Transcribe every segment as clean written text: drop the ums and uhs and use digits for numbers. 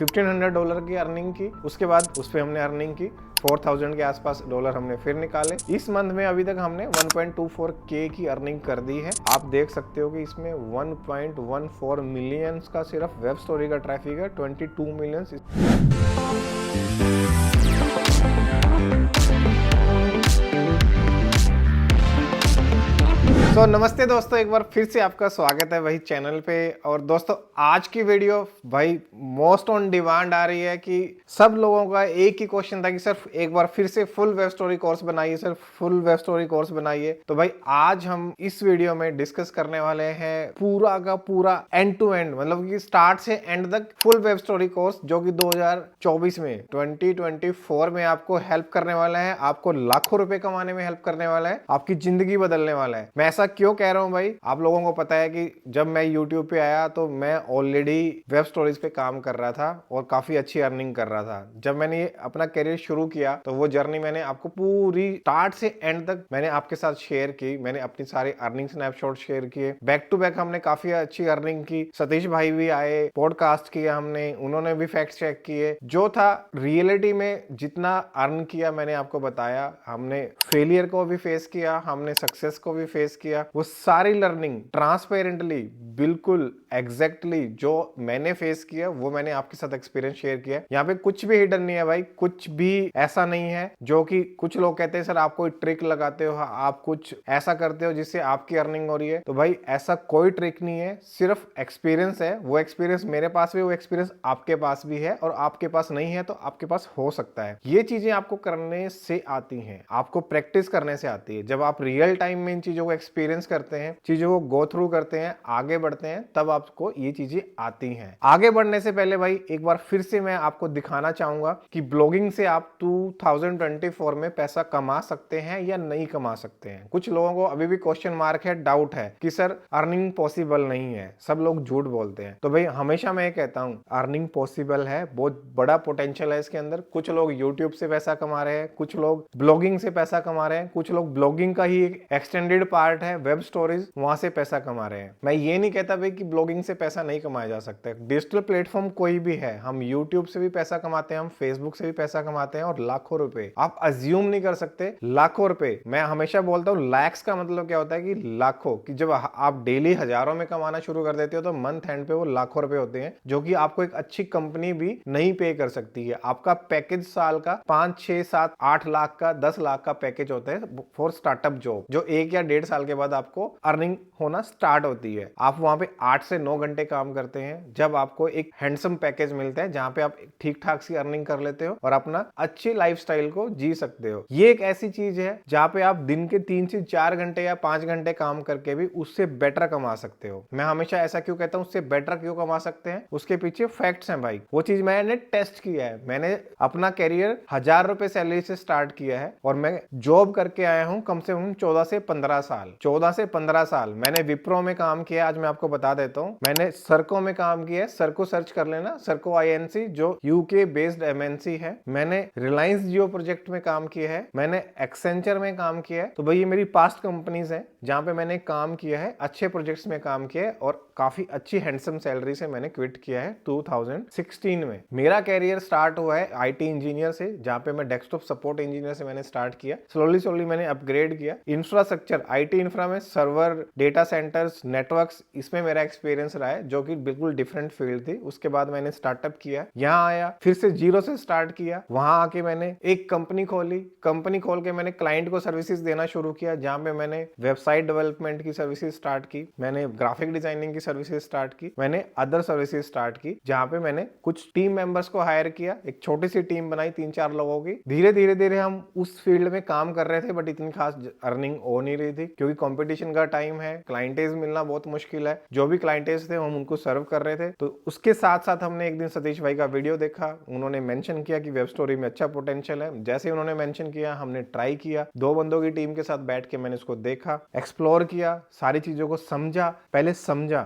$1500 की अर्निंग की, उसके बाद उस पर हमने अर्निंग की 4000 के आसपास डॉलर हमने फिर निकाले। इस मंथ में अभी तक हमने 1.24K की अर्निंग कर दी है। आप देख सकते हो कि इसमें 1.14 मिलियंस का सिर्फ वेब स्टोरी का ट्रैफिक है, 22 मिलियंस। नमस्ते दोस्तों, एक बार फिर से आपका स्वागत है वही चैनल पे। और दोस्तों आज की वीडियो भाई मोस्ट ऑन डिमांड आ रही है कि सब लोगों का एक ही क्वेश्चन था कि सर एक बार फिर से फुल वेब स्टोरी कोर्स बनाइए, sir full web story course बनाइए। तो भाई आज हम इस वीडियो में डिस्कस करने वाले हैं पूरा का पूरा एंड टू एंड, मतलब कि स्टार्ट से एंड तक फुल वेब स्टोरी कोर्स, जो कि 2024 में 2024 में आपको हेल्प करने वाला है, आपको लाखों रुपए कमाने में हेल्प करने वाला है, आपकी जिंदगी बदलने वाला है। मैं ऐसा क्यों कह रहा हूं भाई, आप लोगों को पता है कि जब मैं YouTube पे आया तो मैं ऑलरेडी वेब स्टोरीज पे काम कर रहा था और काफी अच्छी अर्निंग कर रहा था। जब मैंने अपना करियर शुरू किया तो वो जर्नी मैंने आपको पूरी स्टार्ट से एंड तक मैंने आपके साथ शेयर की। मैंने अपनी सारी अर्निंग स्नैपशॉट शेयर किए, बैक टू बैक हमने काफी अच्छी अर्निंग की। सतीश भाई भी आए, पॉडकास्ट किया हमने, उन्होंने भी फैक्ट चेक किए। जो था रियलिटी में जितना अर्न किया मैंने आपको बताया। हमने फेलियर को भी फेस किया, हमने सक्सेस को भी फेस किया। वो सारी लर्निंग ट्रांसपेरेंटली बिल्कुल एग्जैक्टली जो मैंने फेस किया वो मैंने आपके साथ एक्सपीरियंस शेयर किया। यहाँ पे कुछ भी हिडन नहीं है भाई, कुछ भी ऐसा नहीं है जो कि कुछ लोग कहते हैं सर आप कोई ट्रिक लगाते हो, आप कुछ ऐसा करते हो जिससे आपकी अर्निंग हो रही है। तो भाई ऐसा कोई ट्रिक नहीं है, सिर्फ एक्सपीरियंस है। वो एक्सपीरियंस मेरे पास भी, वो एक्सपीरियंस आपके पास भी है, और आपके पास नहीं है तो आपके पास हो सकता है। ये चीजें आपको करने से आती हैं, आपको प्रैक्टिस करने से आती है। जब आप रियल टाइम में इन चीजों को एक्सपीरियंस करते हैं, चीजों को गो थ्रू करते हैं, आगे बढ़ते हैं, तब आपको ये चीजें आती हैं। आगे बढ़ने से पहले भाई एक बार फिर से मैं आपको दिखाना चाहूंगा कि ब्लॉगिंग से आप 2024 में पैसा कमा सकते हैं या नहीं कमा सकते हैं। कुछ लोगों को अभी भी क्वेश्चन मार्क है, डाउट है कि सर अर्निंग पॉसिबल नहीं है, सब लोग झूठ बोलते हैं। तो भाई हमेशा मैं कहता हूं अर्निंग पॉसिबल है, बहुत बड़ा पोटेंशियल है इसके अंदर। कुछ लोग यूट्यूब से पैसा कमा रहे हैं, कुछ लोग ब्लॉगिंग से पैसा कमा रहे हैं, कुछ लोग ब्लॉगिंग का ही एक एक्सटेंडेड पार्ट है वेब स्टोरीज, वहां से पैसा कमा रहे हैं। मैं ये नहीं कहता भाई कि ब्लॉगिंग से पैसा नहीं कमाया जा सकता। डिजिटल प्लेटफॉर्म कोई भी है, हम यूट्यूब से भी पैसा कमाते हैं, हम फेसबुक से भी पैसा कमाते हैं, और लाखों रुपए आप अज्यूम नहीं कर सकते। लाखों रुपए, मैं हमेशा बोलता हूँ लैक्स का मतलब क्या होता है कि लाखों, कि जब आप डेली हजारों में कमाना शुरू कर देते हो तो मंथ एंड पे वो लाखों रुपए होते हैं, जो कि आपको एक अच्छी कंपनी भी नहीं पे कर सकती है। आपका पैकेज साल का 5, 6, 7, 8 लाख का, 10 लाख का पैकेज होता है फॉर स्टार्टअप जॉब, जो 1 या 1.5 साल के बाद आपको अर्निंग होना स्टार्ट होती है। आप वहां पे 8 से 9 घंटे काम करते हैं, जब आपको एक हैंडसम पैकेज मिलता है जहां पे आप ठीक ठाक सी अर्निंग कर लेते हो और अपना अच्छी लाइफस्टाइल को जी सकते हो। ये एक ऐसी चीज है जहां पे आप दिन के 3 से 4 घंटे या 5 घंटे काम करके भी उससे बेटर कमा सकते हो। मैं हमेशा ऐसा क्यों कहता हूं उससे बेटर क्यों कमा सकते हैं, उसके पीछे फैक्ट्स हैं भाई। वो चीज मैंने टेस्ट किया है। मैंने अपना कैरियर 1000 रुपए सैलरी से स्टार्ट किया है, और मैं जॉब करके आया हूं कम से कम 14 से 15 साल। 14 से 15 साल मैंने विप्रो में काम किया। आज मैं आपको बता देता हूं, मैंने सरको में काम किया है। सरको सर्च कर लेना, सरको INC, जो यूके बेस्ड MNC है। मैंने रिलायंस जियो प्रोजेक्ट में काम किया है, मैंने एक्सेंचर में काम किया है। तो भाई ये मेरी पास्ट कंपनीज है जहां पे मैंने काम किया है, अच्छे प्रोजेक्ट्स में काम किया है, और काफी अच्छी हैंडसम सैलरी से मैंने क्विट किया है 2016 में। मेरा कैरियर स्टार्ट हुआ है IT इंजीनियर से, जहां पे मैं डेस्कटॉप सपोर्ट इंजीनियर से मैंने स्टार्ट किया। स्लोली मैंने अपग्रेड किया। इंफ्रास्ट्रक्चर IT इंफ्रा में सर्वर, डेटा सेंटर्स, नेटवर्क्स, इसमें मेरा एक्सपीरियंस रहा है, जो कि बिल्कुल डिफरेंट फील्ड थी। उसके बाद मैंने स्टार्टअप किया, यहाँ आया, फिर से जीरो से स्टार्ट किया। वहां आके मैंने एक कंपनी खोली। कंपनी खोल के मैंने क्लाइंट को सर्विसेज देना शुरू किया, जहां पे मैंने वेबसाइट डेवलपमेंट की सर्विसेज स्टार्ट की, मैंने ग्राफिक डिजाइनिंग की सर्विसेज स्टार्ट की, मैंने अदर सर्विसेज स्टार्ट की, जहां पे मैंने कुछ टीम मेंबर्स को हायर किया। एक छोटी सी टीम बनाई 3-4 लोगों की। धीरे धीरे हम उस फील्ड में काम कर रहे थे, बट इतनी खास अर्निंग हो नहीं रही थी, क्योंकि कंपटीशन का टाइम है, क्लाइंटेज मिलना बहुत मुश्किल है। जो भी क्लाइंटेज थे हम उनको सर्व कर रहे थे। तो उसके साथ साथ हमने एक दिन सतीश भाई का वीडियो देखा, उन्होंने मेंशन किया कि वेब स्टोरी में अच्छा पोटेंशियल है। जैसे उन्होंने मेंशन किया, हमने ट्राई किया। 2 बंदों की टीम के साथ बैठ के मैंने उसको देखा, एक्सप्लोर किया, सारी चीजों को समझा। पहले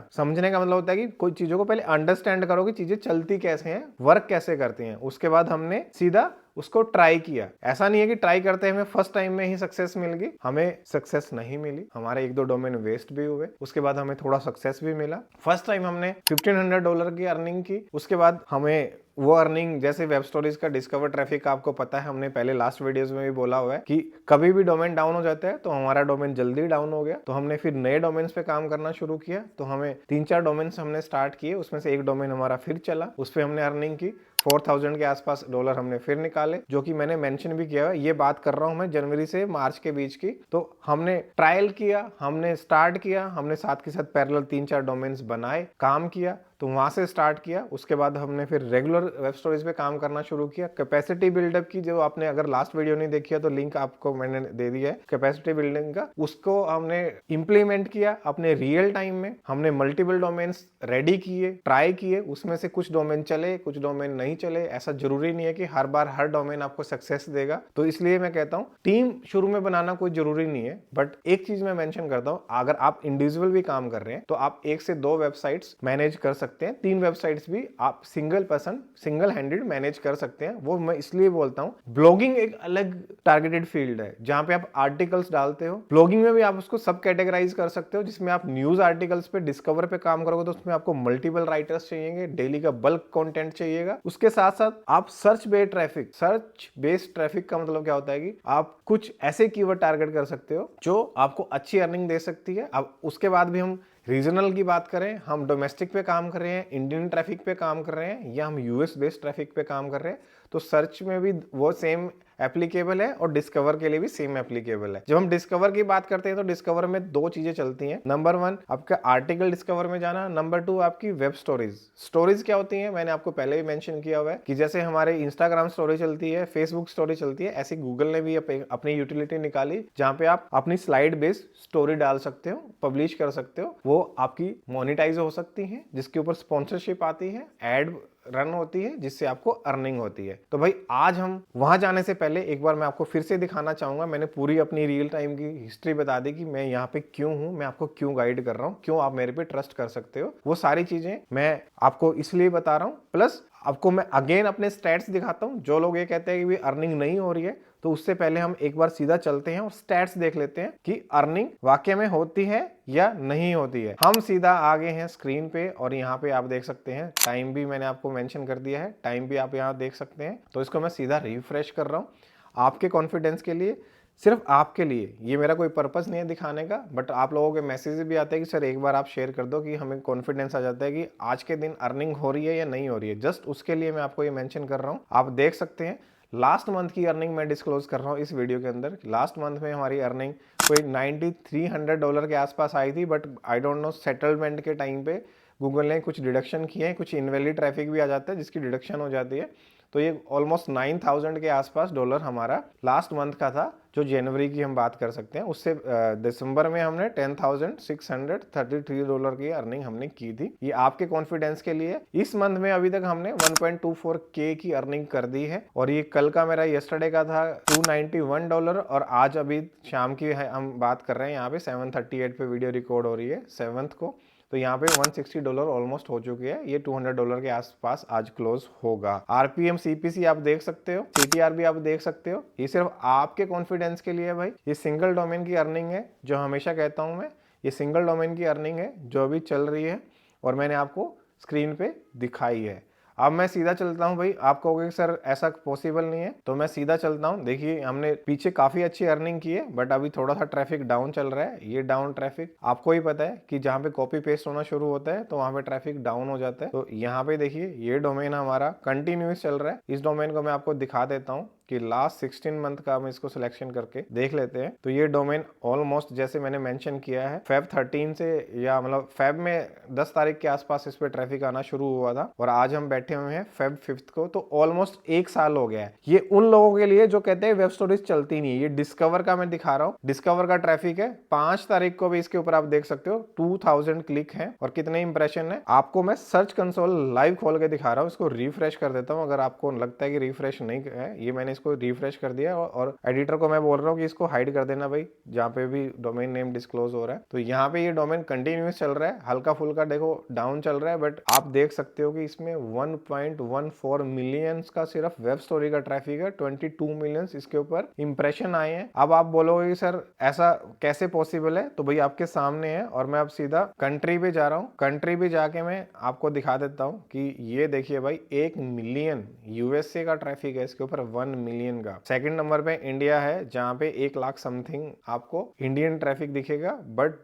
समझने का मतलब होता है कि कोई चीजों को पहले अंडरस्टैंड करो कि चीजें चलती कैसे हैं, वर्क कैसे करती हैं। उसके बाद हमने सीधा उसको ट्राई किया। ऐसा नहीं है कि ट्राई करते हमें फर्स्ट टाइम में ही सक्सेस मिल गई, हमें सक्सेस नहीं मिली, हमारे 1-2 डोमेन वेस्ट भी हुए। उसके बाद हमें थोड़ा सक्सेस भी मिला। फर्स्ट टाइम हमने $1500 की अर्निंग की, उसके बाद हमें वो अर्निंग जैसे वेब स्टोरीज का डिस्कवर ट्रैफिक का आपको पता है, हमने पहले लास्ट वीडियोस में भी बोला हुआ है कि कभी भी डोमेन डाउन हो जाता है, तो हमारा डोमेन जल्दी डाउन हो गया तो हमने फिर नए डोमेन्स पे काम करना शुरू किया। तो हमें 3-4 डोमेन्स हमने स्टार्ट किए, उसमें से एक डोमेन हमारा फिर चला, उस पर हमने अर्निंग की 4000 के आसपास डॉलर हमने फिर निकाले, जो कि मैंने मेंशन भी किया है। ये बात कर रहा हूं मैं जनवरी से मार्च के बीच की। तो हमने ट्रायल किया, हमने स्टार्ट किया, हमने साथ के साथ पैरेलल 3-4 डोमेन्स बनाए, काम किया, तो वहां से स्टार्ट किया। उसके बाद हमने फिर रेगुलर वेब स्टोरीज पे काम करना शुरू किया। कैपेसिटी बिल्डअप की, जो आपने अगर लास्ट वीडियो नहीं देखी है तो लिंक आपको मैंने दे दिया है कैपेसिटी बिल्डिंग का, उसको हमने इंप्लीमेंट किया अपने रियल टाइम में। हमने मल्टीपल डोमेन्स रेडी किए, ट्राई किए, उसमें से कुछ डोमेन चले, कुछ डोमेन नहीं चले। ऐसा जरूरी नहीं है कि हर बार हर डोमेन आपको सक्सेस देगा। तो इसलिए मैं कहता हूँ टीम शुरू में बनाना कोई जरूरी नहीं है। बट एक चीज मैं मेंशन करता हूँ, अगर आप इंडिविजुअल भी काम कर रहे हैं तो आप 1 से 2 वेबसाइट्स मैनेज कर सकते हैं, 3 वेबसाइट्स भी आप single person single handed manage कर सकते हैं। वो मैं इसलिए बोलता हूँ, ब्लॉगिंग एक अलग टारगेटेड फील्ड है जहां पे आप आर्टिकल्स डालते हो। ब्लॉगिंग में भी आप उसको सब कैटेगराइज कर सकते हो, जिसमें आप न्यूज आर्टिकल्स पे डिस्कवर पे काम करोगे तो उसमें आपको मल्टीपल राइटर्स चाहिए, डेली का बल्क कंटेंट चाहिएगा। उसके साथ साथ आप सर्च बेस्ड ट्रैफिक का मतलब क्या होता है कि आप कुछ ऐसे कीवर्ड टारगेट कर सकते हो जो आपको अच्छी अर्निंग दे सकती है। अब उसके बाद भी हम रीजनल की बात करें, हम डोमेस्टिक पे काम कर रहे हैं, इंडियन ट्रैफिक पे काम कर रहे हैं, या हम यूएस बेस्ड ट्रैफिक पे काम कर रहे हैं, तो सर्च में भी वो सेम एप्लीकेबल है और डिस्कवर के लिए भी सेम एप्लीकेबल है। जब हम डिस्कवर की बात करते हैं तो डिस्कवर में 2 चीजें चलती हैं। नंबर 1 आपका आर्टिकल डिस्कवर में जाना, नंबर 2 आपकी वेब स्टोरीज क्या होती है, मैंने आपको पहले भी मेंशन किया हुआ है कि जैसे हमारे इंस्टाग्राम स्टोरी चलती है, फेसबुक स्टोरी चलती है, ऐसे गूगल ने भी अपनी यूटिलिटी निकाली जहां पे आप अपनी स्लाइड बेस्ड स्टोरी डाल सकते हो, पब्लिश कर सकते हो। वो आपकी मोनिटाइज हो सकती है, जिसके ऊपर स्पॉन्सरशिप आती है, एड रन होती है, जिससे आपको अर्निंग होती है। तो भाई आज हम वहां जाने से पहले एक बार मैं आपको फिर से दिखाना चाहूंगा, मैंने पूरी अपनी रियल टाइम की हिस्ट्री बता दी कि मैं यहाँ पे क्यों हूँ, मैं आपको क्यों गाइड कर रहा हूँ, क्यों आप मेरे पे ट्रस्ट कर सकते हो। वो सारी चीजें मैं आपको इसलिए बता रहा हूँ, प्लस आपको मैं अगेन अपने स्टैट्स दिखाता हूँ। जो लोग ये कहते हैं कि भी अर्निंग नहीं हो रही है, तो उससे पहले हम एक बार सीधा चलते हैं और स्टैट्स देख लेते हैं कि अर्निंग वाकई में होती है या नहीं होती है। हम सीधा आ गए हैं स्क्रीन पे और यहाँ पे आप देख सकते हैं टाइम भी मैंने आपको मेंशन कर दिया है, टाइम भी आप यहाँ देख सकते हैं। तो इसको मैं सीधा रिफ्रेश कर रहा हूँ आपके कॉन्फिडेंस के लिए, सिर्फ आपके लिए। ये मेरा कोई पर्पस नहीं है दिखाने का, बट आप लोगों के मैसेज भी आते हैं कि सर एक बार आप शेयर कर दो, कि हमें कॉन्फिडेंस आ जाता है कि आज के दिन अर्निंग हो रही है या नहीं हो रही है। जस्ट उसके लिए मैं आपको ये मेंशन कर रहा हूँ। आप देख सकते हैं लास्ट मंथ की अर्निंग मैं डिस्क्लोज कर रहा हूँ इस वीडियो के अंदर। लास्ट मंथ में हमारी अर्निंग कोई $9300 के आसपास आई थी, but I don't know settlement के टाइम पे गूगल ने कुछ डिडक्शन किए हैं, कुछ इनवैलिड ट्रैफिक भी आ जाता है जिसकी डिडक्शन हो जाती है। तो ये ऑलमोस्ट 9000 के आसपास डॉलर हमारा लास्ट मंथ का था, जो जनवरी की हम बात कर सकते हैं। उससे दिसंबर में हमने $10,633 की अर्निंग हमने की थी। ये आपके कॉन्फिडेंस के लिए। इस मंथ में अभी तक हमने 1.24K की अर्निंग कर दी है, और ये कल का मेरा येस्टरडे का था $291, और आज अभी शाम की हम बात कर रहे हैं, यहाँ पे 7:38 पे वीडियो रिकॉर्ड हो रही है 7th को। तो यहाँ पे $160 ऑलमोस्ट हो चुके हैं। ये $200 के आसपास आज क्लोज होगा। आरपीएम सीपीसी आप देक सकते हो, सीटीआर भी आप देख सकते हो। ये सिर्फ आपके कॉन्फिडेंस के लिए है भाई। ये सिंगल डोमेन की अर्निंग है, जो हमेशा कहता हूं मैं, ये सिंगल डोमेन की अर्निंग है जो अभी चल रही है, और मैंने आपको स्क्रीन पे दिखाई है। अब मैं सीधा चलता हूं भाई। आप कहोगे सर ऐसा पॉसिबल नहीं है, तो मैं सीधा चलता हूं। देखिए हमने पीछे काफी अच्छी अर्निंग की है, बट अभी थोड़ा सा ट्रैफिक डाउन चल रहा है। ये डाउन ट्रैफिक आपको ही पता है कि जहां पे कॉपी पेस्ट होना शुरू होता है तो वहां पे ट्रैफिक डाउन हो जाता है। तो यहाँ पे देखिए ये डोमेन हमारा कंटिन्यूस चल रहा है। इस डोमेन को मैं आपको दिखा देता हूँ कि लास्ट 16 मंथ का हम इसको सिलेक्शन करके देख लेते हैं। तो ये डोमेन ऑलमोस्ट जैसे मैंने मेंशन किया है फेब 13 से, या मतलब फेब में 10 तारीख के आसपास इस पे ट्रैफिक आना शुरू हुआ था, और आज हम बैठे हुए हैं फेब 5 को। तो ऑलमोस्ट 1 साल हो गया है। ये उन लोगों के लिए जो कहते हैं वेब स्टोरीज चलती नहीं है। ये डिस्कवर का मैं दिखा रहा हूँ, डिस्कवर का ट्रैफिक है। 5 तारीख को भी इसके ऊपर आप देख सकते हो 2000 क्लिक है और कितने इंप्रेशन है। आपको मैं सर्च कंसोल लाइव खोल के दिखा रहा हूँ। इसको रिफ्रेश कर देता हूँ, अगर आपको लगता है कि रिफ्रेश नहीं है। ये मैंने इसको रिफ्रेश कर दिया और एडिटर को मैं बोल रहा हूँ कि इसको हाइड कर देना भाई, जहाँ पे भी डोमेन नेम डिस्क्लोज हो रहा है। तो यहाँ पे ये डोमेन कंटिन्यूस चल रहा है, हल्का फुल्का देखो डाउन चल रहा है, बट आप देख सकते हो कि इसमें 1.14 मिलियंस का सिर्फ वेब स्टोरी का ट्रैफिक है, 22 मिलियंस इसके ऊपर इंप्रेशन आए हैं। अब आप बोलोगे कि सर ऐसा कैसे पॉसिबल है, तो भाई आपके सामने है, और मैं अब सीधा कंट्री पे जा रहा हूँ। कंट्री पे जाके मैं आपको दिखा देता हूँ कि ये देखिए भाई 1 मिलियन यूएसए का ट्रैफिक है इसके ऊपर, 1 मिलियन का। सेकंड नंबर पे इंडिया है, जहाँ पे 1 लाख समथिंग आपको इंडियन ट्रैफिक दिखेगा, बट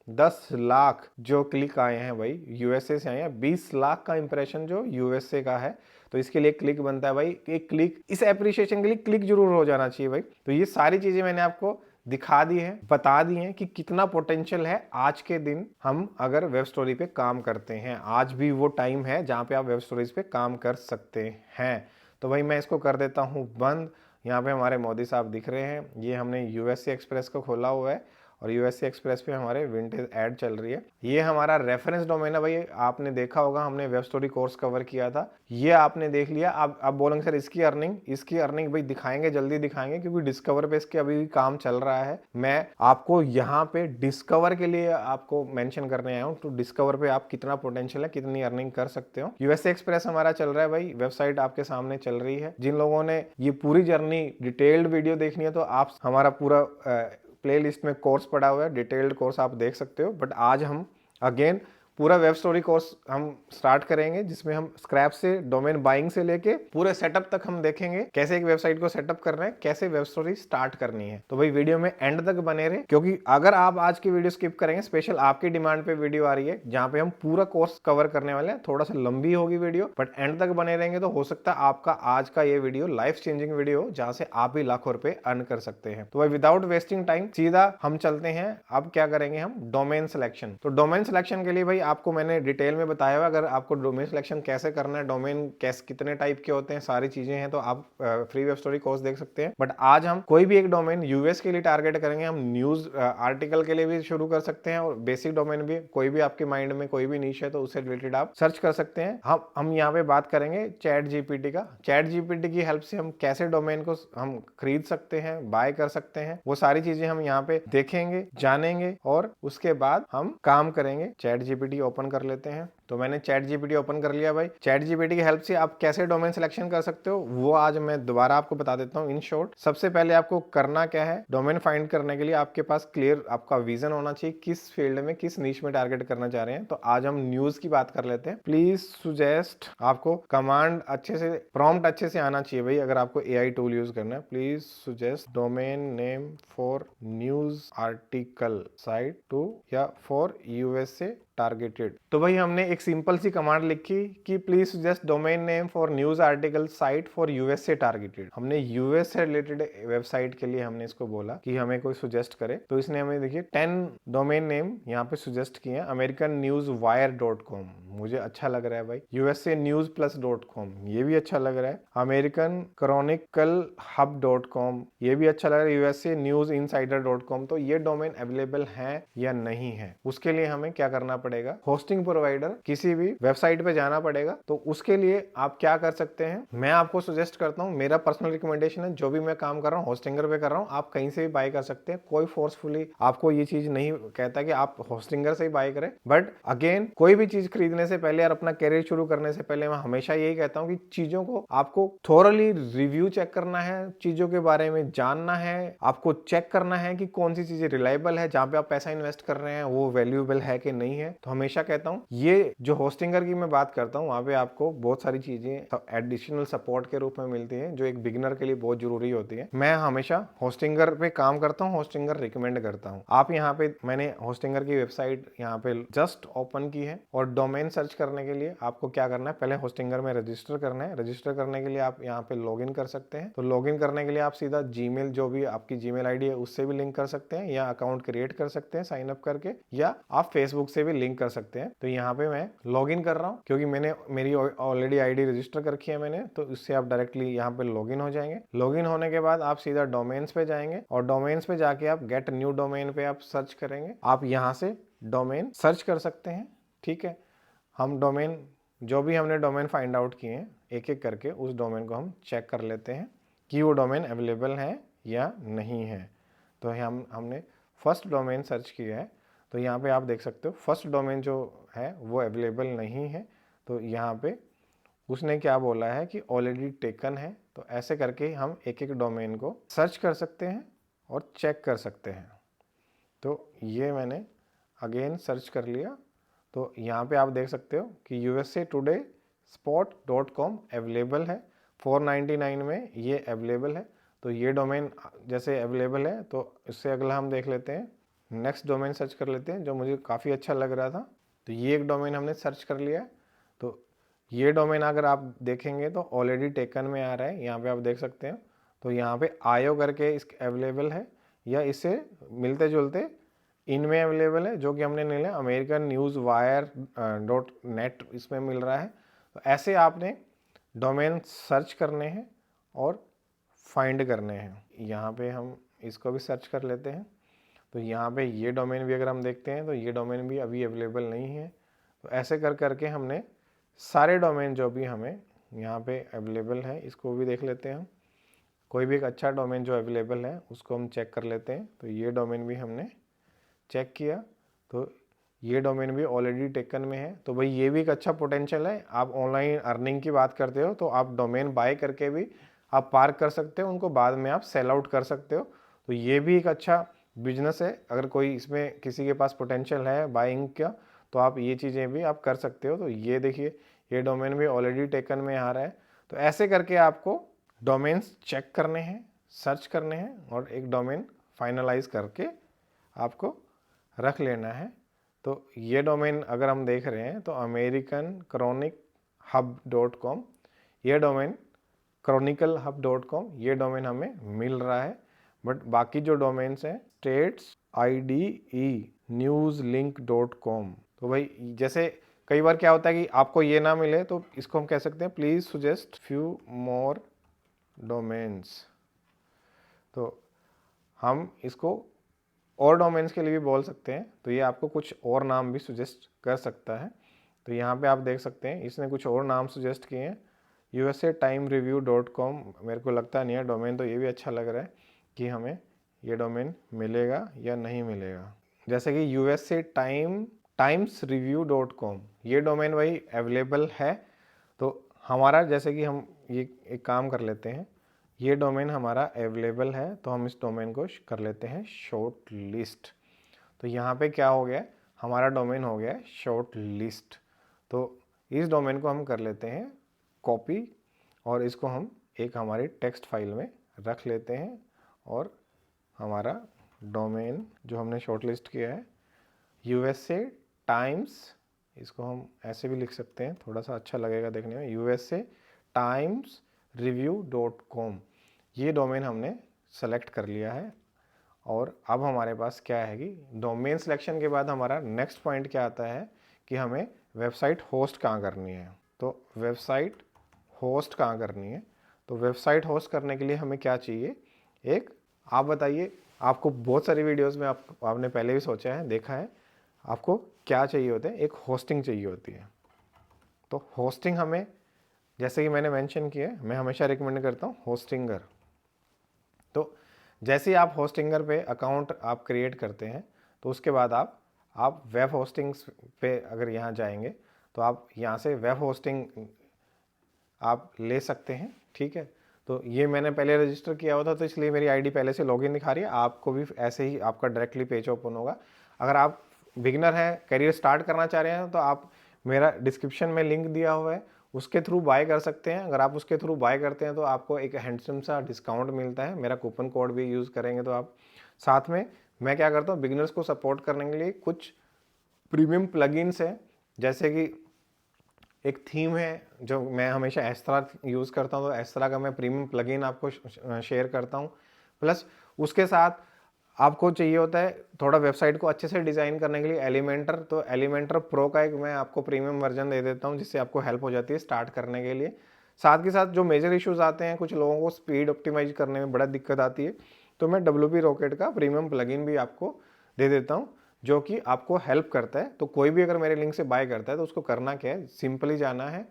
10 लाख जो क्लिक आए हैं भाई यूएसए से आए हैं, 20 लाख का इंप्रेशन जो यूएसए का है। तो इसके लिए क्लिक बनता है भाई, एक क्लिक, इस एप्रिसिएशन के लिए क्लिक जरूर हो जाना चाहिए भाई। तो ये सारी चीजें मैंने आपको दिखा दी है, बता दी है कि कितना पोटेंशियल है आज के दिन हम अगर वेब स्टोरी पे काम करते हैं। आज भी वो टाइम है जहाँ पे आप वेब स्टोरीज पे काम कर सकते हैं। तो भाई मैं इसको कर देता हूँ बंद। यहाँ पे हमारे मोदी साहब दिख रहे हैं, ये हमने यूएसए एक्सप्रेस को खोला हुआ है और यूएसए एक्सप्रेस पे हमारे विंटेज ऐड चल रही है। ये हमारा रेफरेंस डोमेन है भाई, आपने देखा होगा हमने वेब स्टोरी कोर्स कवर किया था, ये आपने देख लिया। आप बोलेंगे सर इसकी अर्निंग भाई दिखाएंगे, जल्दी दिखाएंगे, क्योंकि डिस्कवर पे इसके अभी भी काम चल रहा है। मैं आपको यहाँ पे डिस्कवर के लिए आपको मेंशन करने आया हूँ, तो डिस्कवर पे आप कितना पोटेंशियल है, कितनी अर्निंग कर सकते हो। यूएसए एक्सप्रेस हमारा चल रहा है भाई, वेबसाइट आपके सामने चल रही है। जिन लोगों ने ये पूरी जर्नी डिटेल्ड वीडियो देखनी है तो आप हमारा पूरा प्लेलिस्ट में कोर्स पड़ा हुआ है, डिटेल्ड कोर्स आप देख सकते हो। बट आज हम अगेन पूरा वेब स्टोरी कोर्स हम स्टार्ट करेंगे, जिसमें हम स्क्रैप से डोमेन बाइंग से लेके पूरे सेटअप तक हम देखेंगे कैसे एक वेबसाइट को सेटअप करना है, कैसे वेब स्टोरी स्टार्ट करनी है। तो भाई वीडियो में एंड तक बने रहे, क्योंकि अगर आप आज की वीडियो स्किप करेंगे, स्पेशल आपकी डिमांड पे वीडियो आ रही है जहां पे हम पूरा कोर्स कवर करने वाले हैं, थोड़ा सा लंबी होगी वीडियो, बट एंड तक बने रहेंगे तो हो सकता है आपका आज का ये वीडियो लाइफ चेंजिंग वीडियो हो, जहां से आप भी लाखों रुपए अर्न कर सकते हैं। तो भाई विदाउट वेस्टिंग टाइम सीधा हम चलते हैं। अब क्या करेंगे हम, डोमेन सिलेक्शन। तो डोमेन सिलेक्शन के लिए भाई आपको मैंने डिटेल में बताया हुआ, अगर आपको डोमेन सिलेक्शन कैसे करना है, डोमेन कैसे कितने टाइप के होते हैं, सारी चीजें हैं, तो आप फ्री वेब स्टोरी कोर्स देख सकते हैं। बट आज हम कोई भी एक डोमेन यूएस के लिए टारगेट करेंगे। हम न्यूज आर्टिकल के लिए भी शुरू कर सकते हैं, और बेसिक डोमेन भी कोई भी आपके माइंड में कोई भी नीश है तो उससे रिलेटेड आप सर्च कर सकते हैं। हम यहाँ पे बात करेंगे चैट जीपीटी का। चैट जीपीटी की हेल्प से हम कैसे डोमेन को हम खरीद सकते हैं, बाय कर सकते हैं, वो सारी चीजें हम यहाँ पे देखेंगे, जानेंगे, और उसके बाद हम काम करेंगे। चैट जीपीटी ओपन कर लेते हैं। तो मैंने चैट जीपीटी ओपन कर लिया भाई। चैट जीपीटी की हेल्प से आप कैसे डोमेन सिलेक्शन कर सकते हो वो आज मैं दोबारा आपको बता देता हूँ इन शॉर्ट। सबसे पहले आपको करना क्या है, डोमेन फाइंड करने के लिए आपके पास क्लियर आपका विजन होना चाहिए, किस फील्ड में, किस नीश में टारगेट करना चाह रहे हैं। तो आज हम न्यूज की बात कर लेते हैं। प्लीज सुजेस्ट, आपको कमांड अच्छे से, प्रॉम्प्ट अच्छे से आना चाहिए भाई अगर आपको एआई टूल यूज करना है। Please suggest domain name for news article site to या फॉर यूएसए टारगेटेड। तो भाई हमने एक सिंपल सी कमांड लिखी कि please suggest domain name for news article site for USA targeted. हमने यूएस से रिलेटेड वेबसाइट के लिए हमने इसको बोला कि हमें कोई सुजेस्ट करे, तो इसने हमें देखिए 10 डोमेन नेम यहाँ पे सुजेस्ट किए हैं। अमेरिकन न्यूज वायर.com, मुझे अच्छा लग रहा है भाई। यूएसए न्यूज प्लस.com, ये भी अच्छा लग रहा है। अमेरिकन क्रॉनिकल हब.com, ये भी अच्छा लग रहा है। USA news insider dot com. तो ये डोमेन अवेलेबल है या नहीं है, उसके लिए हमें क्या करना पड़ेगा, होस्टिंग प्रोवाइडर किसी भी वेबसाइट पे जाना पड़ेगा। तो उसके लिए आप क्या कर सकते हैं, मैं आपको सजेस्ट करता हूं, मेरा पर्सनल रिकमेंडेशन है, जो भी मैं काम कर रहा हूं होस्टिंगर पे कर रहा हूं, आप कहीं से भी बाय कर सकते हैं। कोई फोर्सफुली आपको ये चीज नहीं कहता कि आप होस्टिंगर से ही बाय करें, बट अगेन कोई भी चीज खरीदने से पहले और अपना कैरियर शुरू करने से पहले मैं हमेशा यही कहता हूं कि चीजों को आपको थोरली रिव्यू चेक करना है, चीजों के बारे में जानना है, आपको चेक करना है कि कौन सी चीजें रिलायबल है, जहां पे आप पैसा इन्वेस्ट कर रहे हैं वो वैल्यूएबल है कि नहीं है। तो हमेशा कहता हूं ये जो होस्टिंगर की मैं बात करता हूं, वहां पे आपको बहुत सारी चीजें एडिशनल सपोर्ट के रूप में मिलती हैं, जो एक बिगिनर के लिए बहुत जरूरी होती है। मैं हमेशा होस्टिंगर पे काम करता हूं, होस्टिंगर रिकमेंड करता हूं। आप यहाँ पे, मैंने होस्टिंगर की वेबसाइट यहाँ पे जस्ट ओपन की है, और डोमेन सर्च करने के लिए आपको क्या करना है, पहले होस्टिंगर में रजिस्टर करना है। रजिस्टर करने के लिए आप यहाँ पे लॉग इन कर सकते हैं। तो लॉग इन करने के लिए आप सीधा जीमेल, जो भी आपकी जीमेल आईडी है उससे भी लिंक कर सकते हैं, या अकाउंट क्रिएट कर सकते हैं साइन अप करके, या आप फेसबुक से भी लिंक कर सकते हैं। तो यहाँ पे मैं लॉग इन कर रहा हूँ, क्योंकि मेरी ऑलरेडी आईडी रजिस्टर कर रखी है मैंने, तो इससे आप डायरेक्टली यहाँ पे लॉग इन हो जाएंगे। लॉग इन होने के बाद आप सीधा डोमेन्स पे जाएंगे, और डोमेन्स पे जाके आप गेट न्यू डोमेन पे आप सर्च करेंगे। आप यहाँ से डोमेन सर्च कर सकते हैं, ठीक है। हम डोमेन, जो भी हमने डोमेन फाइंड आउट किए हैं, एक एक करके उस डोमेन को हम चेक कर लेते हैं कि वो डोमेन अवेलेबल है या नहीं है। तो हमने फर्स्ट डोमेन सर्च किया है, तो यहाँ पे आप देख सकते हो फर्स्ट डोमेन जो है वो अवेलेबल नहीं है। तो यहाँ पे उसने क्या बोला है कि ऑलरेडी टेकन है। तो ऐसे करके हम एक एक डोमेन को सर्च कर सकते हैं और चेक कर सकते हैं। तो ये मैंने अगेन सर्च कर लिया, तो यहाँ पे आप देख सकते हो कि USA Today spot.com अवेलेबल है, 499 में ये अवेलेबल है। तो ये डोमेन जैसे अवेलेबल है, तो इससे अगला हम देख लेते हैं, नेक्स्ट डोमेन सर्च कर लेते हैं जो मुझे काफ़ी अच्छा लग रहा था। तो ये एक डोमेन हमने सर्च कर लिया। तो ये डोमेन अगर आप देखेंगे तो ऑलरेडी टेकन में आ रहा है, यहाँ पे आप देख सकते हैं। तो यहाँ पे आयो करके इस अवेलेबल है, या इससे मिलते जुलते इनमें अवेलेबल है जो कि हमने ले लिया, अमेरिकन न्यूज़ वायर .net इसमें मिल रहा है। तो ऐसे आपने डोमेन सर्च करने हैं और फाइंड करने हैं। यहाँ पे हम इसको भी सर्च कर लेते हैं। तो यहाँ पे ये डोमेन भी अगर हम देखते हैं तो ये डोमेन भी अभी अवेलेबल नहीं है। तो ऐसे कर करके हमने सारे डोमेन जो भी हमें यहाँ पे अवेलेबल है इसको भी देख लेते हैं हम। कोई भी एक अच्छा डोमेन जो अवेलेबल है उसको हम चेक कर लेते हैं। तो ये डोमेन भी हमने चेक किया, तो ये डोमेन भी ऑलरेडी टेकन में है। तो भाई ये भी एक अच्छा पोटेंशियल है। आप ऑनलाइन अर्निंग की बात करते हो तो आप डोमेन बाय करके भी आप पार्क कर सकते हो, उनको बाद में आप सेल आउट कर सकते हो। तो ये भी एक अच्छा बिजनेस है। अगर कोई इसमें किसी के पास पोटेंशियल है बाइंग का, तो आप ये चीज़ें भी आप कर सकते हो। तो ये देखिए ये डोमेन भी ऑलरेडी टेकन में आ रहा है। तो ऐसे करके आपको डोमेन्स चेक करने हैं, सर्च करने हैं और एक डोमेन फाइनलाइज करके आपको रख लेना है। तो ये डोमेन अगर हम देख रहे हैं तो americanchroniclehub.com, ये डोमेन chroniclehub.com ये डोमेन हमें मिल रहा है। बट बाकी जो डोमेन्स हैं statesIDE.newslink.com, तो भाई जैसे कई बार क्या होता है कि आपको ये ना मिले तो इसको हम कह सकते हैं please suggest few more domains. तो हम इसको और डोमेन्स के लिए भी बोल सकते हैं। तो ये आपको कुछ और नाम भी सुजेस्ट कर सकता है। तो यहाँ पे आप देख सकते हैं इसने कुछ और नाम सुजेस्ट किए हैं। USATimeReview.com मेरे को लगता नहीं है डोमेन, तो ये भी अच्छा लग रहा है कि हमें ये डोमेन मिलेगा या नहीं मिलेगा। जैसे कि USATimesReview.com ये डोमेन भाई अवेलेबल है। तो हमारा जैसे कि हम ये एक काम कर लेते हैं, ये डोमेन हमारा अवेलेबल है तो हम इस डोमेन को कर लेते हैं शॉर्ट लिस्ट। तो यहाँ पे क्या हो गया, हमारा डोमेन हो गया शॉर्ट लिस्ट। तो इस डोमेन को हम कर लेते हैं कॉपी और इसको हम एक हमारी टेक्स्ट फाइल में रख लेते हैं। और हमारा डोमेन जो हमने शॉर्ट लिस्ट किया है USA टाइम्स, इसको हम ऐसे भी लिख सकते हैं, थोड़ा सा अच्छा लगेगा देखने में, USATimesReview.com ये डोमेन हमने सेलेक्ट कर लिया है। और अब हमारे पास क्या है कि डोमेन सिलेक्शन के बाद हमारा नेक्स्ट पॉइंट क्या आता है कि हमें वेबसाइट होस्ट कहाँ करनी है। तो वेबसाइट होस्ट कहाँ करनी है, तो वेबसाइट होस्ट करने के लिए हमें क्या चाहिए, एक आप बताइए, आपको बहुत सारी वीडियोस में आपने पहले भी सोचा है, देखा है, आपको क्या चाहिए होते हैं, एक होस्टिंग चाहिए होती है। तो होस्टिंग हमें, जैसे कि मैंने मेंशन किया है, मैं हमेशा रिकमेंड करता हूँ होस्टिंगर। तो जैसे ही आप होस्टिंगर पे अकाउंट आप क्रिएट करते हैं तो उसके बाद आप वेब होस्टिंग्स पे अगर यहाँ जाएंगे तो आप यहाँ से वेब होस्टिंग आप ले सकते हैं, ठीक है। तो ये मैंने पहले रजिस्टर किया हुआ था तो इसलिए मेरी आईडी पहले से लॉगिन दिखा रही है। आपको भी ऐसे ही आपका डायरेक्टली पेज ओपन होगा। अगर आप बिगिनर हैं, करियर स्टार्ट करना चाह रहे हैं, तो आप मेरा डिस्क्रिप्शन में लिंक दिया हुआ है, उसके थ्रू बाय कर सकते हैं। अगर आप उसके थ्रू बाय करते हैं तो आपको एक हैंडसम सा डिस्काउंट मिलता है। मेरा कूपन कोड भी यूज़ करेंगे तो आप, साथ में मैं क्या करता हूँ, बिगिनर्स को सपोर्ट करने के लिए कुछ प्रीमियम प्लगइन्स हैं, जैसे कि एक थीम है जो मैं हमेशा एस्ट्रा यूज़ करता हूँ, तो एस्ट्रा का मैं प्रीमियम प्लगइन आपको शेयर करता हूँ। प्लस उसके साथ आपको चाहिए होता है थोड़ा वेबसाइट को अच्छे से डिज़ाइन करने के लिए एलिमेंटर, तो एलिमेंटर प्रो का एक मैं आपको प्रीमियम वर्जन दे देता हूँ जिससे आपको हेल्प हो जाती है स्टार्ट करने के लिए। साथ के साथ जो मेजर इश्यूज़ आते हैं, कुछ लोगों को स्पीड ऑप्टिमाइज करने में बड़ा दिक्कत आती है, तो मैं WP रॉकेट का प्रीमियम प्लगइन भी आपको दे देता हूँ जो कि आपको हेल्प करता है। तो कोई भी अगर मेरे लिंक से बाय करता है तो उसको करना क्या है, सिंपली जाना है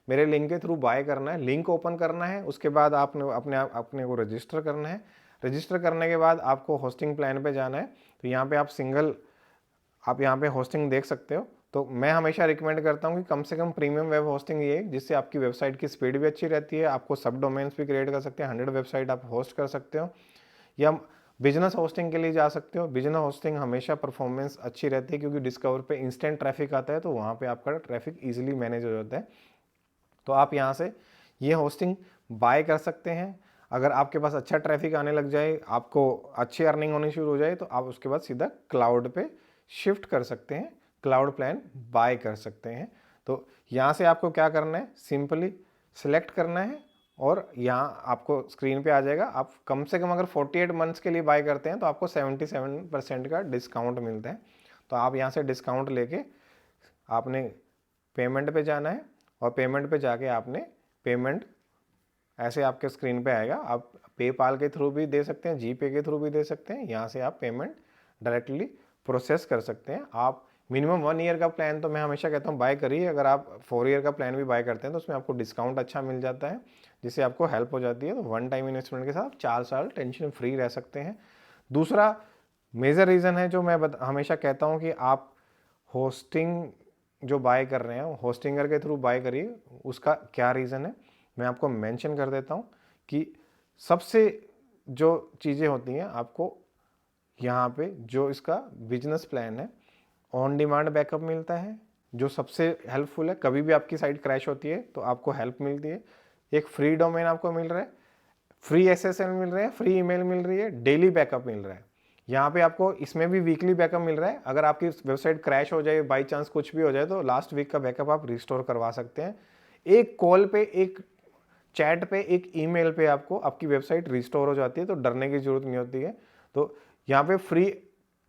मेरे लिंक के थ्रू बाय करना है, लिंक ओपन करना है, उसके बाद आपने अपने को रजिस्टर करना है। रजिस्टर करने के बाद आपको होस्टिंग प्लान पे जाना है। तो यहाँ पे आप यहाँ पे होस्टिंग देख सकते हो। तो मैं हमेशा रिकमेंड करता हूँ कि कम से कम प्रीमियम वेब होस्टिंग ये, जिससे आपकी वेबसाइट की स्पीड भी अच्छी रहती है, आपको सब डोमेन्स भी क्रिएट कर सकते हैं, 100 वेबसाइट आप होस्ट कर सकते हो। या बिजनेस होस्टिंग के लिए जा सकते हो। बिजनेस होस्टिंग हमेशा परफॉर्मेंस अच्छी रहती है, क्योंकि डिस्कवर पे इंस्टेंट ट्रैफिक आता है, तो वहाँ पे आपका ट्रैफिक ईजिली मैनेज हो जाता है। तो आप यहाँ से ये होस्टिंग बाय कर सकते हैं। अगर आपके पास अच्छा ट्रैफिक आने लग जाए, आपको अच्छी अर्निंग होनी शुरू हो जाए, तो आप उसके बाद सीधा क्लाउड पे शिफ्ट कर सकते हैं, क्लाउड प्लान बाय कर सकते हैं। तो यहाँ से आपको क्या करना है, सिंपली सिलेक्ट करना है और यहाँ आपको स्क्रीन पे आ जाएगा। आप कम से कम अगर 48 मंथ्स के लिए बाय करते हैं तो आपको 77% का डिस्काउंट मिलता है। तो आप यहाँ से डिस्काउंट लेके आपने पेमेंट पे जाना है और पेमेंट पे जाके आपने पेमेंट ऐसे आपके स्क्रीन पे आएगा। आप पेपाल के थ्रू भी दे सकते हैं, जीपे के थ्रू भी दे सकते हैं। यहाँ से आप पेमेंट डायरेक्टली प्रोसेस कर सकते हैं। आप मिनिमम 1 ईयर का प्लान तो मैं हमेशा कहता हूँ बाय करिए। अगर आप 4 ईयर का प्लान भी बाय करते हैं तो उसमें आपको डिस्काउंट अच्छा मिल जाता है, जिससे आपको हेल्प हो जाती है। तो 1 टाइम इन्वेस्टमेंट के साथ 4 साल टेंशन फ्री रह सकते हैं। दूसरा मेजर रीज़न है जो मैं हमेशा कहता हूँ कि आप होस्टिंग जो बाय कर रहे हैं होस्टिंगर के थ्रू बाय करिए। उसका क्या रीज़न है मैं आपको मेंशन कर देता हूँ कि सबसे जो चीज़ें होती हैं आपको यहाँ पे जो इसका बिजनेस प्लान है, ऑन डिमांड बैकअप मिलता है जो सबसे हेल्पफुल है। कभी भी आपकी साइट क्रैश होती है तो आपको हेल्प मिलती है। एक फ्री डोमेन आपको मिल रहा है, फ्री एसएसएल मिल रहे हैं, फ्री ईमेल मिल रही है, डेली बैकअप मिल रहा है। यहाँ पे आपको इसमें भी वीकली बैकअप मिल रहा है। अगर आपकी वेबसाइट क्रैश हो जाए, बाई चांस कुछ भी हो जाए, तो लास्ट वीक का बैकअप आप रिस्टोर करवा सकते हैं। एक कॉल पे, एक चैट पे, एक ईमेल पे आपको आपकी वेबसाइट रिस्टोर हो जाती है, तो डरने की जरूरत नहीं होती है। तो यहाँ पे फ्री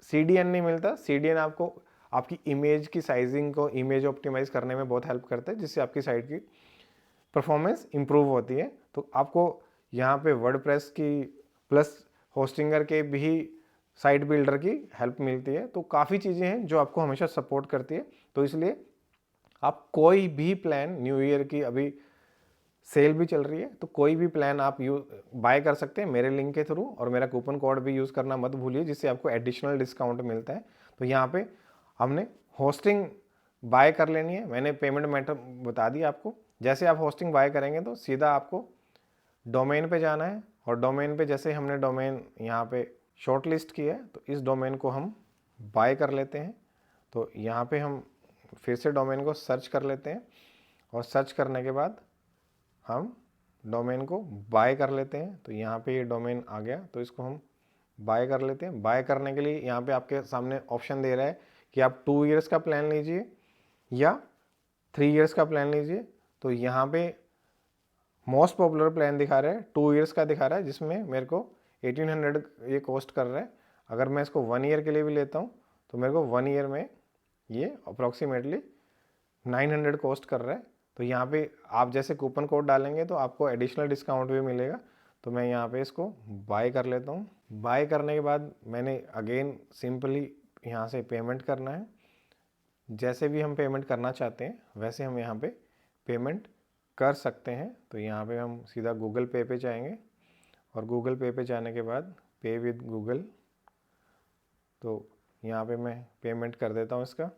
CDN नहीं मिलता। CDN आपको आपकी इमेज की साइजिंग को इमेज ऑप्टिमाइज करने में बहुत हेल्प करता है, जिससे आपकी साइट की परफॉर्मेंस इंप्रूव होती है। तो आपको यहाँ पे वर्डप्रेस की प्लस होस्टिंगर के भी साइट बिल्डर की हेल्प मिलती है। तो काफ़ी चीज़ें हैं जो आपको हमेशा सपोर्ट करती है। तो इसलिए आप कोई भी प्लान, न्यू ईयर की अभी सेल भी चल रही है, तो कोई भी प्लान आप बाय कर सकते हैं मेरे लिंक के थ्रू, और मेरा कूपन कोड भी यूज़ करना मत भूलिए, जिससे आपको एडिशनल डिस्काउंट मिलता है। तो यहाँ पे हमने होस्टिंग बाय कर लेनी है। मैंने पेमेंट मेथड बता दी आपको। जैसे आप होस्टिंग बाय करेंगे तो सीधा आपको डोमेन पे जाना है, और डोमेन पे जैसे हमने डोमेन यहाँ पे शॉर्ट लिस्ट की है, तो इस डोमेन को हम बाय कर लेते हैं। तो यहाँ पे हम फिर से डोमेन को सर्च कर लेते हैं, और सर्च करने के बाद हम डोमेन को बाय कर लेते हैं। तो यहाँ पे ये डोमेन आ गया, तो इसको हम बाय कर लेते हैं। बाय करने के लिए यहाँ पे आपके सामने ऑप्शन दे रहा है कि आप 2 ईयर्स का प्लान लीजिए या 3 ईयर्स का प्लान लीजिए। तो यहाँ पे मोस्ट पॉपुलर प्लान दिखा रहा है, 2 ईयर्स का दिखा रहा है, जिसमें मेरे को 1800 ये कॉस्ट कर रहा है। अगर मैं इसको 1 ईयर के लिए भी लेता हूँ तो मेरे को 1 ईयर में ये अप्रॉक्सीमेटली 900 कॉस्ट कर रहा है। तो यहाँ पे आप जैसे कूपन कोड डालेंगे तो आपको एडिशनल डिस्काउंट भी मिलेगा। तो मैं यहाँ पे इसको बाय कर लेता हूँ। बाय करने के बाद मैंने अगेन सिंपली यहाँ से पेमेंट करना है। जैसे भी हम पेमेंट करना चाहते हैं वैसे हम यहाँ पे पेमेंट कर सकते हैं। तो यहाँ पे हम सीधा गूगल पे पे जाएंगे, और गूगल पे पे जाने के बाद पे विद गूगल, तो यहाँ पे मैं पेमेंट कर देता हूँ इसका।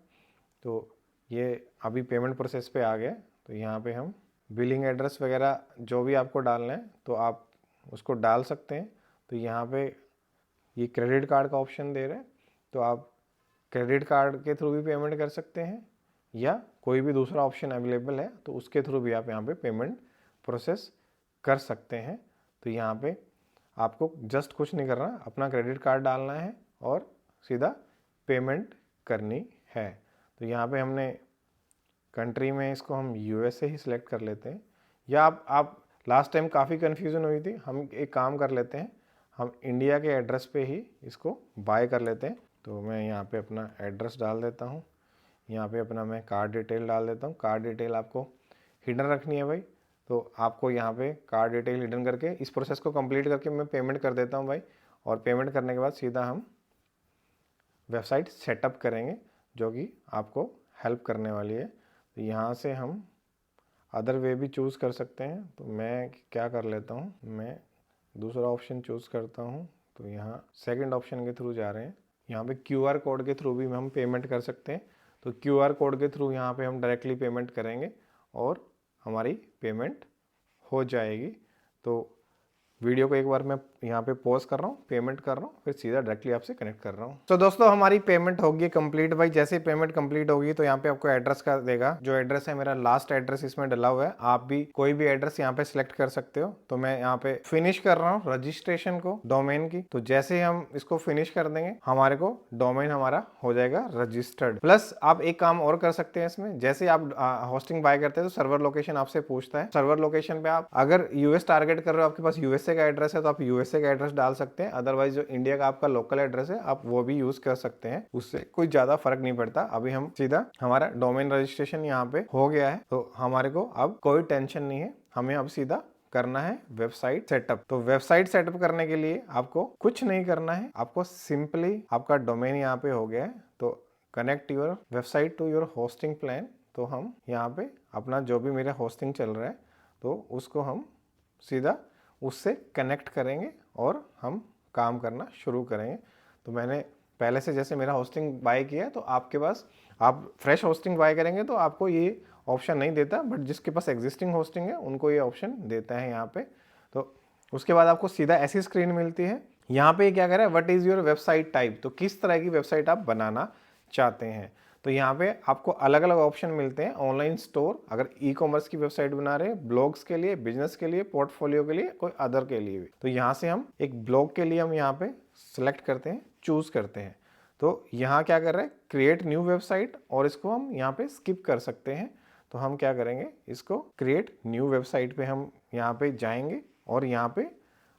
तो ये अभी पेमेंट प्रोसेस पे आ गया। तो यहाँ पे हम बिलिंग एड्रेस वगैरह जो भी आपको डालना है तो आप उसको डाल सकते हैं। तो यहाँ पे ये क्रेडिट कार्ड का ऑप्शन दे रहे हैं, तो आप क्रेडिट कार्ड के थ्रू भी पेमेंट कर सकते हैं, या कोई भी दूसरा ऑप्शन अवेलेबल है तो उसके थ्रू भी आप यहाँ पे पेमेंट प्रोसेस कर सकते हैं। तो यहाँ पे आपको जस्ट कुछ नहीं करना, अपना क्रेडिट कार्ड डालना है और सीधा पेमेंट करनी है। तो यहाँ पे हमने कंट्री में इसको हम USA ही सिलेक्ट कर लेते हैं, या आप लास्ट टाइम काफ़ी कन्फ्यूज़न हुई थी, हम एक काम कर लेते हैं, हम इंडिया के एड्रेस पे ही इसको बाय कर लेते हैं। तो मैं यहाँ पे अपना एड्रेस डाल देता हूँ, यहाँ पे अपना मैं कार्ड डिटेल डाल देता हूँ। कार्ड डिटेल आपको हिडन रखनी है भाई, तो आपको यहाँ पे कार्ड डिटेल हिडन करके इस प्रोसेस को कंप्लीट करके मैं पेमेंट कर देता हूँ भाई। और पेमेंट करने के बाद सीधा हम वेबसाइट सेटअप करेंगे, जो कि आपको हेल्प करने वाली है। तो यहाँ से हम अदर वे भी चूज़ कर सकते हैं। तो मैं क्या कर लेता हूँ, मैं दूसरा ऑप्शन चूज़ करता हूँ। तो यहाँ सेकंड ऑप्शन के थ्रू जा रहे हैं। यहाँ पे QR कोड के थ्रू भी हम पेमेंट कर सकते हैं। तो QR कोड के थ्रू यहाँ पे हम डायरेक्टली पेमेंट करेंगे और हमारी पेमेंट हो जाएगी। तो वीडियो को एक बार मैं यहाँ पे पॉज कर रहा हूँ, पेमेंट कर रहा हूँ, फिर सीधा डायरेक्टली आपसे कनेक्ट कर रहा हूँ। तो दोस्तों हमारी पेमेंट होगी कंप्लीट। भाई जैसे ही पेमेंट कंप्लीट होगी तो यहाँ पे आपको एड्रेस का देगा। जो एड्रेस है मेरा लास्ट एड्रेस इसमें डला हुआ है। आप भी कोई भी एड्रेस यहाँ पे सिलेक्ट कर सकते हो। तो मैं यहाँ पे फिनिश कर रहा हूँ रजिस्ट्रेशन को डोमेन की। तो जैसे ही हम इसको फिनिश कर देंगे हमारे को डोमेन हमारा हो जाएगा रजिस्टर्ड। प्लस आप एक काम और कर सकते हैं इसमें, जैसे आप होस्टिंग बाय करते हैं तो सर्वर लोकेशन आपसे पूछता है। सर्वर लोकेशन पे आप अगर यूएस टारगेट कर रहे हो, आपके पास यूएसए का एड्रेस है तो आप यूएसए का एड्रेस डाल सकते हैं। अदरवाइज जो इंडिया का आपका लोकल एड्रेस है आप वो भी यूज कर सकते हैं, उससे कोई ज्यादा फर्क नहीं पड़ता। अभी हम सीधा हमारा डोमेन रजिस्ट्रेशन यहाँ पे हो गया है तो हमारे को अब कोई टेंशन नहीं है। हमें अब सीधा करना है वेबसाइट सेटअप। तो वेबसाइट सेटअप करने के लिए आपको कुछ नहीं करना है, आपको सिंपली आपका डोमेन यहाँ पे हो गया है। तो connect your website to your hosting plan. तो हम यहाँ पे अपना जो भी मेरा होस्टिंग चल रहा है तो उसको हम सीधा उससे कनेक्ट करेंगे और हम काम करना शुरू करेंगे। तो मैंने पहले से जैसे मेरा होस्टिंग बाय किया है, तो आपके पास आप फ्रेश होस्टिंग बाय करेंगे तो आपको ये ऑप्शन नहीं देता, बट जिसके पास एग्जिस्टिंग होस्टिंग है उनको ये ऑप्शन देता है यहाँ पे। तो उसके बाद आपको सीधा ऐसी स्क्रीन मिलती है। यहाँ पे क्या कर रहा है, what is your website type. तो किस तरह की वेबसाइट आप बनाना चाहते हैं। तो यहाँ पे आपको अलग अलग ऑप्शन मिलते हैं। ऑनलाइन स्टोर, अगर ई कॉमर्स की वेबसाइट बना रहे हैं, ब्लॉग्स के लिए, बिजनेस के लिए, पोर्टफोलियो के लिए, कोई अदर के लिए भी। तो यहाँ से हम एक ब्लॉग के लिए हम यहाँ पे सिलेक्ट करते हैं, चूज करते हैं। तो यहाँ क्या कर रहे हैं, क्रिएट न्यू वेबसाइट, और इसको हम यहाँ पे स्किप कर सकते हैं। तो हम क्या करेंगे, इसको क्रिएट न्यू वेबसाइट पे हम यहाँ पे जाएंगे और यहाँ पे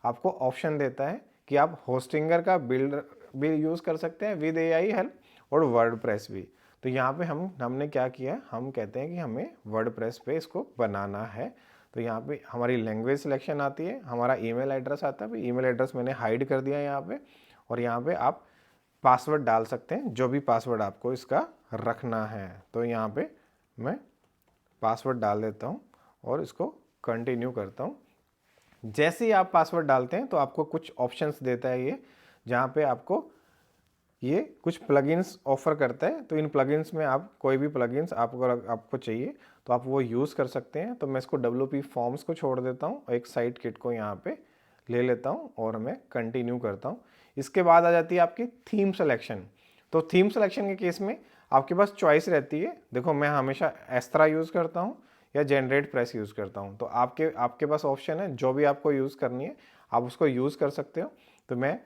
आपको ऑप्शन देता है कि आप होस्टिंगर का बिल्डर भी यूज कर सकते हैं विद एआई हेल्प, और वर्डप्रेस भी। तो यहाँ पे हमने क्या किया, हम कहते हैं कि हमें वर्डप्रेस पे इसको बनाना है। तो यहाँ पे हमारी लैंग्वेज सिलेक्शन आती है, हमारा ईमेल एड्रेस आता है। ईमेल एड्रेस मैंने हाइड कर दिया है यहाँ पे, और यहाँ पे आप पासवर्ड डाल सकते हैं, जो भी पासवर्ड आपको इसका रखना है। तो यहाँ पे मैं पासवर्ड डाल देता हूँ और इसको कंटिन्यू करता हूँ। जैसे ही आप पासवर्ड डालते हैं तो आपको कुछ ऑप्शंस देता है ये, जहाँ पे आपको ये कुछ प्लगइन्स ऑफर करता है। तो इन प्लगइन्स में आप कोई भी प्लगइन्स आपको चाहिए तो आप वो यूज़ कर सकते हैं। तो मैं इसको WP फॉर्म्स को छोड़ देता हूँ, एक साइट किट को यहाँ पे ले लेता हूँ और मैं कंटिन्यू करता हूँ। इसके बाद आ जाती है आपकी थीम सिलेक्शन। तो थीम सिलेक्शन के केस में आपके पास चॉइस रहती है। देखो मैं हमेशा एस्ट्रा यूज़ करता हूँ या जनरेट प्रेस यूज़ करता हूँ। तो आपके पास ऑप्शन है, जो भी आपको यूज़ करनी है आप उसको यूज़ कर सकते हो। तो मैं,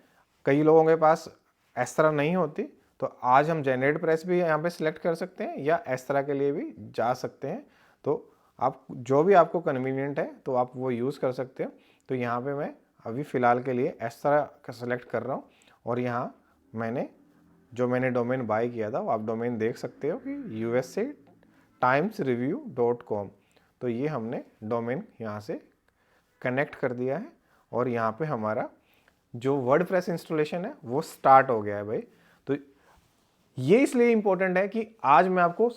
कई लोगों के पास इस तरह नहीं होती, तो आज हम जनरेट प्रेस भी यहाँ पे सिलेक्ट कर सकते हैं या इस तरह के लिए भी जा सकते हैं। तो आप जो भी आपको कन्वीनियंट है तो आप वो यूज़ कर सकते हो। तो यहाँ पे मैं अभी फ़िलहाल के लिए इस तरह का सिलेक्ट कर रहा हूँ, और यहाँ मैंने डोमेन बाय किया था वो आप डोमेन देख सकते हो कि usatimesreview.com। तो ये हमने डोमेन यहाँ से कनेक्ट कर दिया है और यहाँ पे हमारा जो वर्डप्रेस इंस्टॉलेशन है वो स्टार्ट हो गया है भाई। तो ये इसलिए इंपॉर्टेंट है कि आज मैं आपको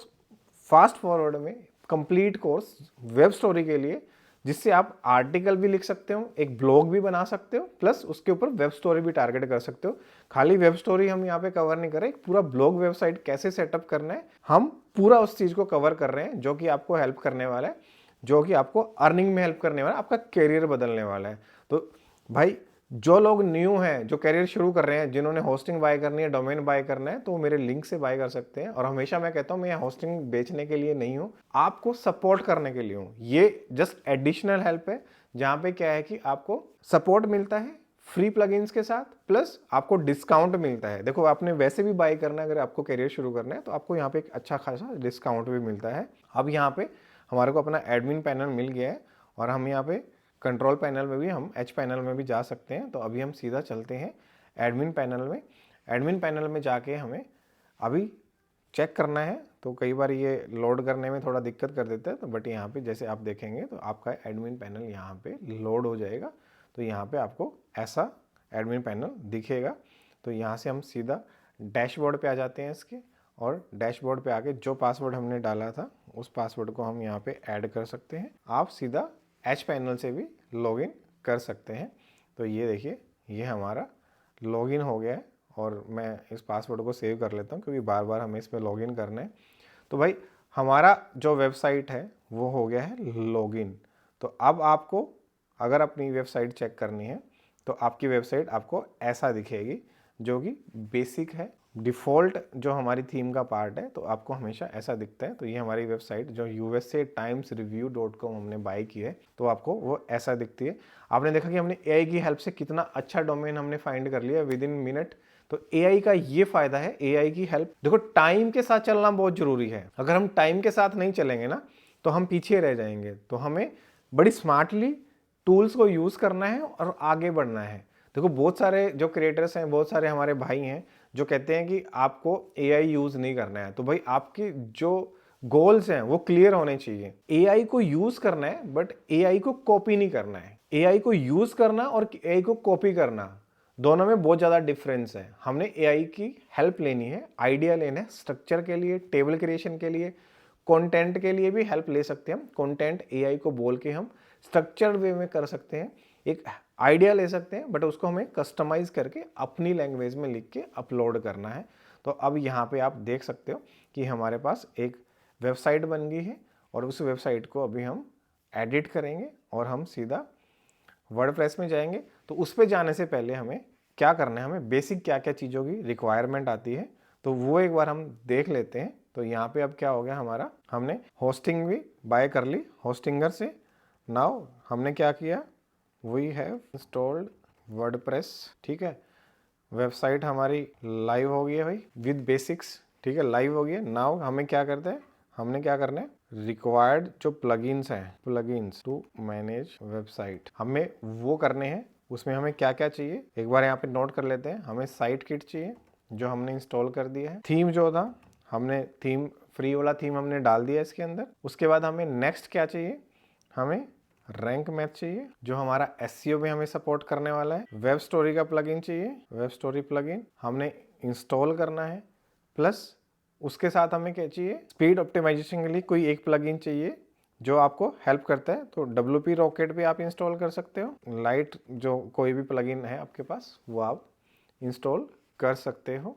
फास्ट फॉरवर्ड में कंप्लीट कोर्स वेब स्टोरी के लिए, जिससे आप आर्टिकल भी लिख सकते हो, एक ब्लॉग भी बना सकते हो, प्लस उसके ऊपर वेब स्टोरी भी टारगेट कर सकते हो। खाली वेब स्टोरी हम यहाँ पे कवर नहीं कर रहे, पूरा ब्लॉग वेबसाइट कैसे सेटअप करना है हम पूरा उस चीज को कवर कर रहे हैं, जो कि आपको हेल्प करने वाला है, जो कि आपको अर्निंग में हेल्प करने वाला है, आपका करियर बदलने वाला है। तो भाई जो लोग न्यू हैं, जो करियर शुरू कर रहे हैं, जिन्होंने होस्टिंग बाय करनी है, डोमेन बाय करना है, तो वो मेरे लिंक से बाय कर सकते हैं। और हमेशा मैं कहता हूं मैं होस्टिंग बेचने के लिए नहीं हूं, आपको सपोर्ट करने के लिए हूं। ये जस्ट एडिशनल हेल्प है, जहां पे क्या है कि आपको सपोर्ट मिलता है फ्री प्लगइन्स के साथ, प्लस आपको डिस्काउंट मिलता है। देखो आपने वैसे भी बाय करना है, अगर आपको करियर शुरू करना है तो आपको यहाँ पे एक अच्छा खासा डिस्काउंट भी मिलता है। अब यहाँ पे हमारे को अपना एडमिन पैनल मिल गया है, और हम यहाँ पे कंट्रोल पैनल में भी, हम एच पैनल में भी जा सकते हैं। तो अभी हम सीधा चलते हैं एडमिन पैनल में। एडमिन पैनल में जाके हमें अभी चेक करना है, तो कई बार ये लोड करने में थोड़ा दिक्कत कर देता है। तो बट यहाँ पे जैसे आप देखेंगे तो आपका एडमिन पैनल यहाँ पे लोड हो जाएगा। तो यहाँ पे आपको ऐसा एडमिन पैनल दिखेगा। तो यहाँ से हम सीधा डैशबोर्ड पे आ जाते हैं इसके, और डैशबोर्ड पे आके जो पासवर्ड हमने डाला था उस पासवर्ड को हम यहाँ पे ऐड कर सकते हैं। आप सीधा एच पैनल से भी लॉगिन कर सकते हैं। तो ये देखिए, ये हमारा लॉगिन हो गया है और मैं इस पासवर्ड को सेव कर लेता हूँ क्योंकि बार बार हमें इस पर लॉगिन करना है। तो भाई हमारा जो वेबसाइट है वो हो गया है लॉगिन। तो अब आपको अगर अपनी वेबसाइट चेक करनी है तो आपकी वेबसाइट आपको ऐसा दिखेगी, जो कि बेसिक है, डिफ़ॉल्ट जो हमारी थीम का पार्ट है, तो आपको हमेशा ऐसा दिखता है। तो ये हमारी वेबसाइट जो usatimesreview.com हमने बाय की है, तो आपको वो ऐसा दिखती है। आपने देखा कि हमने एआई की हेल्प से कितना अच्छा डोमेन हमने फाइंड कर लिया विद इन मिनट। तो एआई का ये फायदा है, एआई की हेल्प। देखो, टाइम के साथ चलना बहुत जरूरी है। अगर हम टाइम के साथ नहीं चलेंगे ना तो हम पीछे रह जाएंगे। तो हमें बड़ी स्मार्टली टूल्स को यूज करना है और आगे बढ़ना है। देखो, बहुत सारे जो क्रिएटर्स हैं, बहुत सारे हमारे भाई हैं जो कहते हैं कि आपको एआई यूज नहीं करना है। तो भाई आपके जो गोल्स हैं वो क्लियर होने चाहिए। एआई को यूज करना है बट एआई को कॉपी नहीं करना है। एआई को यूज करना और एआई को कॉपी करना, दोनों में बहुत ज़्यादा डिफरेंस है। हमने एआई की हेल्प लेनी है, आइडिया लेना है, स्ट्रक्चर के लिए, टेबल क्रिएशन के लिए, कंटेंट के लिए भी हेल्प ले सकते हैं हम। कंटेंट एआई को बोल के हम स्ट्रक्चर्ड वे में कर सकते हैं। एक आइडिया ले सकते हैं बट उसको हमें कस्टमाइज करके अपनी लैंग्वेज में लिख के अपलोड करना है। तो अब यहाँ पे आप देख सकते हो कि हमारे पास एक वेबसाइट बन गई है और उस वेबसाइट को अभी हम एडिट करेंगे और हम सीधा वर्डप्रेस में जाएंगे। तो उस पर जाने से पहले हमें क्या करना है, हमें बेसिक क्या क्या चीज़ों की रिक्वायरमेंट आती है तो वो एक बार हम देख लेते हैं। तो यहाँ पे अब क्या हो गया हमारा, हमने होस्टिंग भी बाय कर ली होस्टिंगर से। नाउ हमने क्या किया, वी हैव इंस्टॉल्ड वर्डप्रेस। ठीक है, वेबसाइट हमारी लाइव हो गई है भाई विद बेसिक्स। ठीक है, लाइव हो गई है। नाउ हमें क्या करते हैं, हमने क्या करना है, रिक्वायर्ड जो प्लगइन्स हैं, प्लगइन्स टू मैनेज वेबसाइट, हमें वो करने हैं। उसमें हमें क्या क्या चाहिए एक बार यहाँ पे नोट कर लेते हैं। हमें साइट किट चाहिए जो हमने इंस्टॉल कर दिया है। थीम जो था, हमने थीम फ्री वाला थीम हमने डाल दिया इसके अंदर। उसके बाद हमें नेक्स्ट क्या चाहिए, हमें रैंक मैथ चाहिए जो हमारा एसईओ में हमें सपोर्ट करने वाला है। वेब स्टोरी का प्लगइन चाहिए, वेब स्टोरी प्लगइन हमने इंस्टॉल करना है। प्लस उसके साथ हमें क्या चाहिए, स्पीड ऑप्टिमाइजेशन के लिए कोई एक प्लगइन चाहिए जो आपको हेल्प करता है। तो WP रॉकेट भी आप इंस्टॉल कर सकते हो। लाइट जो कोई भी प्लगइन है आपके पास वो आप इंस्टॉल कर सकते हो।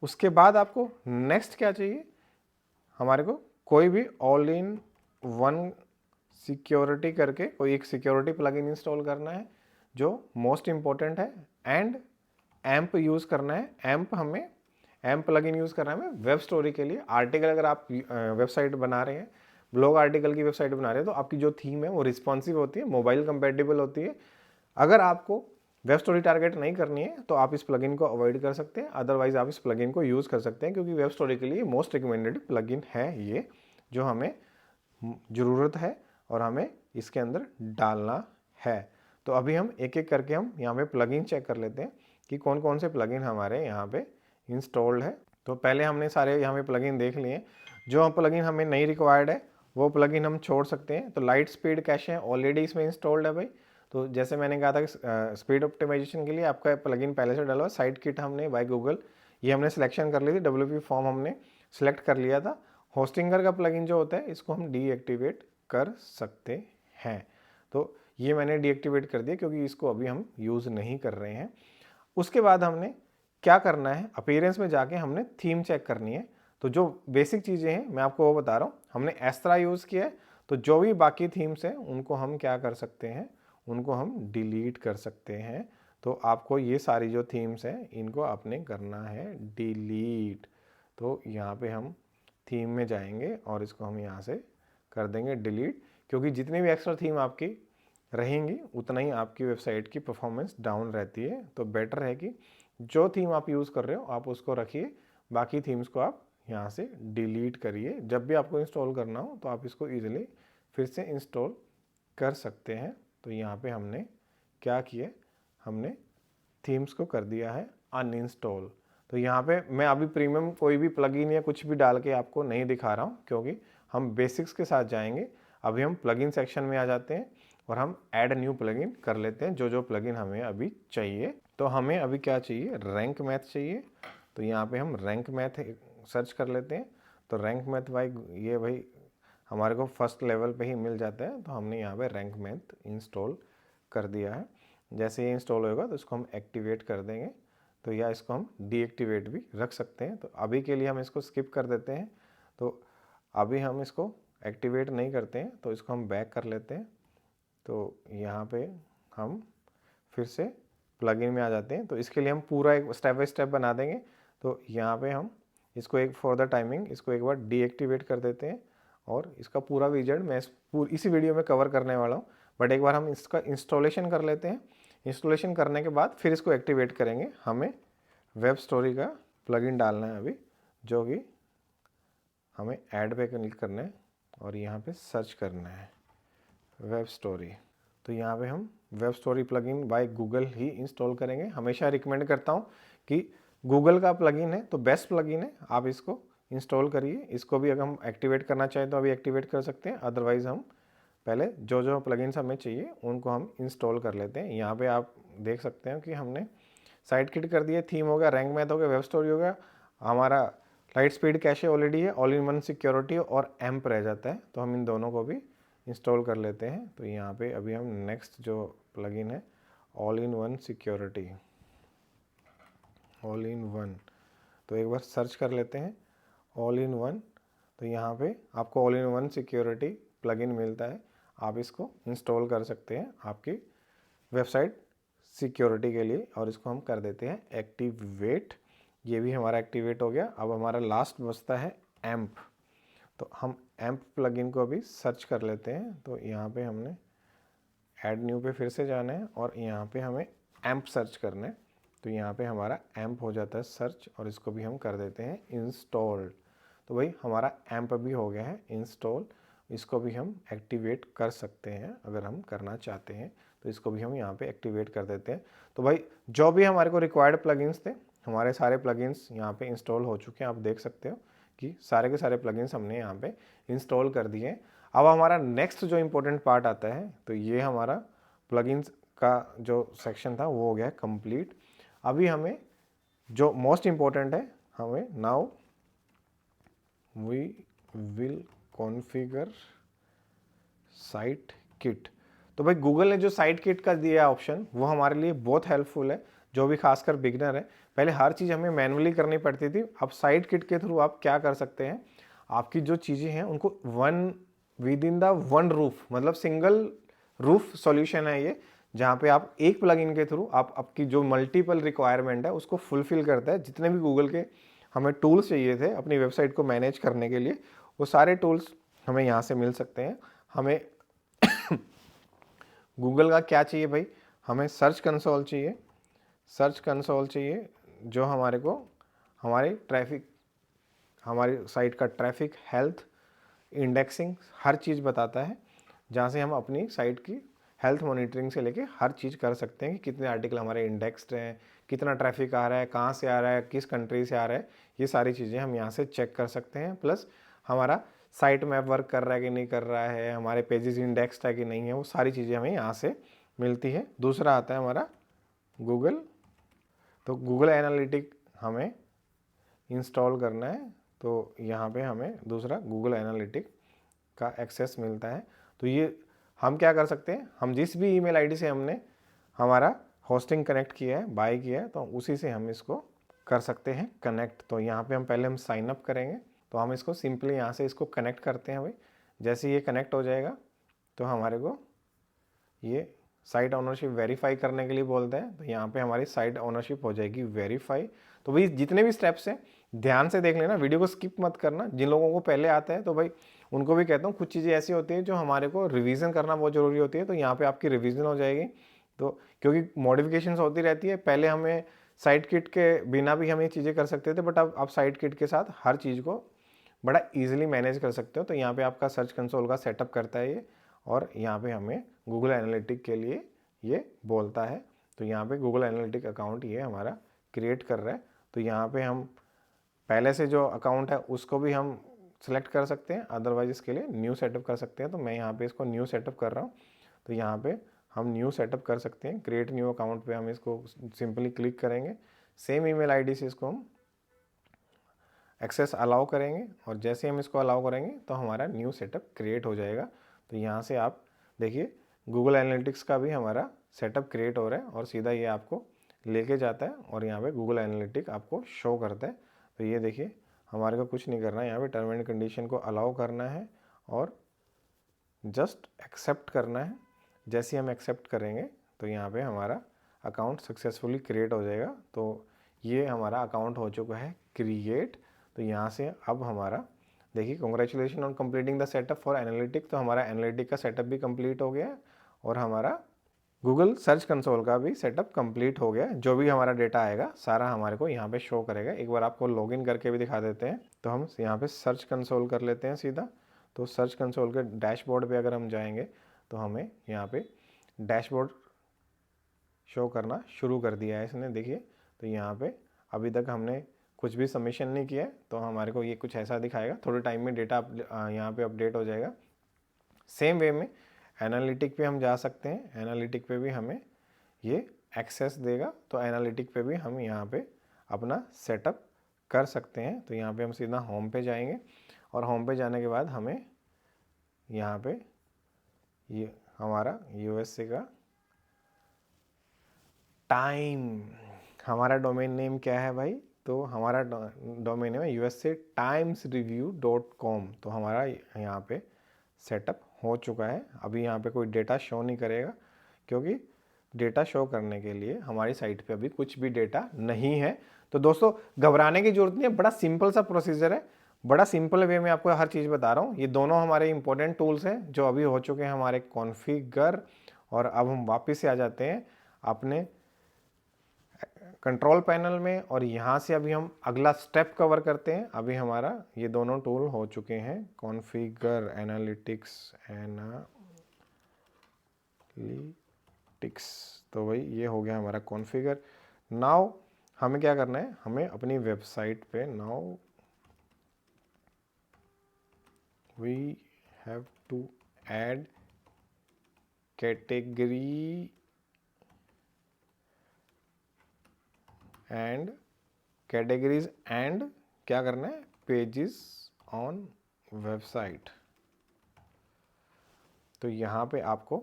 उसके बाद आपको नेक्स्ट क्या चाहिए, हमारे को कोई भी ऑल इन वन सिक्योरिटी करके कोई एक सिक्योरिटी प्लगइन इंस्टॉल करना है जो मोस्ट इम्पोर्टेंट है। एंड एम्प यूज़ करना है। एम्प हमें एम्प प्लगइन यूज़ करना है हमें वेब स्टोरी के लिए। आर्टिकल अगर आप वेबसाइट बना रहे हैं, ब्लॉग आर्टिकल की वेबसाइट बना रहे हैं, तो आपकी जो थीम है वो रिस्पॉन्सिव होती है, मोबाइल कंपेटेबल होती है। अगर आपको वेब स्टोरी टारगेट नहीं करनी है तो आप इस प्लगइन को अवॉइड कर सकते हैं, अदरवाइज आप इस प्लगइन को यूज़ कर सकते हैं क्योंकि वेब स्टोरी के लिए मोस्ट रिकमेंडेड प्लगइन है ये, जो हमें ज़रूरत है और हमें इसके अंदर डालना है। तो अभी हम एक एक करके हम यहाँ पे प्लगइन चेक कर लेते हैं कि कौन कौन से प्लगइन हमारे यहाँ पे इंस्टॉल्ड है। तो पहले हमने सारे यहाँ पे प्लगइन देख लिए। जो प्लगइन हमें नहीं रिक्वायर्ड है वो प्लगइन हम छोड़ सकते हैं। तो लाइट स्पीड कैशे ऑलरेडी इसमें इंस्टॉल्ड है भाई। तो जैसे मैंने कहा था कि स्पीड ऑप्टिमाइजेशन के लिए आपका प्लगइन पहले से डाला हुआ। साइट किट हमने बाय गूगल ये हमने सिलेक्शन कर ली थी, WP फॉर्म हमने सेलेक्ट कर लिया था। होस्टिंगर का प्लगइन जो होता है इसको हम डीएक्टिवेट कर सकते हैं। तो ये मैंने डीएक्टिवेट कर दिया क्योंकि इसको अभी हम यूज़ नहीं कर रहे हैं। उसके बाद हमने क्या करना है, अपीयरेंस में जाके हमने थीम चेक करनी है। तो जो बेसिक चीज़ें हैं मैं आपको वो बता रहा हूँ। हमने एस्ट्रा यूज़ किया है, तो जो भी बाकी थीम्स हैं उनको हम क्या कर सकते हैं, उनको हम डिलीट कर सकते हैं। तो आपको ये सारी जो थीम्स हैं इनको आपने करना है डिलीट। तो यहाँ पे हम थीम में जाएंगे और इसको हम यहाँ से कर देंगे डिलीट, क्योंकि जितनी भी एक्स्ट्रा थीम आपकी रहेंगी उतना ही आपकी वेबसाइट की परफॉर्मेंस डाउन रहती है। तो बेटर है कि जो थीम आप यूज़ कर रहे हो आप उसको रखिए, बाकी थीम्स को आप यहाँ से डिलीट करिए। जब भी आपको इंस्टॉल करना हो तो आप इसको ईजिली फिर से इंस्टॉल कर सकते हैं। तो यहाँ पे हमने क्या किया, हमने थीम्स को कर दिया है अनइंस्टॉल। तो यहाँ पे मैं अभी प्रीमियम कोई भी प्लगइन या कुछ भी डाल के आपको नहीं दिखा रहा हूँ क्योंकि हम बेसिक्स के साथ जाएंगे। अभी हम प्लगइन सेक्शन में आ जाते हैं और हम ऐड न्यू प्लगइन कर लेते हैं जो प्लगइन हमें अभी चाहिए। तो हमें अभी क्या चाहिए, रैंक मैथ चाहिए। तो यहाँ पे हम रैंक मैथ सर्च कर लेते हैं तो रैंक मैथ भाई ये भाई हमारे को फर्स्ट लेवल पे ही मिल जाता है। तो हमने यहाँ पे रैंक मैथ इंस्टॉल कर दिया है। जैसे ये इंस्टॉल होगा तो इसको हम एक्टिवेट कर देंगे, तो या इसको हम डीएक्टिवेट भी रख सकते हैं। तो अभी के लिए हम इसको स्किप कर देते हैं, तो अभी हम इसको एक्टिवेट नहीं करते हैं, तो इसको हम बैक कर लेते हैं। तो यहाँ पे हम फिर से प्लगइन में आ जाते हैं। तो इसके लिए हम पूरा एक स्टेप बाय स्टेप बना देंगे। तो यहाँ पे हम इसको एक फॉर द टाइमिंग इसको एक बार डीएक्टिवेट कर देते हैं, और इसका पूरा विजेट मैं इसी वीडियो में कवर करने वाला हूँ। बट एक बार हम इसका इंस्टॉलेशन कर लेते हैं। इंस्टॉलेशन करने के बाद फिर इसको एक्टिवेट करेंगे। हमें वेब स्टोरी का प्लगइन डालना है अभी, जो कि हमें ऐड पे क्लिक करना है और यहाँ पे सर्च करना है वेब स्टोरी। तो यहाँ पे हम web story plugin by Google he install करेंगे। हमेशा रिकमेंड करता हूँ कि गूगल का प्लगइन है तो बेस्ट प्लगइन है, आप इसको इंस्टॉल करिए। इसको भी अगर हम एक्टिवेट करना चाहें तो अभी एक्टिवेट कर सकते हैं, अदरवाइज़ हम पहले जो जो प्लगइन्स हमें चाहिए उनको हम इंस्टॉल कर लेते हैं। यहाँ पे आप देख सकते हैं कि हमने साइट किट कर दिया, थीम हो गया, रैंक मैथ हो गया, वेब स्टोरी हो गया, हमारा लाइट स्पीड कैशे ऑलरेडी है, ऑल इन वन सिक्योरिटी और एम्प रह जाता है। तो हम इन दोनों को भी इंस्टॉल कर लेते हैं। तो यहाँ पे अभी हम नेक्स्ट जो प्लगइन है all in one security, all in one, तो एक बार सर्च कर लेते हैं ऑल इन वन। तो यहाँ पे आपको all in one security plugin मिलता है, आप इसको इंस्टॉल कर सकते हैं आपकी वेबसाइट सिक्योरिटी के लिए। और इसको हम कर देते हैं एक्टिवेट। ये भी हमारा एक्टिवेट हो गया। अब हमारा लास्ट बचता है एम्प। तो हम एम्प प्लगइन को अभी सर्च कर लेते हैं। तो यहाँ पे हमने ऐड न्यू पे फिर से जाना है और यहाँ पे हमें एम्प सर्च करना है। तो यहाँ पे हमारा एम्प हो जाता है सर्च, और इसको भी हम कर देते हैं इंस्टॉल्ड। तो भाई हमारा एम्प भी हो गया है इंस्टॉल। इसको भी हम एक्टिवेट कर सकते हैं अगर हम करना चाहते हैं, तो इसको भी हम यहाँ पे एक्टिवेट कर देते हैं। तो भाई जो भी हमारे को रिक्वायर्ड प्लगइन्स थे, हमारे सारे प्लगइन्स यहाँ पे इंस्टॉल हो चुके हैं। आप देख सकते हो कि सारे के सारे प्लगइन्स हमने यहाँ पे इंस्टॉल कर दिए हैं। अब हमारा नेक्स्ट जो इम्पोर्टेंट पार्ट आता है, तो ये हमारा प्लगइन्स का जो सेक्शन था वो हो गया कंप्लीट। अभी हमें जो मोस्ट इम्पोर्टेंट है, हमें now we will configure site kit. तो भाई गूगल ने जो साइट किट का दिया ऑप्शन वो हमारे लिए बहुत हेल्पफुल है, जो भी खासकर बिगनर है। पहले हर चीज़ हमें मैनुअली करनी पड़ती थी, अब साइट किट के थ्रू आप क्या कर सकते हैं, आपकी जो चीज़ें हैं उनको with in the one roof, मतलब सिंगल रूफ सॉल्यूशन है ये, जहाँ पे आप एक प्लगइन के थ्रू आप आपकी जो मल्टीपल रिक्वायरमेंट है उसको फुलफिल करता है। जितने भी गूगल के हमें टूल्स चाहिए थे अपनी वेबसाइट को मैनेज करने के लिए, वो सारे टूल्स हमें यहाँ से मिल सकते हैं। हमें गूगल का क्या चाहिए भाई, हमें सर्च कंसोल चाहिए। सर्च कंसोल चाहिए जो हमारे को हमारे ट्रैफिक, हमारी साइट का ट्रैफिक, हेल्थ, इंडेक्सिंग हर चीज़ बताता है, जहाँ से हम अपनी साइट की हेल्थ मॉनिटरिंग से लेके हर चीज़ कर सकते हैं कि कितने आर्टिकल हमारे इंडेक्स्ड हैं, कितना ट्रैफिक आ रहा है, कहाँ से आ रहा है, किस कंट्री से आ रहा है, ये सारी चीज़ें हम यहाँ से चेक कर सकते हैं। प्लस हमारा साइट मैप वर्क कर रहा है कि नहीं कर रहा है, हमारे पेजेस इंडेक्स्ड है कि नहीं है, वो सारी चीज़ें हमें यहाँ से मिलती है। दूसरा आता है हमारा गूगल। तो गूगल एनालिटिक हमें इंस्टॉल करना है, तो यहाँ पे हमें दूसरा गूगल एनालिटिक का एक्सेस मिलता है। तो ये हम क्या कर सकते हैं, हम जिस भी ईमेल आईडी से हमने हमारा होस्टिंग कनेक्ट किया है, बाय किया है, तो उसी से हम इसको कर सकते हैं कनेक्ट। तो यहाँ पे हम पहले हम साइन अप करेंगे, तो हम इसको सिंपली यहाँ से इसको कनेक्ट करते हैं भाई। जैसे ये कनेक्ट हो जाएगा तो हमारे को ये साइट ओनरशिप वेरीफाई करने के लिए बोलते हैं। तो यहाँ पे हमारी साइट ओनरशिप हो जाएगी वेरीफाई। तो भाई जितने भी स्टेप्स हैं ध्यान से देख लेना, वीडियो को स्किप मत करना। जिन लोगों को पहले आता है तो भाई उनको भी कहता हूँ, कुछ चीज़ें ऐसी होती हैं जो हमारे को रिवीजन करना बहुत ज़रूरी होती है। तो यहाँ पे आपकी रिवीजन हो जाएगी, तो क्योंकि मॉडिफिकेशंस होती रहती है। पहले हमें साइट किट के बिना भी हम ये चीज़ें कर सकते थे, बट अब आप साइट किट के साथ हर चीज़ को बड़ा ईजिली मैनेज कर सकते हो। तो यहाँ पे आपका सर्च कंसोल का सेटअप करता है ये, और यहाँ पे हमें गूगल एनालिटिक के लिए ये बोलता है। तो यहाँ पे गूगल एनालिटिक अकाउंट ये हमारा क्रिएट कर रहा है। तो यहाँ पे हम पहले से जो अकाउंट है उसको भी हम सेलेक्ट कर सकते हैं, अदरवाइज इसके लिए न्यू सेटअप कर सकते हैं। तो मैं यहाँ पे इसको न्यू सेटअप कर रहा हूँ। तो यहाँ पे हम न्यू सेटअप कर सकते हैं, क्रिएट न्यू अकाउंट पे हम इसको सिंपली क्लिक करेंगे। सेम ईमेल आईडी से इसको हम एक्सेस अलाउ करेंगे और जैसे हम इसको अलाउ करेंगे तो हमारा न्यू सेटअप क्रिएट हो जाएगा। तो यहाँ से आप देखिए गूगल एनालिटिक्स का भी हमारा सेटअप क्रिएट हो रहा है और सीधा ये आपको लेके जाता है और यहाँ पे गूगल एनालिटिक आपको शो करता है। तो ये देखिए हमारे को कुछ नहीं करना है, यहाँ पे टर्म एंड कंडीशन को अलाउ करना है और जस्ट एक्सेप्ट करना है। जैसे हम एक्सेप्ट करेंगे तो यहाँ पे हमारा अकाउंट सक्सेसफुली क्रिएट हो जाएगा। तो ये हमारा अकाउंट हो चुका है क्रिएट। तो यहाँ से अब हमारा देखिए congratulation on completing the setup for analytic. तो हमारा एनालिटिक का सेटअप भी कंप्लीट हो गया है और हमारा गूगल सर्च कंसोल का भी सेटअप कंप्लीट हो गया। जो भी हमारा डेटा आएगा सारा हमारे को यहाँ पे शो करेगा। एक बार आपको लॉगिन करके भी दिखा देते हैं। तो हम यहाँ पे सर्च कंसोल कर लेते हैं सीधा। तो सर्च कंसोल के डैशबोर्ड पे अगर हम जाएंगे तो हमें यहाँ पे डैशबोर्ड शो करना शुरू कर दिया है इसने, देखिए। तो यहाँ पे अभी तक हमने कुछ भी सबमिशन नहीं किया है तो हमारे को ये कुछ ऐसा दिखाएगा। थोड़े टाइम में डेटा यहाँ पे अपडेट हो जाएगा। सेम वे में एनालिटिक पे हम जा सकते हैं। एनालिटिक पे भी हमें ये एक्सेस देगा। तो एनालिटिक पे भी हम यहाँ पे अपना सेटअप कर सकते हैं। तो यहाँ पे हम सीधा होम पे जाएंगे और होम पे जाने के बाद हमें यहाँ पे ये हमारा यूएसए का टाइम, हमारा डोमेन नेम क्या है भाई? तो हमारा डोमेन नेम है usatimesreview.com। तो हमारा यहाँ पे सेटअप हो चुका है। अभी यहाँ पे कोई डेटा शो नहीं करेगा क्योंकि डेटा शो करने के लिए हमारी साइट पे अभी कुछ भी डेटा नहीं है। तो दोस्तों घबराने की जरूरत नहीं है, बड़ा सिंपल सा प्रोसीजर है, बड़ा सिंपल वे में आपको हर चीज़ बता रहा हूँ। ये दोनों हमारे इंपॉर्टेंट टूल्स हैं जो अभी हो चुके हैं हमारे कॉन्फ़िगर। और अब हम वापस से आ जाते हैं अपने कंट्रोल पैनल में और यहाँ से अभी हम अगला स्टेप कवर करते हैं। अभी हमारा ये दोनों टूल हो चुके हैं कॉन्फ़िगर, एनालिटिक्स, तो भाई ये हो गया हमारा कॉन्फ़िगर। नाउ हमें क्या करना है, हमें अपनी वेबसाइट पे now we have to add category and categories and क्या करना है, पेजेस ऑन वेबसाइट। तो यहाँ पे आपको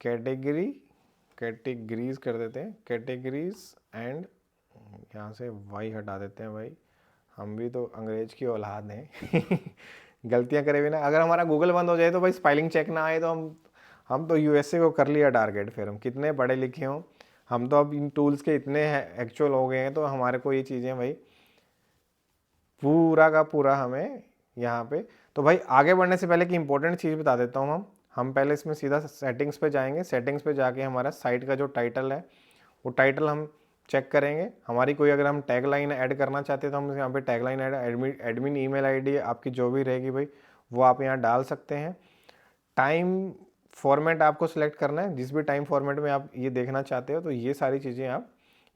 कैटेगरीज कर देते हैं, कैटेगरीज एंड यहाँ से वाई हटा देते हैं भाई, हम भी तो अंग्रेज की औलाद हैं गलतियाँ करे बिना। अगर हमारा गूगल बंद हो जाए तो भाई स्पेलिंग चेक ना आए तो हम तो यूएसए को कर लिया टारगेट। फिर हम कितने पढ़े लिखे हों, हम तो अब इन टूल्स के इतने एक्चुअल हो गए हैं तो हमारे को ये चीज़ें भाई पूरा का पूरा हमें यहाँ पे। तो भाई आगे बढ़ने से पहले की इंपॉर्टेंट चीज़ बता देता हूँ। हम पहले इसमें सीधा सेटिंग्स पे जाएंगे। सेटिंग्स पे जाके हमारा साइट का जो टाइटल है वो टाइटल हम चेक करेंगे। हमारी कोई अगर हम टैग लाइन ऐड करना चाहते हैं तो हम यहाँ पे tag line add, admin email ID आपकी जो भी रहेगी भाई वो आप यहाँ डाल सकते हैं। टाइम फॉर्मेट आपको सिलेक्ट करना है, जिस भी टाइम फॉर्मेट में आप ये देखना चाहते हो। तो ये सारी चीज़ें आप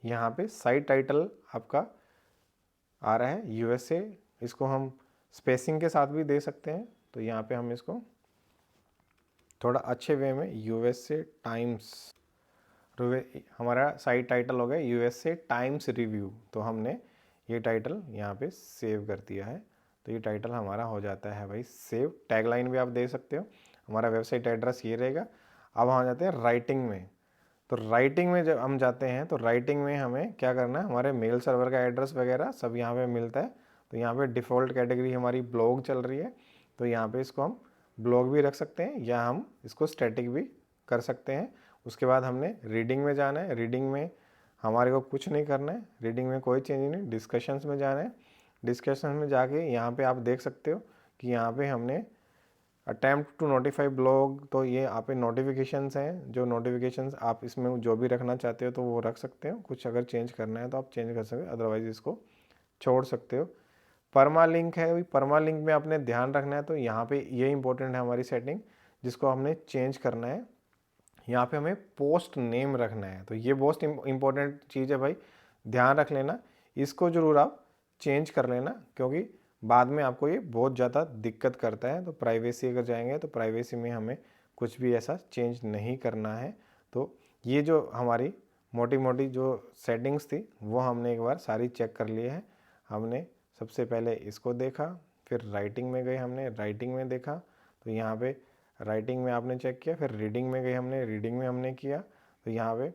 यहाँ पे साइट टाइटल आपका आ रहा है यूएसए, इसको हम स्पेसिंग के साथ भी दे सकते हैं। तो यहाँ पे हम इसको थोड़ा अच्छे वे में यूएसए टाइम्स, हमारा साइट टाइटल हो गया यूएसए टाइम्स रिव्यू। तो हमने ये टाइटल यहाँ पे सेव कर दिया है। तो ये टाइटल हमारा हो जाता है भाई सेव। टैगलाइन भी आप दे सकते हो। हमारा वेबसाइट एड्रेस ये रहेगा। अब हम आ जाते हैं राइटिंग में। तो राइटिंग में जब हम जाते हैं तो राइटिंग में हमें क्या करना है, हमारे मेल सर्वर का एड्रेस वगैरह सब यहाँ पे मिलता है। तो यहाँ पे डिफ़ॉल्ट कैटेगरी हमारी ब्लॉग चल रही है। तो यहाँ पे इसको हम ब्लॉग भी रख सकते हैं या हम इसको स्टैटिक भी कर सकते हैं। उसके बाद हमने रीडिंग में जाना है। रीडिंग में हमारे को कुछ नहीं करना है, रीडिंग में कोई चेंज नहीं। डिस्कशंस में जाना है। डिस्कशन में जाके यहाँ पे आप देख सकते हो कि यहाँ पे हमने अटैम्प्ट टू नोटिफाई ब्लॉग। तो ये आप नोटिफिकेशंस हैं, जो नोटिफिकेशंस आप इसमें जो भी रखना चाहते हो तो वो रख सकते हो। कुछ अगर चेंज करना है तो आप चेंज कर सकते हो, अदरवाइज इसको छोड़ सकते हो। परमा लिंक है, परमा लिंक में आपने ध्यान रखना है। तो यहाँ पे ये इंपॉर्टेंट है हमारी सेटिंग जिसको हमने चेंज करना है। यहाँ पे हमें पोस्ट नेम रखना है। तो ये बहुत इंपॉर्टेंट चीज़ है भाई, ध्यान रख लेना, इसको ज़रूर आप चेंज कर लेना क्योंकि बाद में आपको ये बहुत ज़्यादा दिक्कत करता है। तो प्राइवेसी अगर जाएंगे तो प्राइवेसी में हमें कुछ भी ऐसा चेंज नहीं करना है। तो ये जो हमारी मोटी मोटी जो सेटिंग्स थी वो हमने एक बार सारी चेक कर ली है। हमने सबसे पहले इसको देखा, फिर राइटिंग में गए हमने, राइटिंग में देखा तो यहाँ पे राइटिंग में आपने चेक किया, फिर रीडिंग में गए हमने, रीडिंग में हमने किया तो यहाँ पे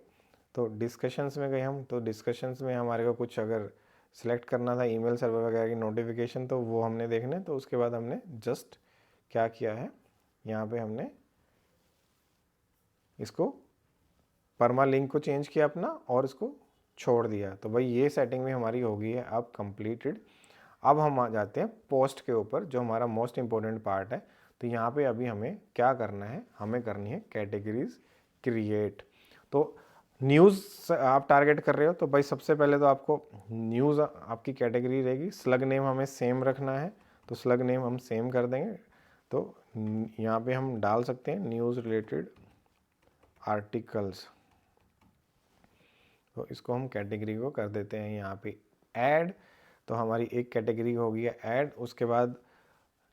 तो डिस्कशंस में गए हम, तो डिस्कशंस में हमारे को कुछ अगर सिलेक्ट करना था ईमेल सर्वर वगैरह की नोटिफिकेशन तो वो हमने देखने, तो उसके बाद हमने जस्ट क्या किया है, यहाँ पे हमने इसको परमा लिंक को चेंज किया अपना और इसको छोड़ दिया। तो भाई ये सेटिंग में हमारी हो गई है अब कंप्लीटेड। अब हम आ जाते हैं पोस्ट के ऊपर, जो हमारा मोस्ट इम्पोर्टेंट पार्ट है। तो यहाँ पे अभी हमें क्या करना है, हमें करनी है कैटेगरीज क्रिएट। तो न्यूज़ आप टारगेट कर रहे हो तो भाई सबसे पहले तो आपको न्यूज़ आपकी कैटेगरी रहेगी, स्लग नेम हमें सेम रखना है, तो स्लग नेम हम सेम कर देंगे। तो यहाँ पे हम डाल सकते हैं न्यूज़ रिलेटेड आर्टिकल्स, तो इसको हम कैटेगरी को कर देते हैं यहाँ पे ऐड। तो हमारी एक कैटेगरी हो गई है ऐड। उसके बाद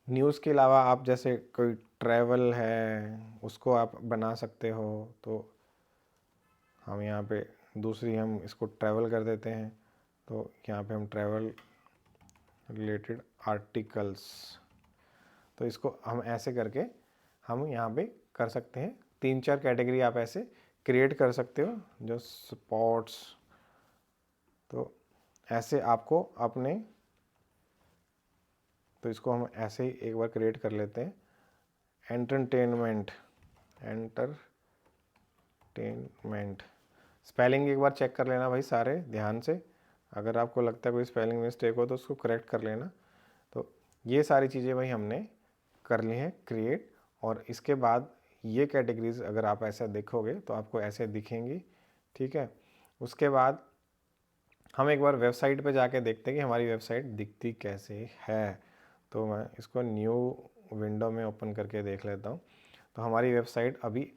न्यूज़ के अलावा आप जैसे कोई ट्रैवल है उसको आप बना सकते हो, तो हम यहाँ पे दूसरी हम इसको ट्रैवल कर देते हैं। तो यहाँ पे हम ट्रैवल रिलेटेड आर्टिकल्स, तो इसको हम ऐसे करके हम यहाँ पे कर सकते हैं। 3-4 कैटेगरी आप ऐसे क्रिएट कर सकते हो, जो स्पोर्ट्स, तो ऐसे आपको अपने, तो इसको हम ऐसे ही एक बार क्रिएट कर लेते हैं। एंटरटेनमेंट, स्पेलिंग एक बार चेक कर लेना भाई सारे ध्यान से, अगर आपको लगता है कोई स्पेलिंग मिस्टेक हो तो उसको करेक्ट कर लेना। तो ये सारी चीज़ें भाई हमने कर ली हैं क्रिएट। और इसके बाद ये कैटेगरीज अगर आप ऐसा देखोगे तो आपको ऐसे दिखेंगी, ठीक है। उसके बाद हम एक बार वेबसाइट पे जाके देखते हैं कि हमारी वेबसाइट दिखती कैसे है। तो मैं इसको न्यू विंडो में ओपन करके देख लेता हूँ। तो हमारी वेबसाइट अभी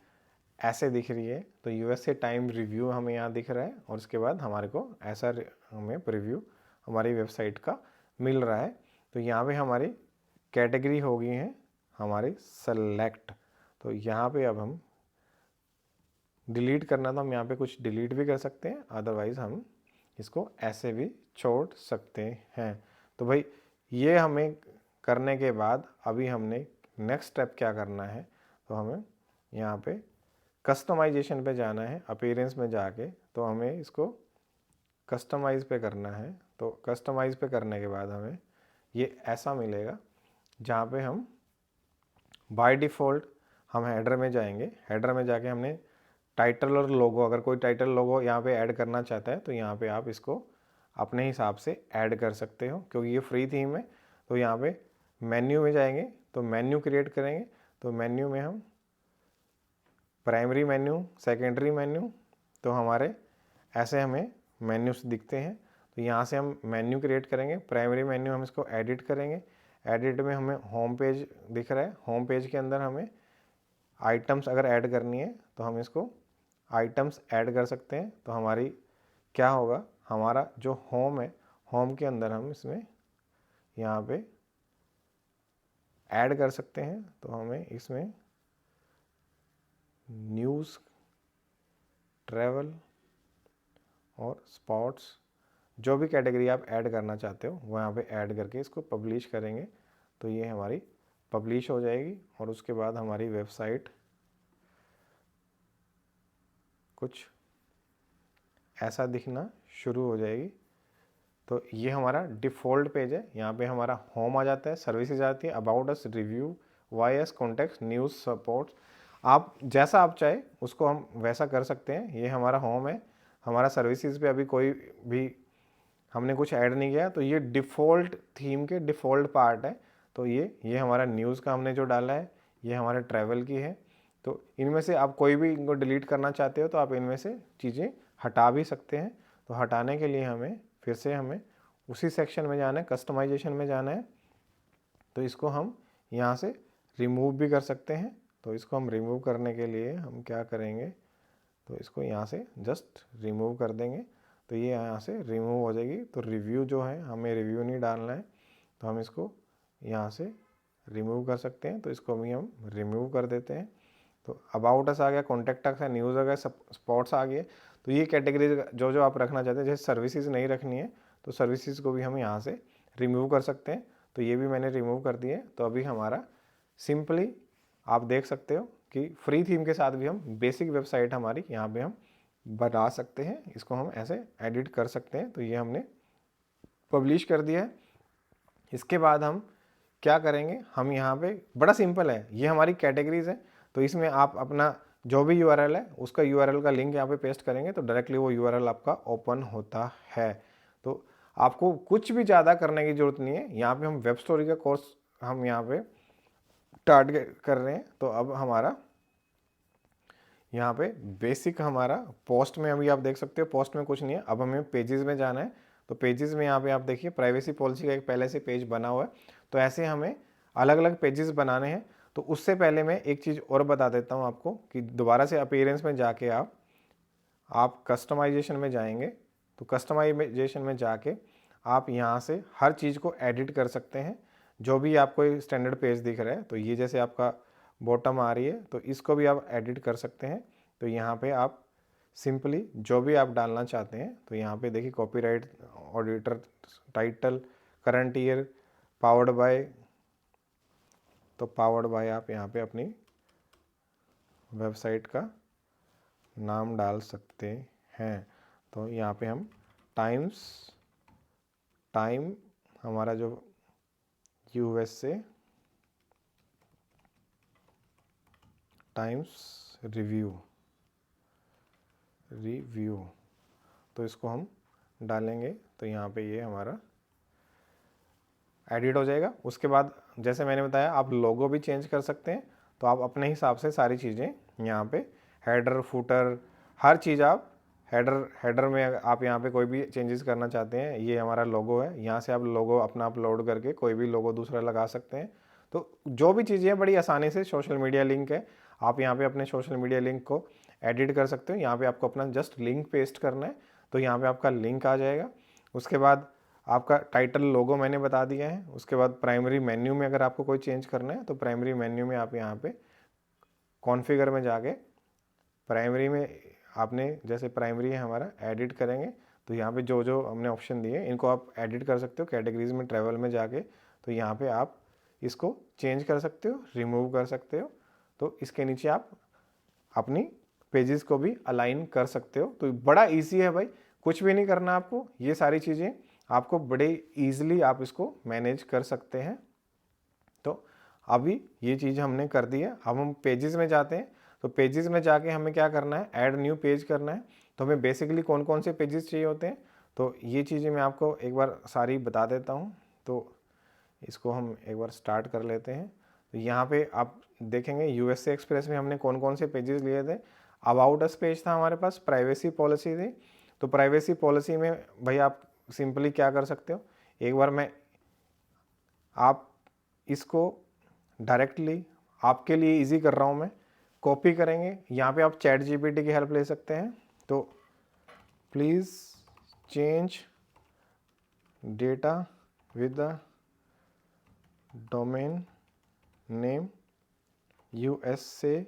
ऐसे दिख रही है। तो यूएसए टाइम रिव्यू हमें यहाँ दिख रहा है और उसके बाद हमारे को ऐसा हमें प्रीव्यू हमारी वेबसाइट का मिल रहा है। तो यहाँ पे हमारी कैटेगरी हो गई है हमारी सेलेक्ट। तो यहाँ पे अब हम डिलीट करना, तो हम यहाँ पे कुछ डिलीट भी कर सकते हैं, अदरवाइज़ हम इसको ऐसे भी छोड़ सकते हैं। तो भाई ये हमें करने के बाद अभी हमने नेक्स्ट स्टेप क्या करना है, तो हमें यहाँ पे कस्टमाइजेशन पे जाना है, अपीयरेंस में जाके तो हमें इसको कस्टमाइज़ पे करना है। तो कस्टमाइज़ पे करने के बाद हमें ये ऐसा मिलेगा, जहाँ पे हम बाय डिफ़ॉल्ट हम हेडर में जाएंगे, हेडर में जाके हमने टाइटल और लोगो, अगर कोई टाइटल लोगो यहाँ पे ऐड करना चाहता है तो यहाँ पे आप इसको अपने हिसाब से ऐड कर सकते हो, क्योंकि ये फ्री थीम है। तो यहाँ पे मेन्यू में जाएंगे तो मेन्यू क्रिएट करेंगे। तो मेन्यू में हम प्राइमरी मेन्यू, सेकेंडरी मेन्यू, तो हमारे ऐसे हमें मेन्यूस दिखते हैं। तो यहाँ से हम मेन्यू क्रिएट करेंगे। प्राइमरी मेन्यू हम इसको एडिट करेंगे, एडिट में हमें होम पेज दिख रहा है, होम पेज के अंदर हमें आइटम्स अगर ऐड करनी है तो हम इसको आइटम्स ऐड कर सकते हैं। तो हमारी क्या होगा, हमारा जो होम है, होम के अंदर हम इसमें यहाँ पे ऐड कर सकते हैं। तो हमें इसमें न्यूज़, ट्रैवल और स्पोर्ट्स, जो भी कैटेगरी आप ऐड करना चाहते हो वो यहाँ पे ऐड करके इसको पब्लिश करेंगे। तो ये हमारी पब्लिश हो जाएगी और उसके बाद हमारी वेबसाइट कुछ ऐसा दिखना शुरू हो जाएगी। तो ये हमारा डिफ़ॉल्ट पेज है। यहाँ पे हमारा होम आ जाता है, सर्विसेज आती है, अबाउट अस, रिव्यू, वाईएस, कॉन्टैक्ट्स, न्यूज़, सपोर्ट्स। आप जैसा आप चाहे उसको हम वैसा कर सकते हैं। ये हमारा होम है, हमारा सर्विसेज पे अभी कोई भी हमने कुछ ऐड नहीं किया, तो ये डिफ़ॉल्ट थीम के डिफ़ॉल्ट पार्ट है। तो ये हमारा न्यूज़ का हमने जो डाला है, ये हमारे ट्रैवल की है। तो इनमें से आप कोई भी इनको डिलीट करना चाहते हो तो आप इनमें से चीज़ें हटा भी सकते हैं। तो हटाने के लिए हमें फिर से हमें उसी सेक्शन में जाना है, कस्टमाइजेशन में जाना है। तो इसको हम यहाँ से रिमूव भी कर सकते हैं। तो इसको हम रिमूव करने के लिए हम क्या करेंगे, तो इसको यहाँ से जस्ट रिमूव कर देंगे। तो ये यहाँ से रिमूव हो जाएगी। तो रिव्यू जो है, हमें रिव्यू नहीं डालना है, तो हम इसको यहाँ से रिमूव कर सकते हैं। तो इसको भी हम रिमूव कर देते हैं। तो अबाउट अस आ गया, कॉन्टैक्ट अस है, न्यूज़ आ गया, स्पॉट्स आ गए। तो ये कैटेगरी जो जो आप रखना चाहते हैं, जैसे सर्विसेज नहीं रखनी है तो सर्विसेज को भी हम यहाँ से रिमूव कर सकते हैं। तो ये भी मैंने रिमूव कर दिए। तो अभी हमारा सिंपली आप देख सकते हो कि फ्री थीम के साथ भी हम बेसिक वेबसाइट हमारी यहाँ पे हम बना सकते हैं। इसको हम ऐसे एडिट कर सकते हैं। तो ये हमने पब्लिश कर दिया है। इसके बाद हम क्या करेंगे, हम यहाँ पे बड़ा सिंपल है, ये हमारी कैटेगरीज है। तो इसमें आप अपना जो भी यूआरएल है उसका यूआरएल का लिंक यहाँ पे पेस्ट करेंगे तो डायरेक्टली वो यूआरएल आपका ओपन होता है। तो आपको कुछ भी ज़्यादा करने की जरूरत नहीं है। यहाँ पे हम वेब स्टोरी का कोर्स हम यहाँ पे स्टार्ट कर रहे हैं। तो अब हमारा यहाँ पे बेसिक हमारा पोस्ट में अभी आप देख सकते हो पोस्ट में कुछ नहीं है। अब हमें पेजेस में जाना है। तो पेजेस में यहाँ पे आप देखिए प्राइवेसी पॉलिसी का एक पहले से पेज बना हुआ है। तो ऐसे हमें अलग अलग पेजेस बनाने हैं। तो उससे पहले मैं एक चीज़ और बता देता हूँ आपको कि दोबारा से अपीयरेंस में जाके आप कस्टमाइजेशन में जाएंगे। तो कस्टमाइजेशन में जाके आप यहाँ से हर चीज़ को एडिट कर सकते हैं। जो भी आपको स्टैंडर्ड पेज दिख रहा है, तो ये जैसे आपका बॉटम आ रही है तो इसको भी आप एडिट कर सकते हैं। तो यहाँ पे आप सिंपली जो भी आप डालना चाहते हैं, तो यहाँ पे देखिए copyright, auditor, title, current year, powered by, तो पावर्ड बाय आप यहाँ पे अपनी वेबसाइट का नाम डाल सकते हैं। तो यहाँ पे हम टाइम हमारा जो यूएसए टाइम्स रिव्यू तो इसको हम डालेंगे। तो यहाँ पे ये हमारा एडिट हो जाएगा। उसके बाद जैसे मैंने बताया आप लोगो भी चेंज कर सकते हैं। तो आप अपने हिसाब से सारी चीज़ें यहाँ पे हेडर, फुटर, हर चीज़ आप हेडर में आप यहाँ पे कोई भी चेंजेस करना चाहते हैं, ये हमारा लोगो है, यहाँ से आप लोगो अपना अपलोड करके कोई भी लोगो दूसरा लगा सकते हैं। तो जो भी चीज़ें बड़ी आसानी से, सोशल मीडिया लिंक है, आप यहाँ पे अपने सोशल मीडिया लिंक को एडिट कर सकते हो। यहाँ पे आपको अपना जस्ट लिंक पेस्ट करना है। तो यहाँ पे आपका लिंक आ जाएगा। उसके बाद आपका टाइटल, लोगो मैंने बता दिया है। उसके बाद प्राइमरी मेन्यू में अगर आपको कोई चेंज करना है तो प्राइमरी मेन्यू में आप यहाँ पे कॉन्फ़िगर में जाके प्राइमरी में आपने जैसे प्राइमरी है हमारा, एडिट करेंगे। तो यहाँ पे जो जो हमने ऑप्शन दिए इनको आप एडिट कर सकते हो। कैटेगरीज में ट्रैवल में जाके तो यहाँ पे आप इसको चेंज कर सकते हो, रिमूव कर सकते हो। तो इसके नीचे आप अपनी पेजेस को भी अलाइन कर सकते हो। तो बड़ा इजी है भाई, कुछ भी नहीं करना आपको, ये सारी चीज़ें आपको बड़े ईजिली आप इसको मैनेज कर सकते हैं। तो अभी ये चीज़ हमने कर दी है। अब हम पेजेस में जाते हैं। तो पेजेस में जाके हमें क्या करना है, ऐड न्यू पेज करना है। तो हमें बेसिकली कौन कौन से पेजेस चाहिए होते हैं, तो ये चीज़ें मैं आपको एक बार सारी बता देता हूँ। तो इसको हम एक बार स्टार्ट कर लेते हैं। तो यहाँ पे आप देखेंगे यूएसए एक्सप्रेस में हमने कौन कौन से पेजेस लिए थे। अबाउट अस पेज था हमारे पास, प्राइवेसी पॉलिसी थी। तो प्राइवेसी पॉलिसी में भाई आप सिंपली क्या कर सकते हो, एक बार मैं आप इसको डायरेक्टली आपके लिए इजी कर रहा हूँ, मैं कॉपी करेंगे। यहाँ पे आप चैट जीपीटी की हेल्प ले सकते हैं। तो please change data with the domain name USA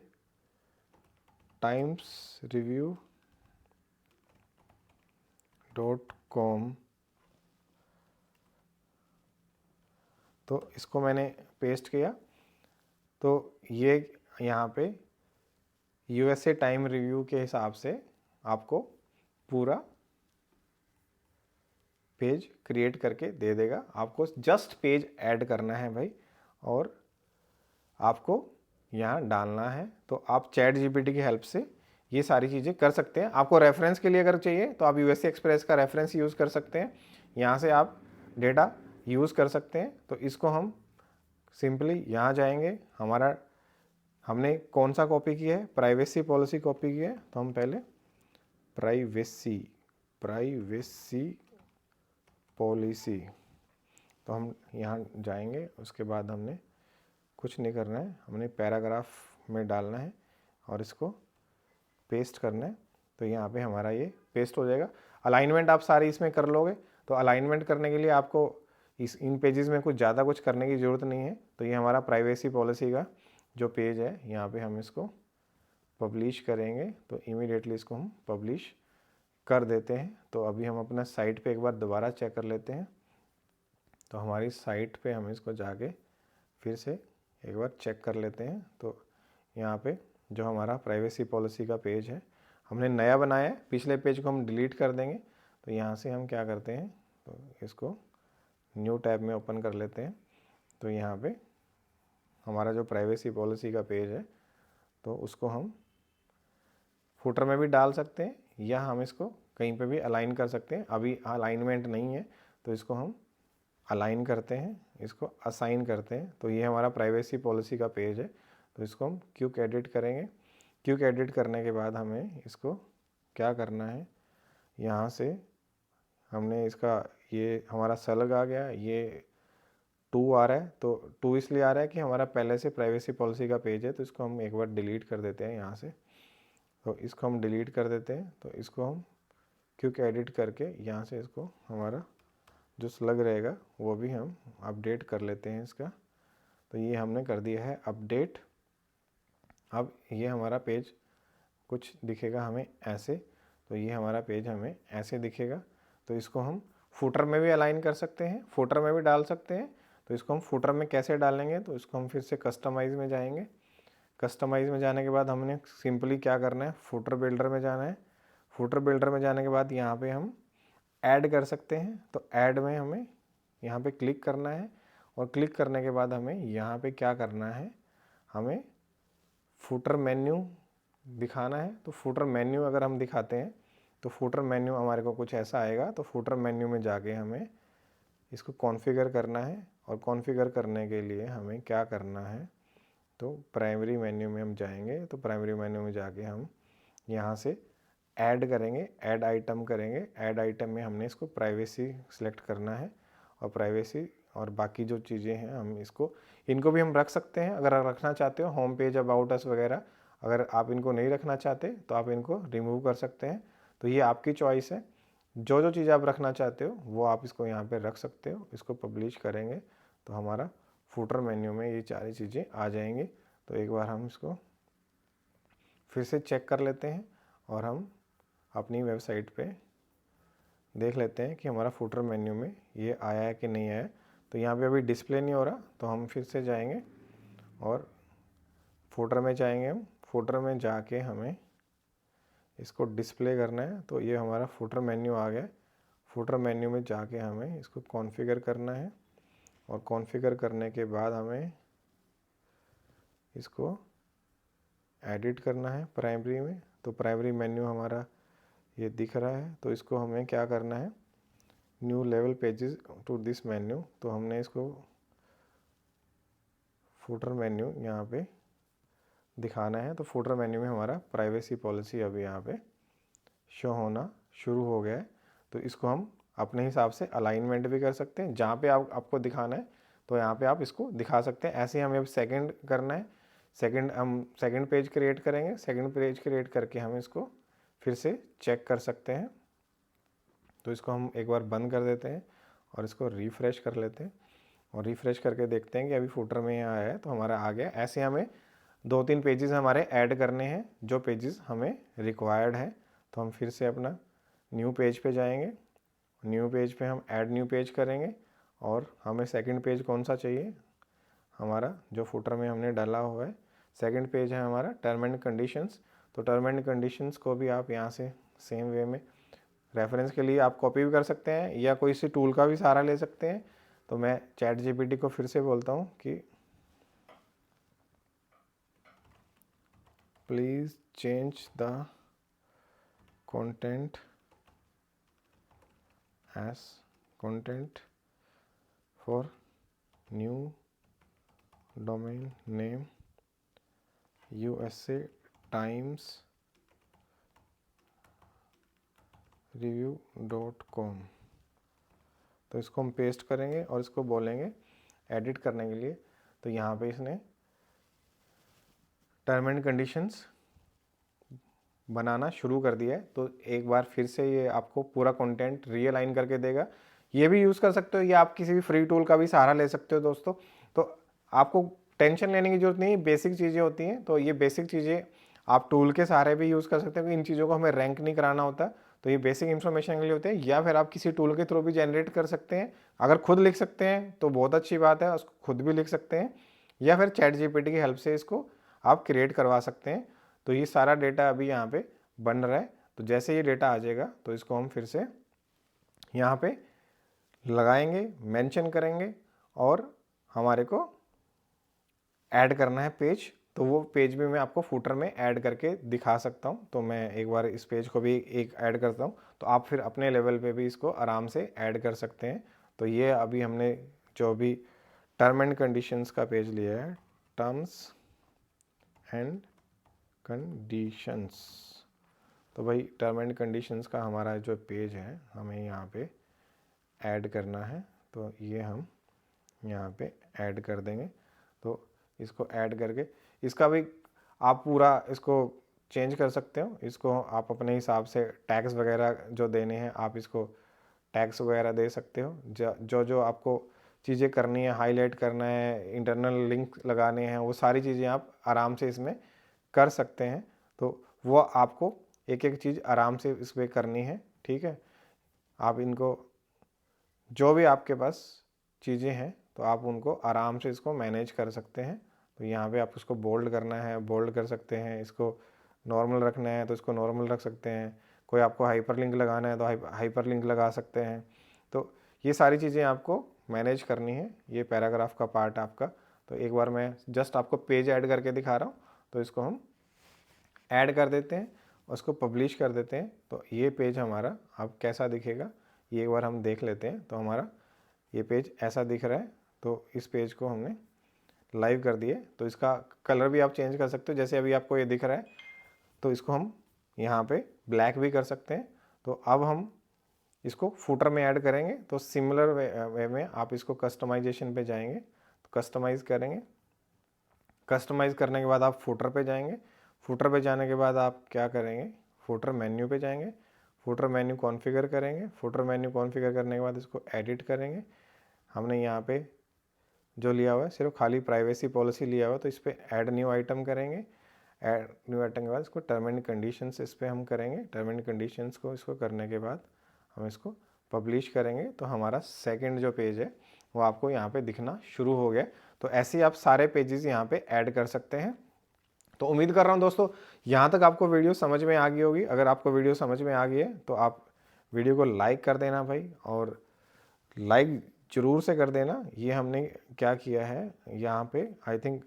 timesreview.com। तो इसको मैंने पेस्ट किया। तो ये यहाँ पे USA टाइम रिव्यू के हिसाब से आपको पूरा पेज क्रिएट करके दे देगा। आपको जस्ट पेज ऐड करना है भाई, और आपको यहाँ डालना है। तो आप चैट जीपीटी की हेल्प से ये सारी चीज़ें कर सकते हैं। आपको रेफरेंस के लिए अगर चाहिए तो आप यूएसए एक्सप्रेस का रेफरेंस यूज़ कर सकते हैं। यहाँ से आप डेटा यूज़ कर सकते हैं। तो इसको हम सिंपली यहाँ जाएंगे, हमारा हमने कौन सा कॉपी किया है, प्राइवेसी पॉलिसी कॉपी की है। तो हम पहले प्राइवेसी पॉलिसी, तो हम यहाँ जाएंगे। उसके बाद हमने कुछ नहीं करना है, हमने पैराग्राफ में डालना है और इसको पेस्ट करना है। तो यहाँ पे हमारा ये पेस्ट हो जाएगा। अलाइनमेंट आप सारी इसमें कर लोगे। तो अलाइनमेंट करने के लिए आपको इन पेजेस में कुछ ज़्यादा कुछ करने की ज़रूरत नहीं है। तो ये हमारा प्राइवेसी पॉलिसी का जो पेज है, यहाँ पे हम इसको पब्लिश करेंगे। तो इमीडिएटली इसको हम पब्लिश कर देते हैं। तो अभी हम अपना साइट पे एक बार दोबारा चेक कर लेते हैं। तो हमारी साइट पे हम इसको जाके फिर से एक बार चेक कर लेते हैं। तो यहाँ पे जो हमारा प्राइवेसी पॉलिसी का पेज है हमने नया बनाया है, पिछले पेज को हम डिलीट कर देंगे। तो यहाँ से हम क्या करते हैं, तो इसको न्यू टैब में ओपन कर लेते हैं। तो यहाँ पे हमारा जो प्राइवेसी पॉलिसी का पेज है तो उसको हम फुटर में भी डाल सकते हैं या हम इसको कहीं पे भी अलाइन कर सकते हैं। अभी अलाइनमेंट नहीं है तो इसको हम अलाइन करते हैं, इसको असाइन करते हैं। तो ये हमारा प्राइवेसी पॉलिसी का पेज है। तो इसको हम क्विक एडिट करेंगे। क्विक एडिट करने के बाद हमें इसको क्या करना है, यहाँ से हमने इसका ये हमारा सेल आ गया, ये 2 आ रहा है। तो 2 इसलिए आ रहा है कि हमारा पहले से प्राइवेसी पॉलिसी का पेज है। तो इसको हम एक बार डिलीट कर देते हैं यहाँ से। तो इसको हम डिलीट कर देते हैं। तो इसको हम क्विक एडिट करके यहाँ से इसको हमारा जो स्लग रहेगा वो भी हम अपडेट कर लेते हैं इसका। तो ये हमने कर दिया है अपडेट। अब ये हमारा पेज कुछ दिखेगा हमें ऐसे। तो ये हमारा पेज हमें ऐसे दिखेगा। तो इसको हम फुटर में भी अलाइन कर सकते हैं, फुटर में भी डाल सकते हैं। तो इसको हम फुटर में कैसे डालेंगे, तो इसको हम फिर से कस्टमाइज़ में जाएंगे। कस्टमाइज़ में जाने के बाद हमने सिंपली क्या करना है, फुटर बिल्डर में जाना है। फुटर बिल्डर में जाने के बाद यहाँ पे हम ऐड कर सकते हैं। तो ऐड में हमें यहाँ पे क्लिक करना है और क्लिक करने के बाद हमें यहाँ पे क्या करना है, हमें फुटर मेन्यू दिखाना है। तो फुटर मेन्यू अगर हम दिखाते हैं तो फुटर मेन्यू हमारे को कुछ ऐसा आएगा। तो फुटर मेन्यू में जाके हमें इसको कॉन्फ़िगर करना है और कॉन्फ़िगर करने के लिए हमें क्या करना है, तो प्राइमरी मेन्यू में हम जाएंगे। तो प्राइमरी मेन्यू में जाके हम यहाँ से ऐड करेंगे, ऐड आइटम करेंगे। ऐड आइटम में हमने इसको प्राइवेसी सेलेक्ट करना है और प्राइवेसी और बाकी जो चीज़ें हैं हम इनको भी हम रख सकते हैं अगर आप रखना चाहते हो। होम पेज, अबाउट अस वगैरह अगर आप इनको नहीं रखना चाहते तो आप इनको रिमूव कर सकते हैं। तो ये आपकी चॉइस है, जो जो चीज़ आप रखना चाहते हो वो आप इसको यहाँ पे रख सकते हो। इसको पब्लिश करेंगे तो हमारा फुटर मेन्यू में ये सारी चीज़ें आ जाएंगी। तो एक बार हम इसको फिर से चेक कर लेते हैं और हम अपनी वेबसाइट पे देख लेते हैं कि हमारा फुटर मेन्यू में ये आया है कि नहीं आया। तो यहाँ पे अभी डिस्प्ले नहीं हो रहा, तो हम फिर से जाएंगे और फुटर में जाएंगे। हम फुटर में जाके हमें इसको डिस्प्ले करना है। तो ये हमारा फुटर मेन्यू आ गया। फुटर मेन्यू में जाके हमें इसको कॉन्फ़िगर करना है और कॉन्फ़िगर करने के बाद हमें इसको एडिट करना है प्राइमरी में। तो प्राइमरी मेन्यू हमारा ये दिख रहा है। तो इसको हमें क्या करना है, new level pages to this menu. तो हमने इसको फुटर मेन्यू यहाँ पे दिखाना है। तो फुटर मेन्यू में हमारा प्राइवेसी पॉलिसी अभी यहाँ पे शो होना शुरू हो गया है। तो इसको हम अपने हिसाब से अलाइनमेंट भी कर सकते हैं, जहाँ पे आपको दिखाना है तो यहाँ पे आप इसको दिखा सकते हैं। ऐसे ही हमें अब सेकंड करना है। हम सेकंड पेज क्रिएट करेंगे। सेकंड पेज क्रिएट करके हम इसको फिर से चेक कर सकते हैं। तो इसको हम एक बार बंद कर देते हैं और इसको रिफ़्रेश कर लेते हैं और रिफ़्रेश करके देखते हैं कि अभी फुटर में यहाँ आया है तो हमारा आ गया। ऐसे हमें 2-3 पेजेस हमारे ऐड करने हैं जो पेजेस हमें रिक्वायर्ड है। तो हम फिर से अपना न्यू पेज पे जाएंगे। न्यू पेज पे हम ऐड न्यू पेज करेंगे और हमें सेकंड पेज कौन सा चाहिए, हमारा जो फुटर में हमने डाला हुआ है सेकंड पेज है हमारा टर्म एंड कंडीशंस। तो टर्म एंड कंडीशंस को भी आप यहाँ से सेम वे में रेफरेंस के लिए आप कॉपी भी कर सकते हैं या कोई सी टूल का भी सहारा ले सकते हैं। तो मैं चैट जीपीटी को फिर से बोलता हूँ कि please change the content as content for new domain name USA Times review.com। तो इसको हम पेस्ट करेंगे और इसको बोलेंगे एडिट करने के लिए। तो यहाँ पे इसने टर्म एंड कंडीशंस बनाना शुरू कर दिया है। तो एक बार फिर से ये आपको पूरा कंटेंट रीअलाइन करके देगा। ये भी यूज़ कर सकते हो या आप किसी भी फ्री टूल का भी सहारा ले सकते हो दोस्तों। तो आपको टेंशन लेने की जरूरत नहीं, बेसिक चीज़ें होती हैं। तो ये बेसिक चीज़ें आप टूल के सहारे भी यूज़ कर सकते हो। इन चीज़ों को हमें रैंक नहीं कराना होता। तो ये बेसिक इन्फॉर्मेशन के लिए होते हैं, या फिर आप किसी टूल के थ्रू भी जनरेट कर सकते हैं। अगर खुद लिख सकते हैं तो बहुत अच्छी बात है, उसको खुद भी लिख सकते हैं, या फिर चैट जीपीटी की हेल्प से इसको आप क्रिएट करवा सकते हैं। तो ये सारा डेटा अभी यहाँ पे बन रहा है। तो जैसे ये डेटा आ जाएगा तो इसको हम फिर से यहाँ पे लगाएंगे, मेंशन करेंगे, और हमारे को ऐड करना है पेज। तो वो पेज भी मैं आपको फुटर में ऐड करके दिखा सकता हूँ। तो मैं एक बार इस पेज को भी एक ऐड करता हूँ, तो आप फिर अपने लेवल पे भी इसको आराम से ऐड कर सकते हैं। तो ये अभी हमने जो भी टर्म एंड कंडीशंस का पेज लिया है, टर्म्स एंड कंडीशंस, तो भाई टर्म एंड कंडीशंस का हमारा जो पेज है हमें यहाँ पे ऐड करना है। तो ये हम यहाँ पे ऐड कर देंगे। तो इसको ऐड करके इसका भी आप पूरा इसको चेंज कर सकते हो। इसको आप अपने हिसाब से टैग्स वगैरह जो देने हैं आप इसको टैग्स वगैरह दे सकते हो। जो जो आपको चीज़ें करनी है, हाईलाइट करना है, इंटरनल लिंक लगाने हैं, वो सारी चीज़ें आप आराम से इसमें कर सकते हैं। तो वो आपको एक एक चीज़ आराम से इस पर करनी है, ठीक है। आप इनको जो भी आपके पास चीज़ें हैं तो आप उनको आराम से इसको मैनेज कर सकते हैं। तो यहाँ पे आप इसको बोल्ड करना है, बोल्ड कर सकते हैं। इसको नॉर्मल रखना है तो इसको नॉर्मल रख सकते हैं। कोई आपको हाइपर लिंक लगाना है तो हाइपर लिंक लगा सकते हैं। तो ये सारी चीज़ें आपको मैनेज करनी है। ये पैराग्राफ का पार्ट आपका। तो एक बार मैं जस्ट आपको पेज ऐड करके दिखा रहा हूँ। तो इसको हम ऐड कर देते हैं, उसको पब्लिश कर देते हैं। तो ये पेज हमारा अब कैसा दिखेगा ये एक बार हम देख लेते हैं। तो हमारा ये पेज ऐसा दिख रहा है। तो इस पेज को हमने लाइव कर दिए। तो इसका कलर भी आप चेंज कर सकते हो, जैसे अभी आपको ये दिख रहा है। तो इसको हम यहाँ पे ब्लैक भी कर सकते हैं। तो अब हम इसको फुटर में ऐड करेंगे। तो सिमिलर वे में आप इसको कस्टमाइजेशन पे जाएंगे, तो कस्टमाइज़ करेंगे। कस्टमाइज़ करने के बाद आप फुटर पे जाएंगे। फुटर पे जाने के बाद आप क्या करेंगे, फुटर मेन्यू पे जाएंगे, फुटर मेन्यू कॉन्फ़िगर करेंगे। फुटर मेन्यू कॉन्फ़िगर करने के बाद इसको एडिट करेंगे। हमने यहाँ पे जो लिया हुआ है सिर्फ खाली प्राइवेसी पॉलिसी लिया हुआ है, तो इस पर ऐड न्यू आइटम करेंगे। ऐड न्यू आइटम के बाद इसको टर्म एंड कंडीशंस इस पर हम करेंगे। टर्म एंड कंडीशंस को इसको करने के बाद हम इसको पब्लिश करेंगे। तो हमारा सेकंड जो पेज है वो आपको यहाँ पे दिखना शुरू हो गया। तो ऐसे ही आप सारे पेजेस यहाँ पे ऐड कर सकते हैं। तो उम्मीद कर रहा हूँ दोस्तों यहाँ तक आपको वीडियो समझ में आ गई होगी। अगर आपको वीडियो समझ में आ गई है तो आप वीडियो को लाइक कर देना भाई, और लाइक ज़रूर से कर देना। ये हमने क्या किया है यहाँ पे, आई थिंक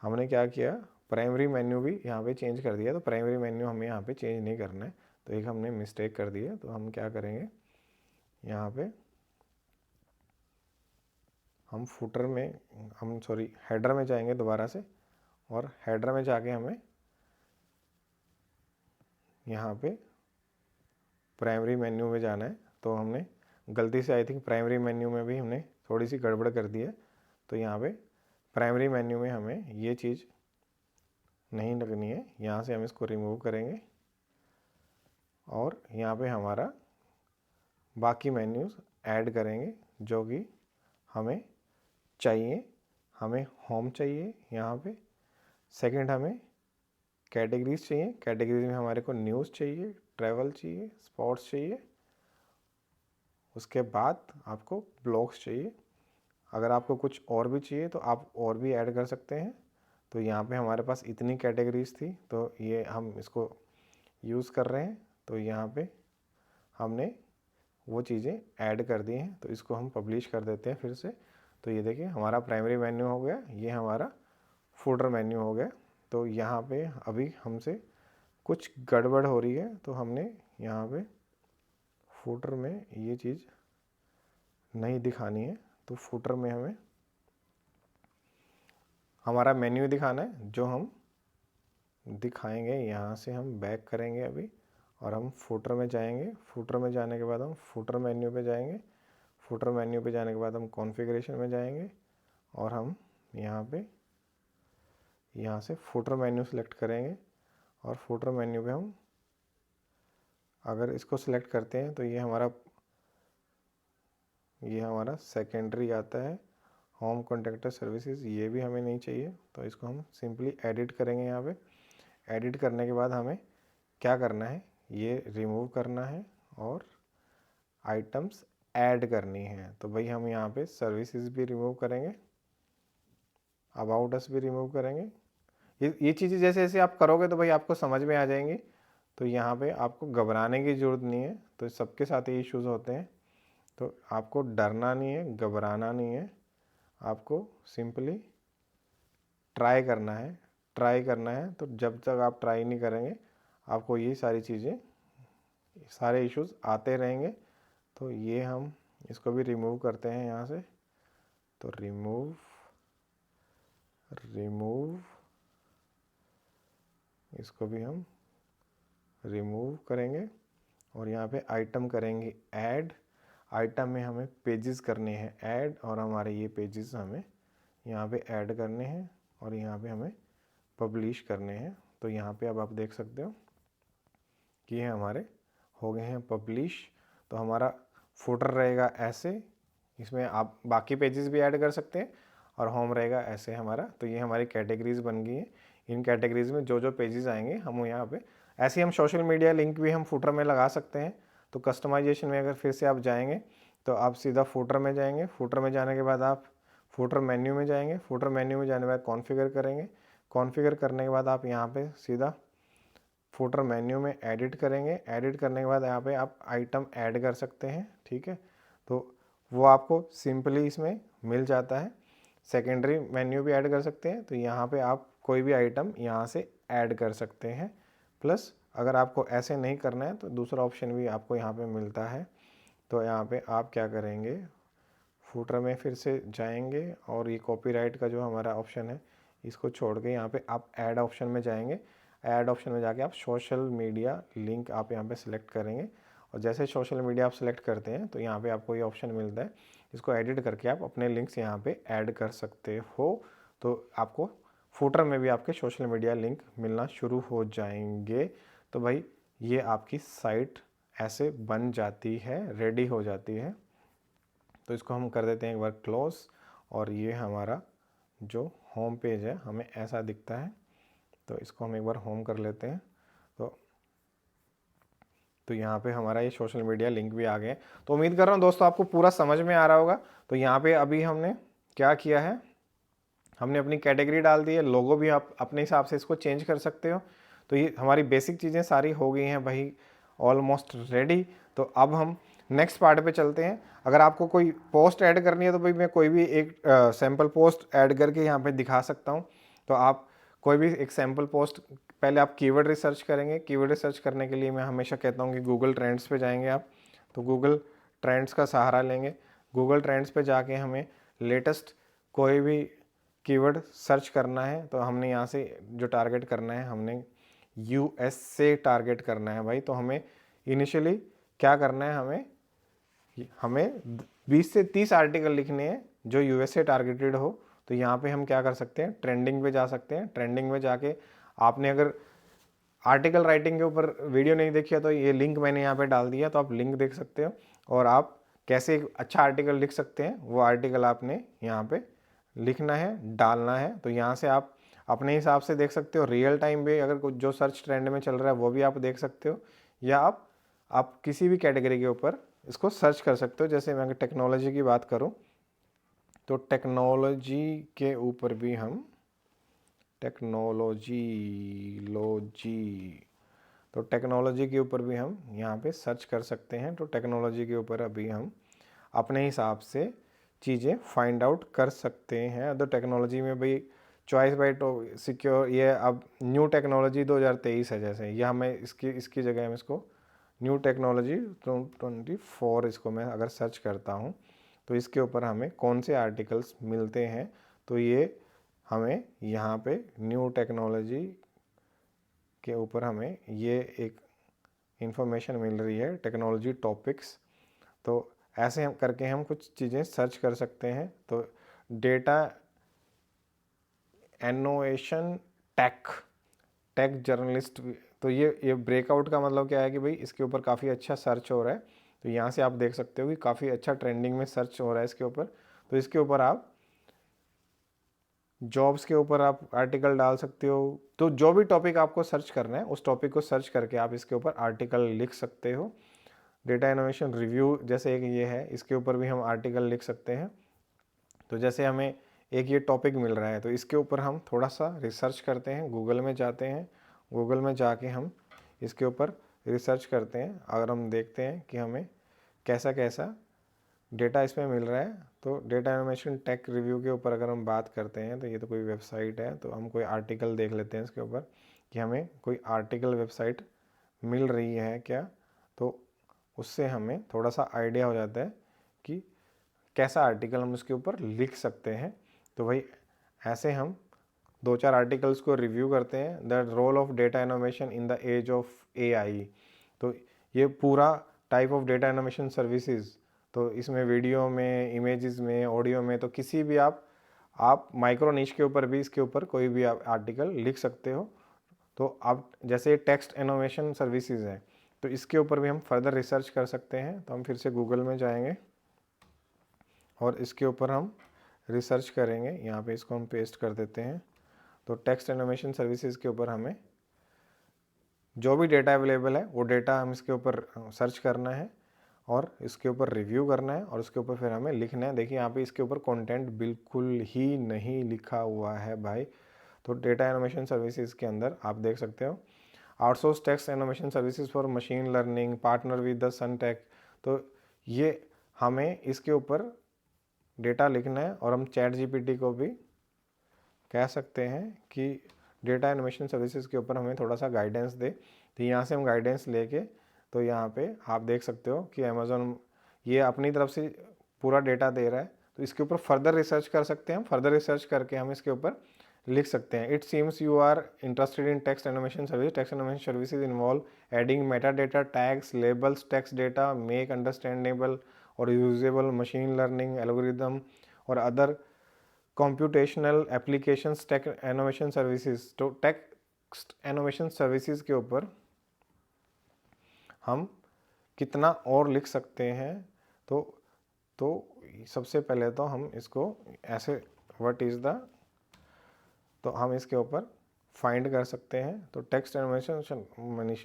हमने क्या किया, प्राइमरी मेन्यू भी यहाँ पे चेंज कर दिया। तो प्राइमरी मेन्यू हमें यहाँ पे चेंज नहीं करना है। तो एक हमने मिस्टेक कर दी है। तो हम क्या करेंगे, यहाँ पे हम फुटर में हम हेडर में जाएंगे दोबारा से, और हेडर में जाके हमें यहाँ पे प्राइमरी मेन्यू में जाना है। तो हमने गलती से आई थिंक प्राइमरी मेन्यू में भी हमने थोड़ी सी गड़बड़ कर दी है। तो यहाँ पे प्राइमरी मेन्यू में हमें ये चीज़ नहीं लगनी है। यहाँ से हम इसको रिमूव करेंगे, और यहाँ पे हमारा बाकी मेन्यूज़ ऐड करेंगे जो कि हमें चाहिए। हमें होम चाहिए यहाँ पे, सेकंड हमें कैटेगरीज चाहिए। कैटेगरीज में हमारे को न्यूज़ चाहिए, ट्रैवल चाहिए, स्पोर्ट्स चाहिए। उसके बाद आपको ब्लॉग्स चाहिए। अगर आपको कुछ और भी चाहिए तो आप और भी ऐड कर सकते हैं। तो यहाँ पे हमारे पास इतनी कैटेगरीज थी, तो ये हम इसको यूज़ कर रहे हैं। तो यहाँ पे हमने वो चीज़ें ऐड कर दी हैं। तो इसको हम पब्लिश कर देते हैं फिर से। तो ये देखिए हमारा प्राइमरी मेन्यू हो गया, ये हमारा फुटर मेन्यू हो गया। तो यहाँ पे अभी हमसे कुछ गड़बड़ हो रही है। तो हमने यहाँ पे फुटर में ये चीज़ नहीं दिखानी है। तो फुटर में हमें हमारा मेन्यू दिखाना है जो हम दिखाएंगे। यहाँ से हम बैक करेंगे अभी, और हम फुटर में जाएंगे। फुटर में जाने के बाद हम फुटर मेन्यू पे जाएंगे। फुटर मेन्यू पे जाने के बाद हम कॉन्फ़िगरेशन में जाएंगे, और हम यहाँ से फुटर मेन्यू सेलेक्ट करेंगे। और फुटर मेन्यू पे हम अगर इसको सिलेक्ट करते हैं तो ये हमारा सेकेंडरी आता है, होम कॉन्टैक्टर सर्विसेज, ये भी हमें नहीं चाहिए। तो इसको हम सिंपली एडिट करेंगे। यहाँ पे एडिट करने के बाद हमें क्या करना है, ये रिमूव करना है और आइटम्स ऐड करनी है। तो भाई हम यहाँ पे सर्विसेज भी रिमूव करेंगे, अबाउट अस भी रिमूव करेंगे। ये चीज़ें जैसे जैसे आप करोगे तो भाई आपको समझ में आ जाएंगी, तो यहाँ पे आपको घबराने की ज़रूरत नहीं है। तो सबके साथ ये इश्यूज होते हैं, तो आपको डरना नहीं है, घबराना नहीं है, आपको सिंपली ट्राई करना है, ट्राई करना है। तो जब तक आप ट्राई नहीं करेंगे आपको ये सारी चीज़ें, सारे इश्यूज आते रहेंगे। तो ये हम इसको भी रिमूव करते हैं यहाँ से। तो रिमूव, इसको भी हम रिमूव करेंगे और यहाँ पे आइटम करेंगे ऐड। आइटम में हमें पेजेस करने हैं ऐड, और हमारे ये पेजेस हमें यहाँ पे ऐड करने हैं और यहाँ पे हमें पब्लिश करने हैं। तो यहाँ पे अब आप देख सकते हो कि ये हमारे हो गए हैं पब्लिश। तो हमारा फुटर रहेगा ऐसे, इसमें आप बाकी पेजेस भी ऐड कर सकते हैं, और होम रहेगा ऐसे हमारा। तो ये हमारी कैटेगरीज बन गई हैं। इन कैटेगरीज में जो जो पेजेस आएंगे हम यहाँ पे, ऐसे ही हम सोशल मीडिया लिंक भी हम फुटर में लगा सकते हैं। तो कस्टमाइजेशन में अगर फिर से आप जाएंगे तो आप सीधा फुटर में जाएंगे। फुटर में जाने के बाद आप फुटर मेन्यू में जाएंगे। फुटर मेन्यू में जाने के बाद कॉन्फ़िगर करेंगे। कॉन्फ़िगर करने के बाद आप यहाँ पे सीधा फुटर मेन्यू में एडिट करेंगे। एडिट करने के बाद यहाँ पे आप आइटम ऐड कर सकते हैं, ठीक है। तो वो आपको सिंपली इसमें मिल जाता है। सेकेंडरी मेन्यू भी ऐड कर सकते हैं। तो यहाँ पे आप कोई भी आइटम यहाँ से ऐड कर सकते हैं। प्लस अगर आपको ऐसे नहीं करना है तो दूसरा ऑप्शन भी आपको यहाँ पे मिलता है। तो यहाँ पे आप क्या करेंगे, फुटर में फिर से जाएंगे और ये कॉपीराइट का जो हमारा ऑप्शन है इसको छोड़ के यहाँ पे आप ऐड ऑप्शन में जाएंगे। ऐड ऑप्शन में जाके आप सोशल मीडिया लिंक आप यहाँ पे सिलेक्ट करेंगे, और जैसे सोशल मीडिया आप सिलेक्ट करते हैं तो यहाँ पे आपको ये ऑप्शन मिलता है। इसको एडिट करके आप अपने लिंक्स यहाँ पे ऐड कर सकते हो। तो आपको फुटर में भी आपके सोशल मीडिया लिंक मिलना शुरू हो जाएंगे। तो भाई ये आपकी साइट ऐसे बन जाती है, रेडी हो जाती है। तो इसको हम कर देते हैं एक बार क्लोज, और ये हमारा जो होम पेज है हमें ऐसा दिखता है। तो इसको हम एक बार होम कर लेते हैं। तो यहाँ पे हमारा ये सोशल मीडिया लिंक भी आ गए। तो उम्मीद कर रहा हूँ दोस्तों आपको पूरा समझ में आ रहा होगा। तो यहाँ पे अभी हमने क्या किया है, हमने अपनी कैटेगरी डाल दी है, लोगो भी आप अपने हिसाब से इसको चेंज कर सकते हो। तो ये हमारी बेसिक चीज़ें सारी हो गई हैं भाई, ऑलमोस्ट रेडी। तो अब हम नेक्स्ट पार्ट पे चलते हैं। अगर आपको कोई पोस्ट ऐड करनी है तो भाई मैं कोई भी एक सैम्पल पोस्ट ऐड करके यहाँ पे दिखा सकता हूँ। तो आप कोई भी एक सैम्पल पोस्ट, पहले आप कीवर्ड रिसर्च करेंगे। कीवर्ड रिसर्च करने के लिए मैं हमेशा कहता हूँ कि गूगल ट्रेंड्स पे जाएंगे आप। तो गूगल ट्रेंड्स का सहारा लेंगे। गूगल ट्रेंड्स पे जाके हमें लेटेस्ट कोई भी कीवर्ड सर्च करना है। तो हमने यहाँ से जो टारगेट करना है, हमने यूएस से टारगेट करना है भाई। तो हमें इनिशियली क्या करना है, हमें 20 से 30 आर्टिकल लिखने हैं जो यूएस से टारगेटेड हो। तो यहाँ पे हम क्या कर सकते हैं, ट्रेंडिंग पे जा सकते हैं। ट्रेंडिंग में जाके आपने अगर आर्टिकल राइटिंग के ऊपर वीडियो नहीं देखी है तो ये लिंक मैंने यहाँ पे डाल दिया, तो आप लिंक देख सकते हो। और आप कैसे एक अच्छा आर्टिकल लिख सकते हैं वो आर्टिकल आपने यहाँ पे लिखना है, डालना है। तो यहाँ से आप अपने हिसाब से देख सकते हो। रियल टाइम पे अगर कुछ जो सर्च ट्रेंड में चल रहा है वो भी आप देख सकते हो, या आप किसी भी कैटेगरी के ऊपर इसको सर्च कर सकते हो। जैसे मैं अगर टेक्नोलॉजी की बात करूँ तो टेक्नोलॉजी के ऊपर भी हम तो टेक्नोलॉजी के ऊपर भी हम यहाँ पे सर्च कर सकते हैं। तो टेक्नोलॉजी के ऊपर अभी हम अपने हिसाब से चीज़ें फाइंड आउट कर सकते हैं। तो टेक्नोलॉजी में भाई चॉइस बाय सिक्योर, ये अब न्यू टेक्नोलॉजी 2023 है। जैसे ये हमें इसकी जगह हम इसको न्यू टेक्नोलॉजी 24 इसको मैं अगर सर्च करता हूँ तो इसके ऊपर हमें कौन से आर्टिकल्स मिलते हैं। तो ये हमें यहाँ पे न्यू टेक्नोलॉजी के ऊपर हमें ये एक इंफॉर्मेशन मिल रही है, टेक्नोलॉजी टॉपिक्स। तो ऐसे हम करके हम कुछ चीज़ें सर्च कर सकते हैं। तो डेटा इनोवेशन टेक जर्नलिस्ट, तो ये ब्रेकआउट का मतलब क्या है कि भाई इसके ऊपर काफ़ी अच्छा सर्च हो रहा है। तो यहाँ से आप देख सकते हो कि काफ़ी अच्छा ट्रेंडिंग में सर्च हो रहा है इसके ऊपर। तो इसके ऊपर आप जॉब्स के ऊपर आप आर्टिकल डाल सकते हो। तो जो भी टॉपिक आपको सर्च करना है उस टॉपिक को सर्च करके आप इसके ऊपर आर्टिकल लिख सकते हो। डेटा इनोवेशन रिव्यू जैसे एक ये है, इसके ऊपर भी हम आर्टिकल लिख सकते हैं। तो जैसे हमें एक ये टॉपिक मिल रहा है तो इसके ऊपर हम थोड़ा सा रिसर्च करते हैं, गूगल में जाते हैं, गूगल में जाके हम इसके ऊपर रिसर्च करते हैं। अगर हम देखते हैं कि हमें कैसा कैसा डेटा इसमें मिल रहा है, तो डेटा इनोवेशन टेक रिव्यू के ऊपर अगर हम बात करते हैं तो ये तो कोई वेबसाइट है, तो हम कोई आर्टिकल देख लेते हैं इसके ऊपर कि हमें कोई आर्टिकल वेबसाइट मिल रही है क्या। तो उससे हमें थोड़ा सा आइडिया हो जाता है कि कैसा आर्टिकल हम उसके ऊपर लिख सकते हैं। तो भाई ऐसे हम 2-4 आर्टिकल्स को रिव्यू करते हैं। The role of data innovation in the age of AI. तो ये पूरा type of data innovation services, तो इसमें वीडियो में, इमेजेस में, ऑडियो में, तो किसी भी आप माइक्रो नीश के ऊपर भी इसके ऊपर कोई भी आप आर्टिकल लिख सकते हो। तो आप जैसे टेक्स्ट इनोवेशन सर्विसेज हैं तो इसके ऊपर भी हम फर्दर रिसर्च कर सकते हैं। तो हम फिर से गूगल में जाएंगे और इसके ऊपर हम रिसर्च करेंगे। यहाँ पे इसको हम पेस्ट कर देते हैं। तो टेक्स्ट इनोवेशन सर्विसेज के ऊपर हमें जो भी डेटा अवेलेबल है वो डेटा हम इसके ऊपर सर्च करना है और इसके ऊपर रिव्यू करना है और उसके ऊपर फिर हमें लिखना है। देखिए यहाँ पे इसके ऊपर कंटेंट बिल्कुल ही नहीं लिखा हुआ है भाई। तो डेटा इनोवेशन सर्विसेज के अंदर आप देख सकते हो outsource text innovation services for machine learning, partner with the Suntec. तो ये हमें इसके ऊपर डेटा लिखना है और हम चैट जीपीटी को भी कह सकते हैं कि डेटा इनोवेशन सर्विसेज के ऊपर हमें थोड़ा सा गाइडेंस दे। तो यहाँ से हम गाइडेंस लेके तो यहाँ पे आप देख सकते हो कि अमेज़ॉन ये अपनी तरफ से पूरा डेटा दे रहा है। तो इसके ऊपर फर्दर रिसर्च कर सकते हैं। फर्दर रिसर्च करके हम इसके ऊपर लिख सकते हैं। It seems you are interested in text animation service. Text animation services involve adding meta data, tags, labels, text data, make understandable और यूजेबल मशीन लर्निंग एल्गोरिदम और other computational applications. Tech innovation services, तो text innovation services के ऊपर हम कितना और लिख सकते हैं। तो सबसे पहले तो हम इसको ऐसे व्हाट इज़ द, तो हम इसके ऊपर फाइंड कर सकते हैं। तो टेक्स्ट इनोवेशन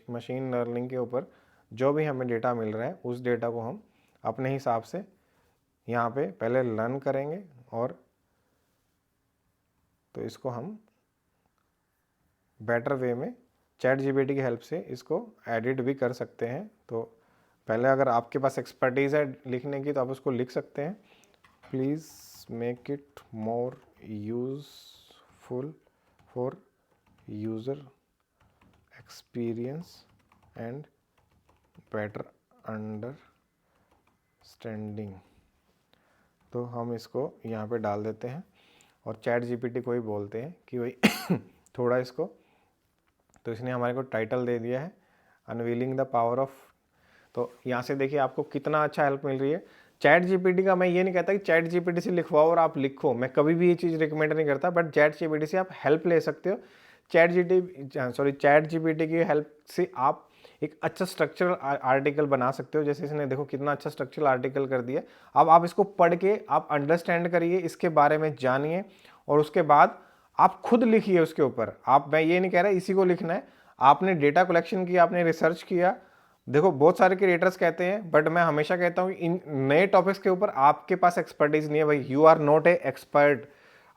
मशीन लर्निंग के ऊपर जो भी हमें डेटा मिल रहा है उस डेटा को हम अपने हिसाब से यहाँ पे पहले लर्न करेंगे और तो इसको हम बेटर वे में चैट जीपीटी की हेल्प से इसको एडिट भी कर सकते हैं। तो पहले अगर आपके पास एक्सपर्टीज़ है लिखने की तो आप उसको लिख सकते हैं, please make it more useful for user experience and better understanding. तो हम इसको यहाँ पे डाल देते हैं और चैट जीपीटी को ही बोलते हैं कि भाई थोड़ा इसको, तो इसने हमारे को टाइटल दे दिया है अनवीलिंग द पावर ऑफ। तो यहाँ से देखिए आपको कितना अच्छा हेल्प मिल रही है चैट जीपीटी का। मैं ये नहीं कहता कि चैट जीपीटी से लिखवाओ और आप लिखो, मैं कभी भी ये चीज़ रिकमेंड नहीं करता, बट चैट जीपीटी से आप हेल्प ले सकते हो। चैट जीपीटी की हेल्प से आप एक अच्छा स्ट्रक्चरल आर्टिकल बना सकते हो। जैसे इसने देखो कितना अच्छा स्ट्रक्चरल आर्टिकल कर दिया। अब आप इसको पढ़ के आप अंडरस्टैंड करिए, इसके बारे में जानिए और उसके बाद आप खुद लिखिए उसके ऊपर। आप, मैं ये नहीं कह रहा इसी को लिखना है, आपने डेटा कलेक्शन किया, आपने रिसर्च किया। देखो बहुत सारे क्रिएटर्स कहते हैं, बट मैं हमेशा कहता हूँ इन नए टॉपिक्स के ऊपर आपके पास एक्सपर्टीज नहीं है भाई, you are not a expert.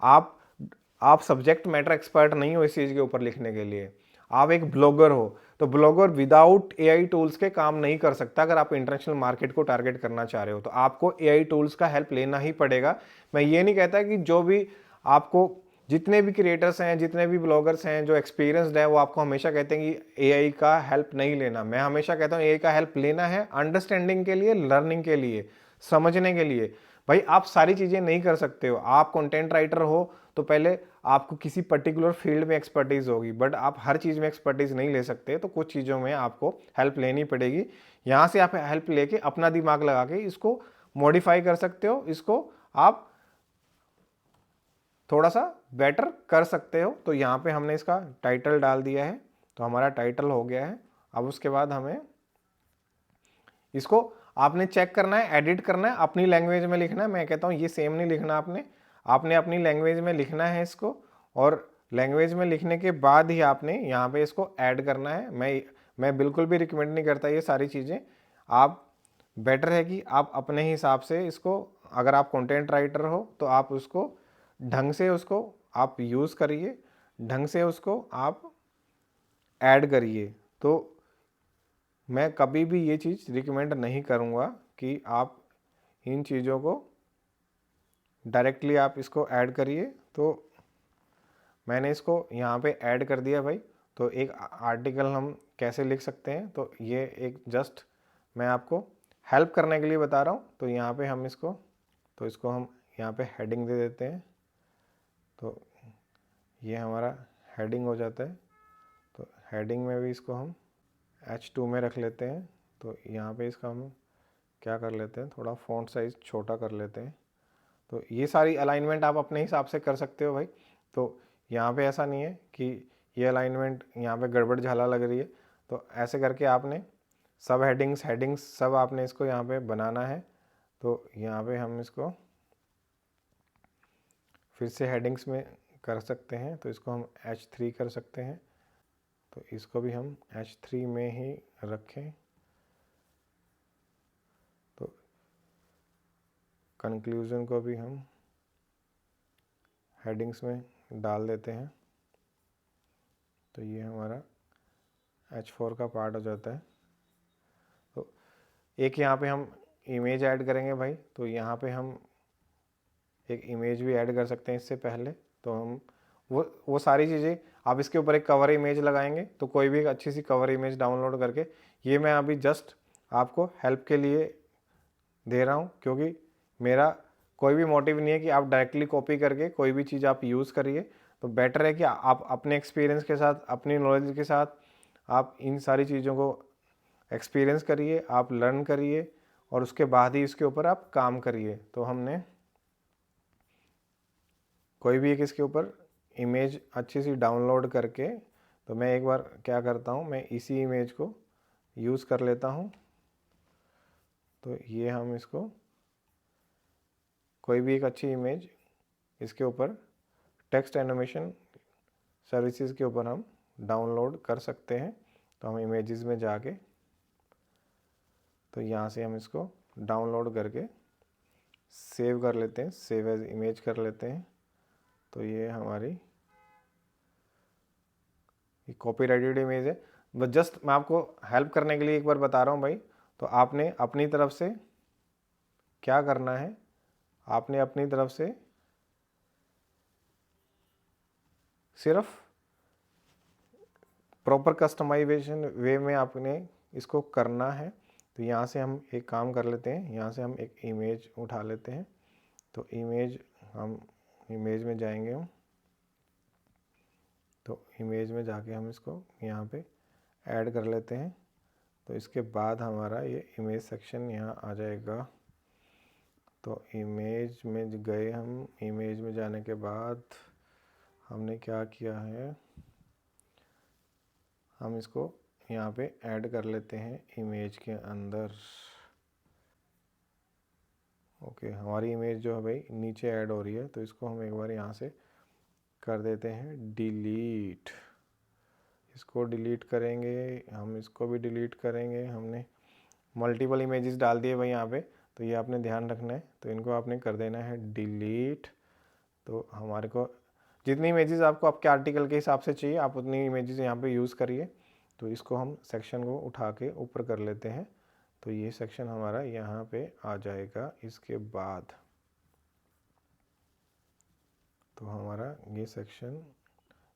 आप सब्जेक्ट मैटर एक्सपर्ट नहीं हो इस चीज़ के ऊपर लिखने के लिए। आप एक ब्लॉगर हो, तो ब्लॉगर विदाउट एआई टूल्स के काम नहीं कर सकता। अगर आप इंटरनेशनल मार्केट को टारगेट करना चाह रहे हो तो आपको एआई टूल्स का हेल्प लेना ही पड़ेगा। मैं ये नहीं कहता कि जो भी आपको, जितने भी क्रिएटर्स हैं, जितने भी ब्लॉगर्स हैं जो एक्सपीरियंसड है, वो आपको हमेशा कहते हैं कि एआई का हेल्प नहीं लेना। मैं हमेशा कहता हूँ एआई का हेल्प लेना है अंडरस्टैंडिंग के लिए, लर्निंग के लिए, समझने के लिए। भाई आप सारी चीज़ें नहीं कर सकते हो। आप कंटेंट राइटर हो तो पहले आपको किसी पर्टिकुलर फील्ड में एक्सपर्टीज होगी, बट आप हर चीज़ में एक्सपर्टीज नहीं ले सकते। तो कुछ चीज़ों में आपको हेल्प लेनी पड़ेगी। यहाँ से आप हेल्प लेके अपना दिमाग लगा के इसको मॉडिफाई कर सकते हो, इसको आप थोड़ा सा बेटर कर सकते हो। तो यहाँ पे हमने इसका टाइटल डाल दिया है, तो हमारा टाइटल हो गया है। अब उसके बाद हमें इसको आपने चेक करना है, एडिट करना है, अपनी लैंग्वेज में लिखना है। मैं कहता हूँ ये सेम नहीं लिखना आपने, आपने अपनी लैंग्वेज में लिखना है इसको, और लैंग्वेज में लिखने के बाद ही आपने यहाँ पे इसको ऐड करना है। मैं बिल्कुल भी रिकमेंड नहीं करता ये सारी चीज़ें। आप बेटर है कि आप अपने हिसाब से इसको, अगर आप कंटेंट राइटर हो तो आप उसको ढंग से उसको आप यूज़ करिए, ढंग से उसको आप ऐड करिए। तो मैं कभी भी ये चीज़ रिकमेंड नहीं करूँगा कि आप इन चीज़ों को डायरेक्टली आप इसको ऐड करिए। तो मैंने इसको यहाँ पे ऐड कर दिया भाई। तो एक आर्टिकल हम कैसे लिख सकते हैं, तो ये एक जस्ट मैं आपको हेल्प करने के लिए बता रहा हूँ। तो यहाँ पे हम इसको हम यहाँ पे हेडिंग दे देते हैं। तो ये हमारा हेडिंग हो जाता है। तो हेडिंग में भी इसको हम H2 में रख लेते हैं। तो यहाँ पे इसका हम क्या कर लेते हैं, थोड़ा फ़ॉन्ट साइज़ छोटा कर लेते हैं। तो ये सारी अलाइनमेंट आप अपने हिसाब से कर सकते हो भाई। तो यहाँ पे ऐसा नहीं है कि ये अलाइनमेंट यहाँ पे गड़बड़ झाला लग रही है। तो ऐसे करके आपने सब हेडिंग्स सब आपने इसको यहाँ पे बनाना है। तो यहाँ पे हम इसको फिर से हेडिंग्स में कर सकते हैं। तो इसको हम H3 कर सकते हैं। तो इसको भी हम H3 में ही रखें। तो कंक्लूज़न को भी हम हेडिंग्स में डाल देते हैं। तो ये हमारा H4 का पार्ट हो जाता है। तो एक यहाँ पे हम इमेज ऐड करेंगे भाई। तो यहाँ पे हम एक इमेज भी ऐड कर सकते हैं इससे पहले। तो हम वो सारी चीज़ें, आप इसके ऊपर एक कवर इमेज लगाएंगे तो कोई भी एक अच्छी सी कवर इमेज डाउनलोड करके, ये मैं अभी जस्ट आपको हेल्प के लिए दे रहा हूँ, क्योंकि मेरा कोई भी मोटिव नहीं है कि आप डायरेक्टली कॉपी करके कोई भी चीज़ आप यूज़ करिए। तो बेटर है कि आप अपने एक्सपीरियंस के साथ, अपनी नॉलेज के साथ आप इन सारी चीज़ों को एक्सपीरियंस करिए, आप लर्न करिए, और उसके बाद ही इसके ऊपर आप काम करिए। तो हमने कोई भी एक इसके ऊपर इमेज अच्छी सी डाउनलोड करके, तो मैं एक बार क्या करता हूँ, मैं इसी इमेज को यूज़ कर लेता हूँ। तो ये हम इसको कोई भी एक अच्छी इमेज इसके ऊपर टेक्स्ट एनिमेशन सर्विसेज के ऊपर हम डाउनलोड कर सकते हैं। तो हम इमेजेस में जाके, तो यहाँ से हम इसको डाउनलोड करके सेव कर लेते हैं, सेव एज इमेज कर लेते हैं। तो ये हमारी कॉपीराइटेड इमेज है। बस जस्ट मैं आपको हेल्प करने के लिए एक बार बता रहा हूँ भाई। तो आपने अपनी तरफ से क्या करना है, आपने अपनी तरफ से सिर्फ प्रॉपर कस्टमाइजेशन वे में आपने इसको करना है। तो यहाँ से हम एक काम कर लेते हैं, यहाँ से हम एक इमेज उठा लेते हैं। तो हम इमेज में जाएंगे हम। तो इमेज में जाके हम इसको यहाँ पे ऐड कर लेते हैं। तो इसके बाद हमारा ये इमेज सेक्शन यहाँ आ जाएगा। तो इमेज में गए हम, इमेज में जाने के बाद हमने क्या किया है, हम इसको यहाँ पे ऐड कर लेते हैं इमेज के अंदर। ओके, हमारी इमेज जो है भाई नीचे ऐड हो रही है। तो इसको हम एक बार यहाँ से कर देते हैं डिलीट। इसको डिलीट करेंगे, हम इसको भी डिलीट करेंगे। हमने मल्टीपल इमेजेस डाल दिए भाई यहाँ पे, तो ये आपने ध्यान रखना है। तो इनको आपने कर देना है डिलीट। तो हमारे को जितनी इमेजेस आपको आपके आर्टिकल के हिसाब से चाहिए, आप उतनी इमेजेस यहाँ पे यूज़ करिए। तो इसको हम सेक्शन को उठा के ऊपर कर लेते हैं। तो ये सेक्शन हमारा यहाँ पे आ जाएगा। इसके बाद तो हमारा ये सेक्शन,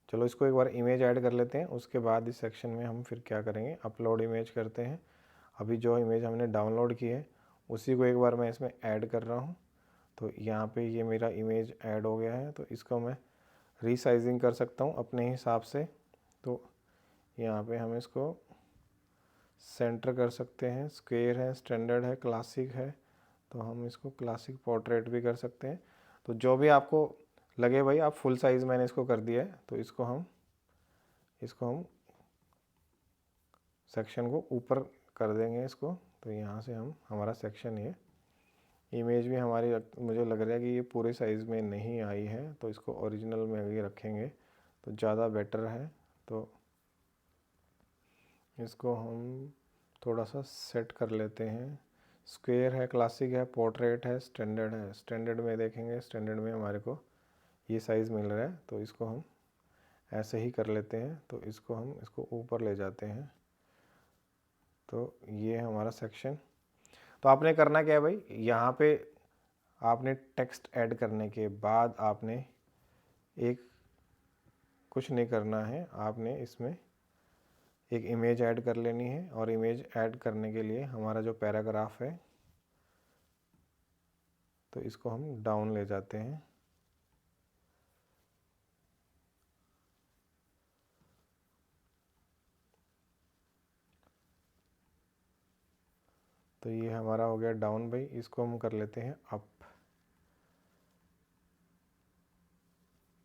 चलो इसको एक बार इमेज ऐड कर लेते हैं। उसके बाद इस सेक्शन में हम फिर क्या करेंगे, अपलोड इमेज करते हैं। अभी जो इमेज हमने डाउनलोड की है उसी को एक बार मैं इसमें ऐड कर रहा हूँ। तो यहाँ पे ये मेरा इमेज ऐड हो गया है। तो इसको मैं रीसाइजिंग कर सकता हूँ अपने हिसाब से। तो यहाँ पे हम इसको सेंटर कर सकते हैं, स्क्वायर है, स्टैंडर्ड है, क्लासिक है। तो हम इसको क्लासिक पोर्ट्रेट भी कर सकते हैं। तो जो भी आपको लगे भाई, आप फुल साइज़ मैंने इसको कर दिया है। तो इसको हम सेक्शन को ऊपर कर देंगे इसको। तो यहाँ से हम हमारा सेक्शन ये इमेज भी हमारी मुझे लग रहा है कि ये पूरे साइज़ में नहीं आई है, तो इसको ओरिजिनल में ही रखेंगे तो ज़्यादा बेटर है। तो इसको हम थोड़ा सा सेट कर लेते हैं। स्क्वायर है, क्लासिक है, पोर्ट्रेट है, स्टैंडर्ड है। स्टैंडर्ड में देखेंगे, स्टैंडर्ड में हमारे को ये साइज़ मिल रहा है, तो इसको हम ऐसे ही कर लेते हैं। तो इसको हम इसको ऊपर ले जाते हैं। तो ये हमारा सेक्शन। तो आपने करना क्या है भाई, यहाँ पे आपने टेक्स्ट ऐड करने के बाद आपने एक कुछ नहीं करना है, आपने इसमें एक इमेज ऐड कर लेनी है। और इमेज ऐड करने के लिए हमारा जो पैराग्राफ है, तो इसको हम डाउन ले जाते हैं। तो ये हमारा हो गया डाउन भाई। इसको हम कर लेते हैं अप।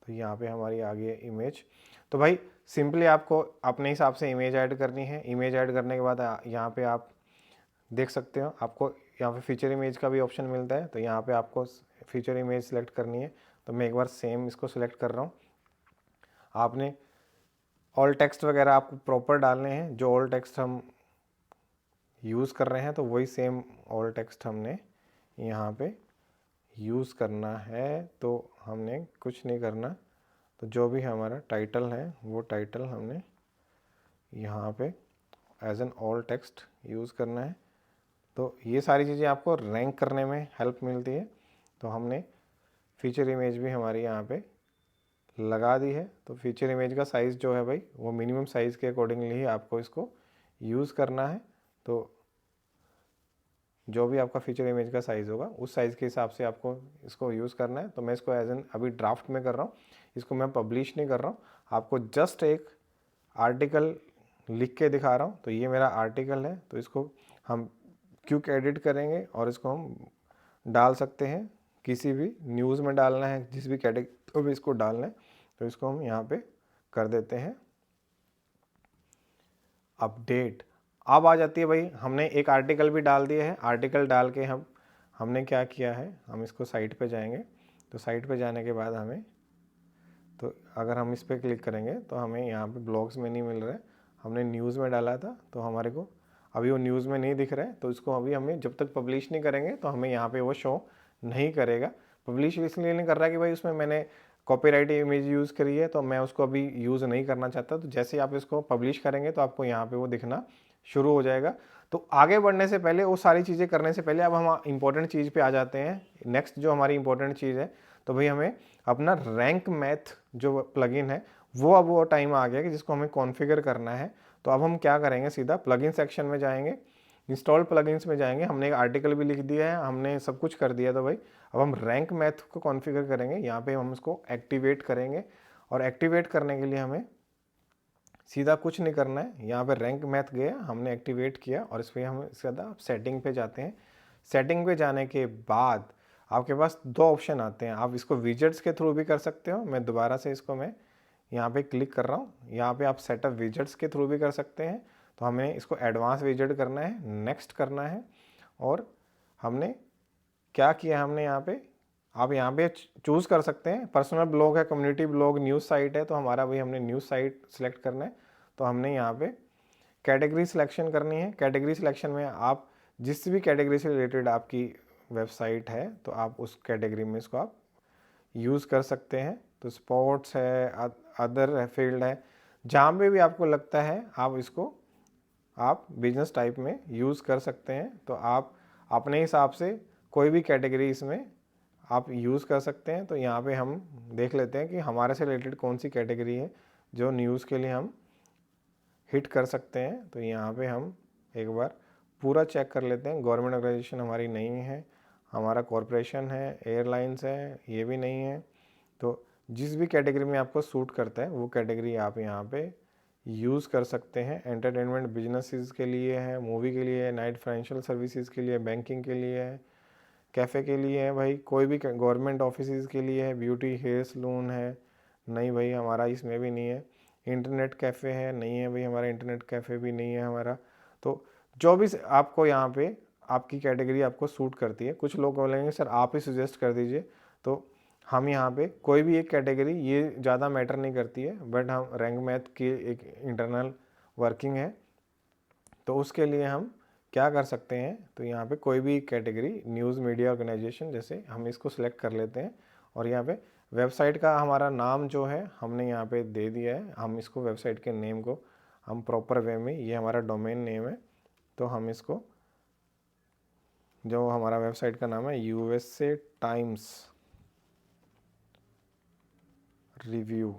तो यहाँ पे हमारी आ गई है इमेज। तो भाई सिंपली आपको अपने हिसाब से इमेज ऐड करनी है। इमेज ऐड करने के बाद यहाँ पे आप देख सकते हो, आपको यहाँ पे फीचर इमेज का भी ऑप्शन मिलता है। तो यहाँ पे आपको फीचर इमेज सेलेक्ट करनी है। तो मैं एक बार सेम इसको सिलेक्ट कर रहा हूँ। आपने ऑल टेक्स्ट वगैरह आपको प्रॉपर डालने हैं, जो ऑल टेक्स्ट हम यूज़ कर रहे हैं तो वही सेम ऑल टेक्स्ट हमने यहाँ पे यूज़ करना है। तो हमने कुछ नहीं करना। तो जो भी हमारा टाइटल है वो टाइटल हमने यहाँ पे as an all text use करना है। तो ये सारी चीज़ें आपको रैंक करने में हेल्प मिलती है। तो हमने फीचर इमेज भी हमारी यहाँ पे लगा दी है। तो फीचर इमेज का साइज़ जो है भाई, वो मिनिमम साइज़ के अकॉर्डिंगली ही आपको इसको यूज़ करना है। तो जो भी आपका फीचर इमेज का साइज़ होगा उस साइज़ के हिसाब से आपको इसको यूज़ करना है। तो मैं इसको एज एन अभी ड्राफ्ट में कर रहा हूँ, इसको मैं पब्लिश नहीं कर रहा हूँ, आपको जस्ट एक आर्टिकल लिख के दिखा रहा हूँ। तो ये मेरा आर्टिकल है। तो इसको हम क्विक एडिट करेंगे और इसको हम डाल सकते हैं, किसी भी न्यूज़ में डालना है, जिस भी कैटेगरी में इसको डालना है। तो इसको हम यहाँ पे कर देते हैं अपडेट। अब आ जाती है भाई, हमने एक आर्टिकल भी डाल दिया है। आर्टिकल डाल के हमने क्या किया है, हम इसको साइट पे जाएंगे। तो साइट पे जाने के बाद हमें, तो अगर हम इस पर क्लिक करेंगे तो हमें यहाँ पे ब्लॉग्स में नहीं मिल रहा है। हमने न्यूज़ में डाला था तो हमारे को अभी वो न्यूज़ में नहीं दिख रहा है। तो इसको अभी हमें जब तक पब्लिश नहीं करेंगे तो हमें यहाँ पे वो शो नहीं करेगा। पब्लिश इसलिए नहीं कर रहा कि भाई उसमें मैंने कॉपीराइट इमेज यूज़ करी है, तो मैं उसको अभी यूज़ नहीं करना चाहता। तो जैसे ही आप इसको पब्लिश करेंगे तो आपको यहाँ पे वो दिखना शुरू हो जाएगा। तो आगे बढ़ने से पहले, वो सारी चीज़ें करने से पहले अब हम इंपॉर्टेंट चीज़ पे आ जाते हैं। नेक्स्ट जो हमारी इंपॉर्टेंट चीज़ है, तो भाई हमें अपना रैंक मैथ जो प्लगइन है वो टाइम आ गया कि जिसको हमें कॉन्फ़िगर करना है। तो अब हम क्या करेंगे, सीधा प्लगइन सेक्शन में जाएंगे, इंस्टॉल प्लगइन्स में जाएंगे। हमने एक आर्टिकल भी लिख दिया है, हमने सब कुछ कर दिया। तो भाई अब हम रैंक मैथ को कॉन्फ़िगर करेंगे। यहाँ पे हम उसको एक्टिवेट करेंगे और एक्टिवेट करने के लिए हमें सीधा कुछ नहीं करना है। यहाँ पे रैंक मैथ गया, हमने एक्टिवेट किया और इस पर हम सीधा सेटिंग पे जाते हैं। सेटिंग पे जाने के बाद आपके पास दो ऑप्शन आते हैं। आप इसको विजेट्स के थ्रू भी कर सकते हो। मैं दोबारा से इसको मैं यहाँ पे क्लिक कर रहा हूँ। यहाँ पे आप सेटअप विजेट्स के थ्रू भी कर सकते हैं। तो हमें इसको एडवांस विजेट करना है, नेक्स्ट करना है। और हमने क्या किया, हमने यहाँ पे, आप यहाँ पे चूज़ कर सकते हैं, पर्सनल ब्लॉग है, कम्युनिटी ब्लॉग, न्यूज़ साइट है। तो हमारा भाई हमने न्यूज़ साइट सेलेक्ट करना है। तो हमने यहाँ पे कैटेगरी सिलेक्शन करनी है। कैटेगरी सिलेक्शन में आप जिस भी कैटेगरी से रिलेटेड आपकी वेबसाइट है तो आप उस कैटेगरी में इसको आप यूज़ कर सकते हैं। तो स्पोर्ट्स है, अदर फील्ड है, जहाँ पे भी आपको लगता है आप इसको आप बिजनेस टाइप में यूज़ कर सकते हैं। तो आप अपने हिसाब से कोई भी कैटेगरी इसमें आप यूज़ कर सकते हैं। तो यहाँ पे हम देख लेते हैं कि हमारे से रिलेटेड कौन सी कैटेगरी है जो न्यूज़ के लिए हम हिट कर सकते हैं। तो यहाँ पे हम एक बार पूरा चेक कर लेते हैं। गवर्नमेंट ऑर्गेनाइजेशन हमारी नहीं है, हमारा कॉरपोरेशन है, एयरलाइंस है, ये भी नहीं है। तो जिस भी कैटेगरी में आपको सूट करता है वो कैटेगरी आप यहाँ पे यूज़ कर सकते हैं। एंटरटेनमेंट बिजनेसेस के लिए है, मूवी के लिए है, नाइट फाइनेंशियल सर्विसेज के लिए, बैंकिंग के लिए है, कैफ़े के लिए है, भाई कोई भी गवर्नमेंट ऑफिस के लिए है, ब्यूटी हेयर सलून है, नहीं भाई हमारा इसमें भी नहीं है। इंटरनेट कैफ़े है, नहीं है भाई हमारा इंटरनेट कैफ़े भी नहीं है हमारा। तो जो भी आपको यहाँ पे आपकी कैटेगरी आपको सूट करती है। कुछ लोग बोलेंगे सर आप ही सजेस्ट कर दीजिए, तो हम यहाँ पे कोई भी एक कैटेगरी ये ज़्यादा मैटर नहीं करती है, बट हम रैंक मैथ की एक इंटरनल वर्किंग है, तो उसके लिए हम क्या कर सकते हैं, तो यहाँ पे कोई भी कैटेगरी न्यूज़ मीडिया ऑर्गेनाइजेशन जैसे हम इसको सिलेक्ट कर लेते हैं, और यहाँ पे वेबसाइट का हमारा नाम जो है हमने यहाँ पे दे दिया है। हम इसको वेबसाइट के नेम को हम प्रॉपर वे में, ये हमारा डोमेन नेम है, तो हम इसको जो हमारा वेबसाइट का नाम है USA टाइम्स रिव्यू,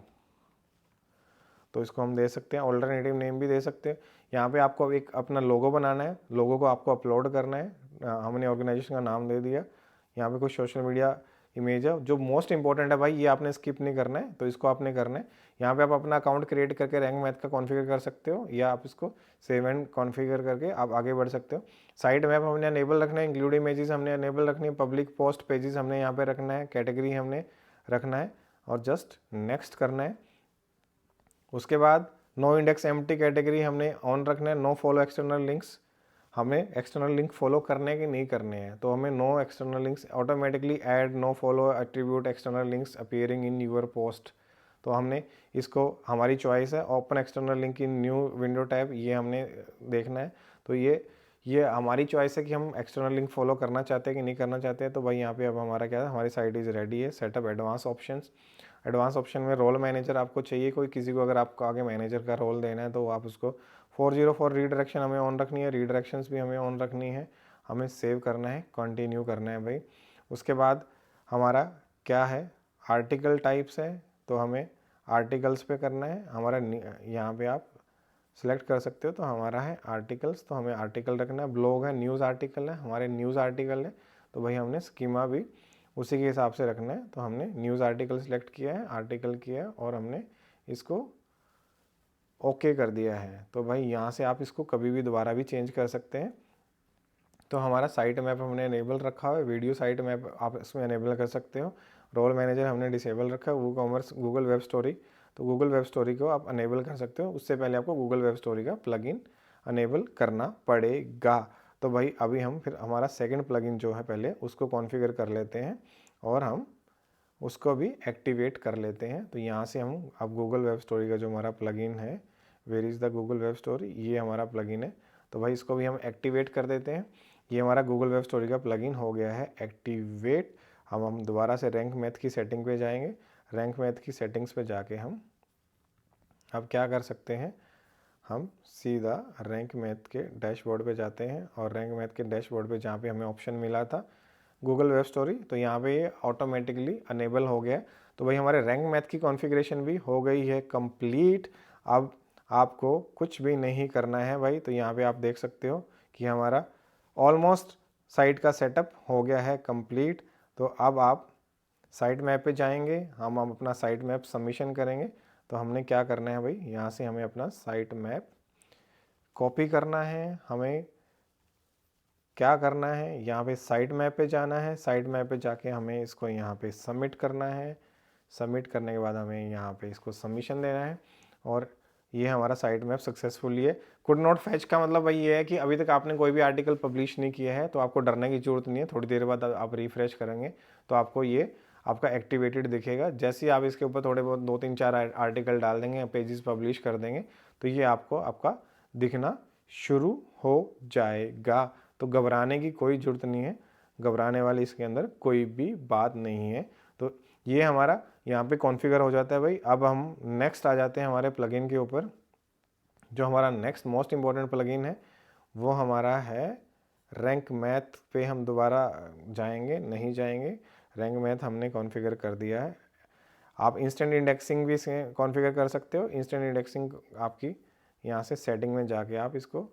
तो इसको हम दे सकते हैं। ऑल्टरनेटिव नेम भी दे सकते हैं। यहाँ पे आपको एक अपना लोगो बनाना है, लोगो को आपको अपलोड करना है। हमने ऑर्गेनाइजेशन का नाम दे दिया। यहाँ पे कुछ सोशल मीडिया इमेज है, जो मोस्ट इंपॉर्टेंट है भाई, ये आपने स्किप नहीं करना है, तो इसको आपने करना है। यहाँ पे आप अपना अकाउंट क्रिएट करके रैंक मैथ का कॉन्फ़िगर कर सकते हो, या आप इसको सेव एंड कॉन्फ़िगर करके आप आगे बढ़ सकते हो। साइट मैप हमने अनेबल रखना है, इंक्लूड इमेजेस हमने अनेबल रखनी है, पब्लिक पोस्ट पेजेस हमने यहाँ पे रखना है, कैटेगरी हमने रखना है, और जस्ट नेक्स्ट करना है। उसके बाद नो इंडेक्स एम्प्टी कैटेगरी हमने ऑन रखना है। नो फॉलो एक्सटर्नल लिंक्स, हमें एक्सटर्नल लिंक फॉलो करने के नहीं करने हैं, तो हमें no external links automatically add no follow attribute external links appearing in your post, तो हमने इसको, हमारी चॉइस है open external link in new window tab, ये हमने देखना है। तो ये हमारी चॉइस है कि हम एक्सटर्नल लिंक फॉलो करना चाहते हैं कि नहीं करना चाहते हैं। तो भाई यहाँ पे अब हमारा क्या है, हमारी साइट इज़ रेडी है। Setup advance options, advance option में रोल मैनेजर आपको चाहिए कोई, किसी को अगर आपको आगे मैनेजर का रोल देना है तो आप उसको 404 रीडायरेक्शन हमें ऑन रखनी है, रीडायरेक्शंस भी हमें ऑन रखनी है, हमें सेव करना है, कंटिन्यू करना है भाई। उसके बाद हमारा क्या है, आर्टिकल टाइप्स है, तो हमें आर्टिकल्स पे करना है। हमारा यहाँ पे आप सेलेक्ट कर सकते हो, तो हमारा है आर्टिकल्स, तो हमें आर्टिकल रखना है। ब्लॉग है, न्यूज़ आर्टिकल है, हमारे न्यूज़ आर्टिकल है, तो भाई हमने स्कीमा भी उसी के हिसाब से रखना है। तो हमने न्यूज़ आर्टिकल सेलेक्ट किया है, आर्टिकल किया है, और हमने इसको ओके कर दिया है। तो भाई यहाँ से आप इसको कभी भी दोबारा भी चेंज कर सकते हैं। तो हमारा साइट मैप हमने अनेबल रखा हुआ है, वीडियो साइट मैप आप इसमें अनेबल कर सकते हो। रोल मैनेजर हमने डिसेबल रखा है। वो कॉमर्स गूगल वेब स्टोरी, तो गूगल वेब स्टोरी को आप अनेबल कर सकते हो। उससे पहले आपको गूगल वेब स्टोरी का प्लगइन अनेबल करना पड़ेगा। तो भाई अभी हम फिर हमारा सेकंड प्लगइन जो है पहले उसको कॉन्फ़िगर कर लेते हैं, और हम उसको भी एक्टिवेट कर लेते हैं। तो यहाँ से हम अब गूगल वेब स्टोरी का जो हमारा प्लगइन है, where is the Google web story, ये हमारा प्लगइन है। तो भाई इसको भी हम एक्टिवेट कर देते हैं। ये हमारा गूगल वेब स्टोरी का प्लगइन हो गया है एक्टिवेट। हम दोबारा से रैंक मैथ की सेटिंग पे जाएंगे। रैंक मैथ की सेटिंग्स पे जाके हम अब क्या कर सकते हैं, हम सीधा रैंक मैथ के डैशबोर्ड पे जाते हैं, और रैंक मैथ के डैशबोर्ड पे जहाँ पे हमें ऑप्शन मिला था गूगल वेब स्टोरी, तो यहाँ पे ये ऑटोमेटिकली अनेबल हो गया। तो भाई हमारे रैंक मैथ की कॉन्फ़िगरेशन भी हो गई है कंप्लीट। अब आपको कुछ भी नहीं करना है भाई। तो यहाँ पे आप देख सकते हो कि हमारा ऑलमोस्ट साइट का सेटअप हो गया है कंप्लीट। तो अब आप साइट मैप पे जाएंगे, हम अपना साइट मैप सबमिशन करेंगे। तो हमने क्या करना है भाई, यहाँ से हमें अपना साइट मैप कॉपी करना है। हमें क्या करना है, यहाँ पे साइट मैप पे जाना है, साइट मैप पे जाके हमें इसको यहाँ पे सबमिट करना है। सबमिट करने के बाद हमें यहाँ पे इसको सबमिशन देना है, और ये हमारा साइट मैप सक्सेसफुली है। कुड नॉट फैच का मतलब भाई ये है कि अभी तक आपने कोई भी आर्टिकल पब्लिश नहीं किया है, तो आपको डरने की जरूरत नहीं है। थोड़ी देर बाद आप रिफ्रेश करेंगे तो आपको ये आपका एक्टिवेटेड दिखेगा। जैसे ही आप इसके ऊपर थोड़े बहुत 2-3-4 आर्टिकल डाल देंगे, पेजेस पब्लिश कर देंगे, तो ये आपको आपका दिखना शुरू हो जाएगा। तो घबराने की कोई ज़रूरत नहीं है, घबराने वाली इसके अंदर कोई भी बात नहीं है। तो ये हमारा यहाँ पे कॉन्फ़िगर हो जाता है भाई। अब हम नेक्स्ट आ जाते हैं हमारे प्लगइन के ऊपर। जो हमारा नेक्स्ट मोस्ट इम्पॉर्टेंट प्लगइन है वो हमारा है रैंक मैथ पे। हम दोबारा जाएंगे नहीं जाएंगे, रैंक मैथ हमने कॉन्फ़िगर कर दिया है। आप इंस्टेंट इंडेक्सिंग भी कॉन्फ़िगर कर सकते हो। इंस्टेंट इंडेक्सिंग आपकी यहाँ से सेटिंग में जाके आप इसको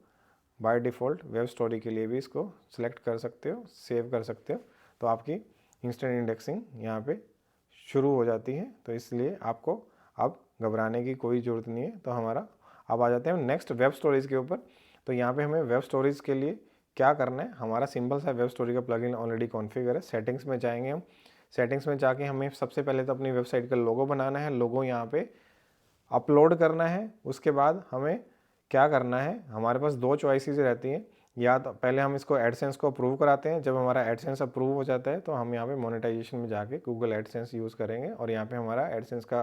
बाय डिफ़ॉल्ट वेब स्टोरी के लिए भी इसको सिलेक्ट कर सकते हो, सेव कर सकते हो। तो आपकी इंस्टेंट इंडेक्सिंग यहाँ पे शुरू हो जाती है। तो इसलिए आपको अब घबराने की कोई ज़रूरत नहीं है। तो हमारा अब आ जाते हैं नेक्स्ट वेब स्टोरीज़ के ऊपर। तो यहाँ पे हमें वेब स्टोरीज़ के लिए क्या करना है, हमारा सिंपल सा वेब स्टोरी का प्लगइन ऑलरेडी कॉन्फ़िगर है। सेटिंग्स में जाएंगे हम, सेटिंग्स में जाके हमें सबसे पहले तो अपनी वेबसाइट का लोगो बनाना है, लोगो यहाँ पे अपलोड करना है। उसके बाद हमें क्या करना है, हमारे पास 2 चॉइसेस रहती हैं। या तो पहले हम इसको एडसेंस को अप्रूव कराते हैं। जब हमारा एडसेंस अप्रूव हो जाता है तो हम यहाँ पे मोनेटाइजेशन में जाके गूगल एडसेंस यूज़ करेंगे और यहाँ पे हमारा एडसेंस का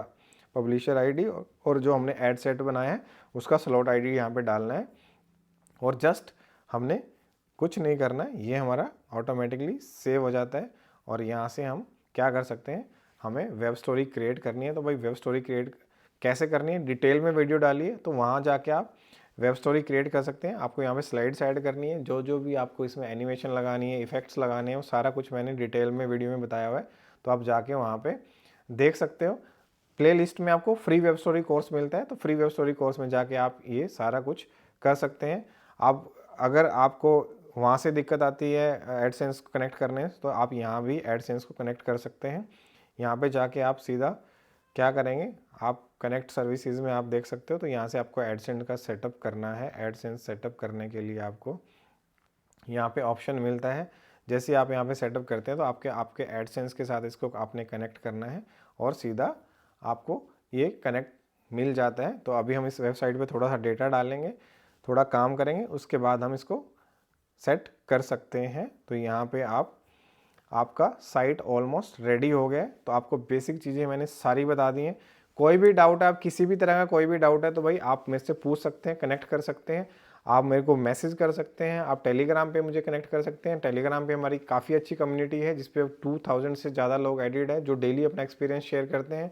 पब्लिशर आईडी और जो हमने एड सेट बनाया है उसका स्लॉट आईडी यहाँ पे डालना है और जस्ट हमने कुछ नहीं करना है, ये हमारा ऑटोमेटिकली सेव हो जाता है। और यहाँ से हम क्या कर सकते हैं, हमें वेब स्टोरी क्रिएट करनी है। तो भाई वेब स्टोरी क्रिएट कैसे करनी है, डिटेल में वीडियो डाली है, तो वहाँ जाके आप वेब स्टोरी क्रिएट कर सकते हैं। आपको यहाँ पे स्लाइड्स ऐड करनी है, जो भी आपको इसमें एनिमेशन लगानी है, इफेक्ट्स लगाने हैं, वो सारा कुछ मैंने डिटेल में वीडियो में बताया हुआ है, तो आप जाके वहाँ पे देख सकते हो। प्ले लिस्ट में आपको फ्री वेब स्टोरी कोर्स मिलता है, तो फ्री वेब स्टोरी कोर्स में जाके आप ये सारा कुछ कर सकते हैं। आप अगर आपको वहाँ से दिक्कत आती है एडसेंस को कनेक्ट करने, तो आप यहाँ भी एडसेंस को कनेक्ट कर सकते हैं। यहाँ पे जाके आप सीधा क्या करेंगे, आप कनेक्ट सर्विसेज में आप देख सकते हो, तो यहाँ से आपको एडसेंस का सेटअप करना है। एडसेंस सेटअप करने के लिए आपको यहाँ पे ऑप्शन मिलता है। जैसे आप यहाँ पे सेटअप करते हैं तो आपके एडसेंस के साथ इसको आपने कनेक्ट करना है और सीधा आपको ये कनेक्ट मिल जाता है। तो अभी हम इस वेबसाइट पे थोड़ा सा डेटा डालेंगे, थोड़ा काम करेंगे, उसके बाद हम इसको सेट कर सकते हैं। तो यहाँ पे आपका साइट ऑलमोस्ट रेडी हो गया है। तो आपको बेसिक चीज़ें मैंने सारी बता दी हैं। कोई भी डाउट है, आप किसी भी तरह का कोई भी डाउट है तो भाई आप मेरे से पूछ सकते हैं, कनेक्ट कर सकते हैं, आप मेरे को मैसेज कर सकते हैं, आप टेलीग्राम पे मुझे कनेक्ट कर सकते हैं। टेलीग्राम पे हमारी काफ़ी अच्छी कम्युनिटी है जिसपे 2000 से ज़्यादा लोग एडिड हैं, जो डेली अपना एक्सपीरियंस शेयर करते हैं।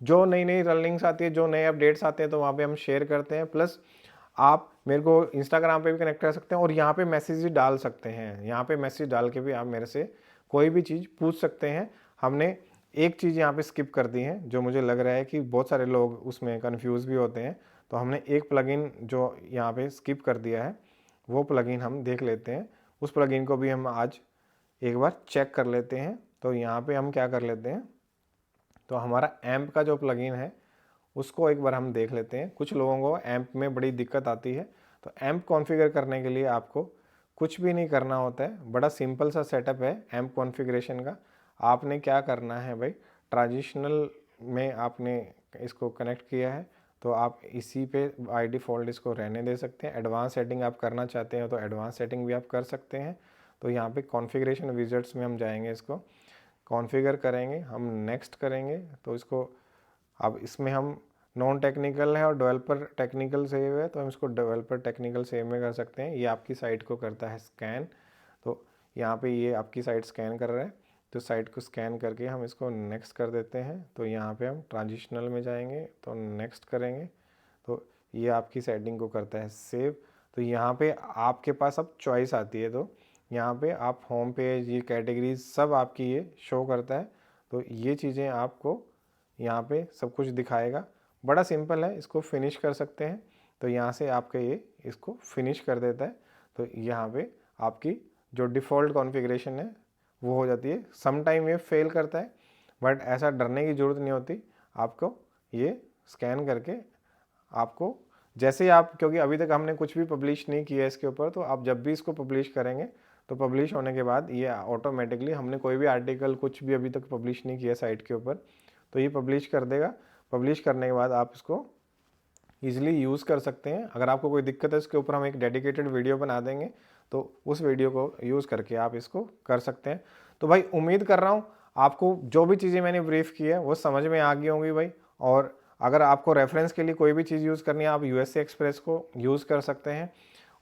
जो नई नई रनिंग्स आती है, जो नए अपडेट्स आते हैं, तो वहाँ पे हम शेयर करते हैं। प्लस आप मेरे को इंस्टाग्राम पे भी कनेक्ट कर सकते हैं और यहाँ पे मैसेज भी डाल सकते हैं। यहाँ पे मैसेज डाल के भी आप मेरे से कोई भी चीज़ पूछ सकते हैं। हमने एक चीज़ यहाँ पे स्किप कर दी है, जो मुझे लग रहा है कि बहुत सारे लोग उसमें कंफ्यूज भी होते हैं। तो हमने एक प्लगइन जो यहाँ पे स्किप कर दिया है, वो प्लगइन हम देख लेते हैं। उस प्लगइन को भी हम आज एक बार चेक कर लेते हैं। तो यहाँ पे हम क्या कर लेते हैं, तो हमारा एम्प का जो प्लगइन है उसको एक बार हम देख लेते हैं। कुछ लोगों को एम्प में बड़ी दिक्कत आती है। तो एम्प कॉन्फ़िगर करने के लिए आपको कुछ भी नहीं करना होता है, बड़ा सिंपल सा सेटअप है एम्प कॉन्फ़िगरेशन का। आपने क्या करना है भाई, ट्रांजिशनल में आपने इसको कनेक्ट किया है तो आप इसी पे बाय डिफ़ॉल्ट इसको रहने दे सकते हैं। एडवांस सेटिंग आप करना चाहते हैं तो एडवांस सेटिंग भी आप कर सकते हैं। तो यहाँ पे कॉन्फ़िगरेशन विज़र्ड्स में हम जाएंगे, इसको कॉन्फ़िगर करेंगे, हम नेक्स्ट करेंगे। तो इसको अब इसमें हम नॉन टेक्निकल है और डेवलपर टेक्निकल सेव है, तो हम इसको डेवलपर टेक्निकल सेव में कर सकते हैं। ये आपकी साइट को करता है स्कैन। तो यहाँ पे ये आपकी साइट स्कैन कर रहा है, तो साइट को स्कैन करके हम इसको नेक्स्ट कर देते हैं। तो यहाँ पे हम ट्रांजिशनल में जाएंगे तो नेक्स्ट करेंगे, तो ये आपकी सेटिंग को करता है सेव। तो यहाँ पे आपके पास अब चॉइस आती है, तो यहाँ पे आप होम पेज, ये कैटेगरीज सब आपकी ये शो करता है। तो ये चीज़ें आपको यहाँ पे सब कुछ दिखाएगा। बड़ा सिंपल है, इसको फिनिश कर सकते हैं। तो यहाँ से आपके ये इसको फिनिश कर देता है। तो यहाँ पे आपकी जो डिफ़ॉल्ट कॉन्फ़िगरेशन है वो हो जाती है। सम टाइम ये फेल करता है, बट ऐसा डरने की ज़रूरत नहीं होती। आपको ये स्कैन करके आपको जैसे ही आप, क्योंकि अभी तक हमने कुछ भी पब्लिश नहीं किया है इसके ऊपर, तो आप जब भी इसको पब्लिश करेंगे तो पब्लिश होने के बाद ये ऑटोमेटिकली, हमने कोई भी आर्टिकल कुछ भी अभी तक पब्लिश नहीं किया साइट के ऊपर, तो ये पब्लिश कर देगा। पब्लिश करने के बाद आप इसको ईजिली यूज़ कर सकते हैं। अगर आपको कोई दिक्कत है इसके ऊपर हम एक डेडिकेटेड वीडियो बना देंगे, तो उस वीडियो को यूज़ करके आप इसको कर सकते हैं। तो भाई उम्मीद कर रहा हूँ आपको जो भी चीज़ें मैंने ब्रीफ की है वो समझ में आ गई होंगी भाई। और अगर आपको रेफरेंस के लिए कोई भी चीज़ यूज़ करनी है, आप यूएसए एक्सप्रेस को यूज़ कर सकते हैं।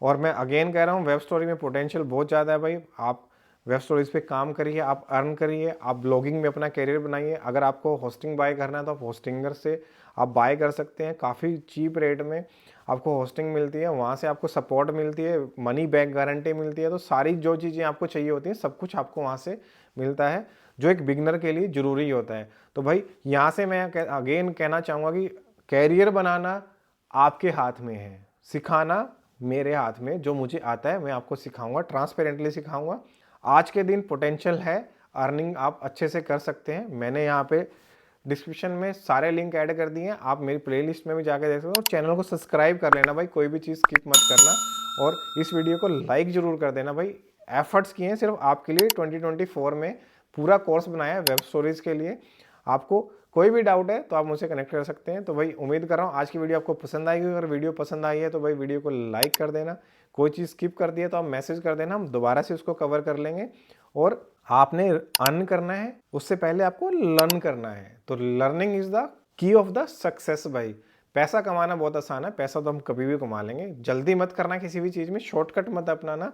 और मैं अगेन कह रहा हूँ, वेब स्टोरी में पोटेंशियल बहुत ज़्यादा है भाई। आप वेब स्टोरीज पे काम करिए, आप अर्न करिए, आप ब्लॉगिंग में अपना करियर बनाइए। अगर आपको होस्टिंग बाय करना है तो आप होस्टिंगर से आप बाय कर सकते हैं। काफ़ी चीप रेट में आपको होस्टिंग मिलती है, वहाँ से आपको सपोर्ट मिलती है, मनी बैक गारंटी मिलती है। तो सारी जो चीज़ें आपको चाहिए होती हैं सब कुछ आपको वहाँ से मिलता है, जो एक बिगनर के लिए ज़रूरी होता है। तो भाई यहाँ से मैं अगेन कहना चाहूँगा कि कैरियर बनाना आपके हाथ में है, सिखाना मेरे हाथ में। जो मुझे आता है मैं आपको सिखाऊंगा, ट्रांसपेरेंटली सिखाऊंगा। आज के दिन पोटेंशियल है, अर्निंग आप अच्छे से कर सकते हैं। मैंने यहाँ पे डिस्क्रिप्शन में सारे लिंक ऐड कर दिए हैं, आप मेरी प्लेलिस्ट में भी जाकर देख सकते हो। और चैनल को सब्सक्राइब कर लेना भाई, कोई भी चीज़ स्किप मत करना। और इस वीडियो को लाइक ज़रूर कर देना भाई। एफर्ट्स किए हैं सिर्फ आपके लिए, 2024 में पूरा कोर्स बनाया है वेब स्टोरीज के लिए। आपको कोई भी डाउट है तो आप मुझसे कनेक्ट कर सकते हैं। तो भाई उम्मीद कर रहा हूँ आज की वीडियो आपको पसंद आएगी। अगर वीडियो पसंद आई है तो भाई वीडियो को लाइक कर देना। कोई चीज़ स्किप कर दिया तो आप मैसेज कर देना, हम दोबारा से उसको कवर कर लेंगे। और आपने अर्न करना है, उससे पहले आपको लर्न करना है। तो learning is the key of the success भाई। पैसा कमाना बहुत आसान है, पैसा तो हम कभी भी कमा लेंगे। जल्दी मत करना किसी भी चीज़ में, शॉर्टकट मत अपनाना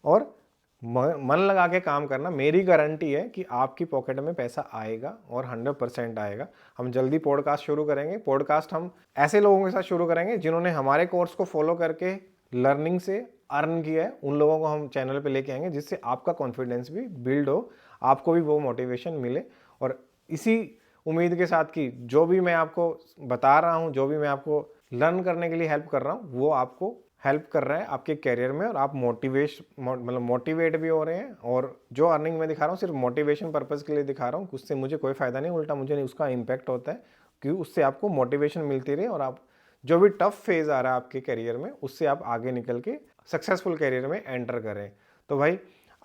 और मन लगा के काम करना। मेरी गारंटी है कि आपकी पॉकेट में पैसा आएगा और 100% आएगा। हम जल्दी पॉडकास्ट शुरू करेंगे। पॉडकास्ट हम ऐसे लोगों के साथ शुरू करेंगे जिन्होंने हमारे कोर्स को फॉलो करके लर्निंग से अर्न किया है। उन लोगों को हम चैनल पे लेके आएंगे जिससे आपका कॉन्फिडेंस भी बिल्ड हो, आपको भी वो मोटिवेशन मिले। और इसी उम्मीद के साथ कि जो भी मैं आपको बता रहा हूँ, जो भी मैं आपको लर्न करने के लिए हेल्प कर रहा हूँ, वो आपको हेल्प कर रहा है आपके करियर में, और आप मोटिवेट भी हो रहे हैं। और जो अर्निंग में दिखा रहा हूँ सिर्फ मोटिवेशन पर्पज़ के लिए दिखा रहा हूँ, उससे मुझे कोई फ़ायदा नहीं, उल्टा मुझे उसका इम्पैक्ट होता है क्योंकि उससे आपको मोटिवेशन मिलती रहे और आप जो भी टफ फेज़ आ रहा है आपके करियर में, उससे आप आगे निकल के सक्सेसफुल करियर में एंटर करें। तो भाई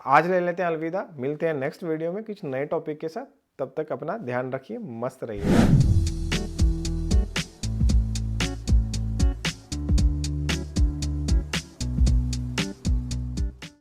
आज ले लेते हैं अलविदा, मिलते हैं नेक्स्ट वीडियो में कुछ नए टॉपिक के साथ। तब तक अपना ध्यान रखिए, मस्त रहिए।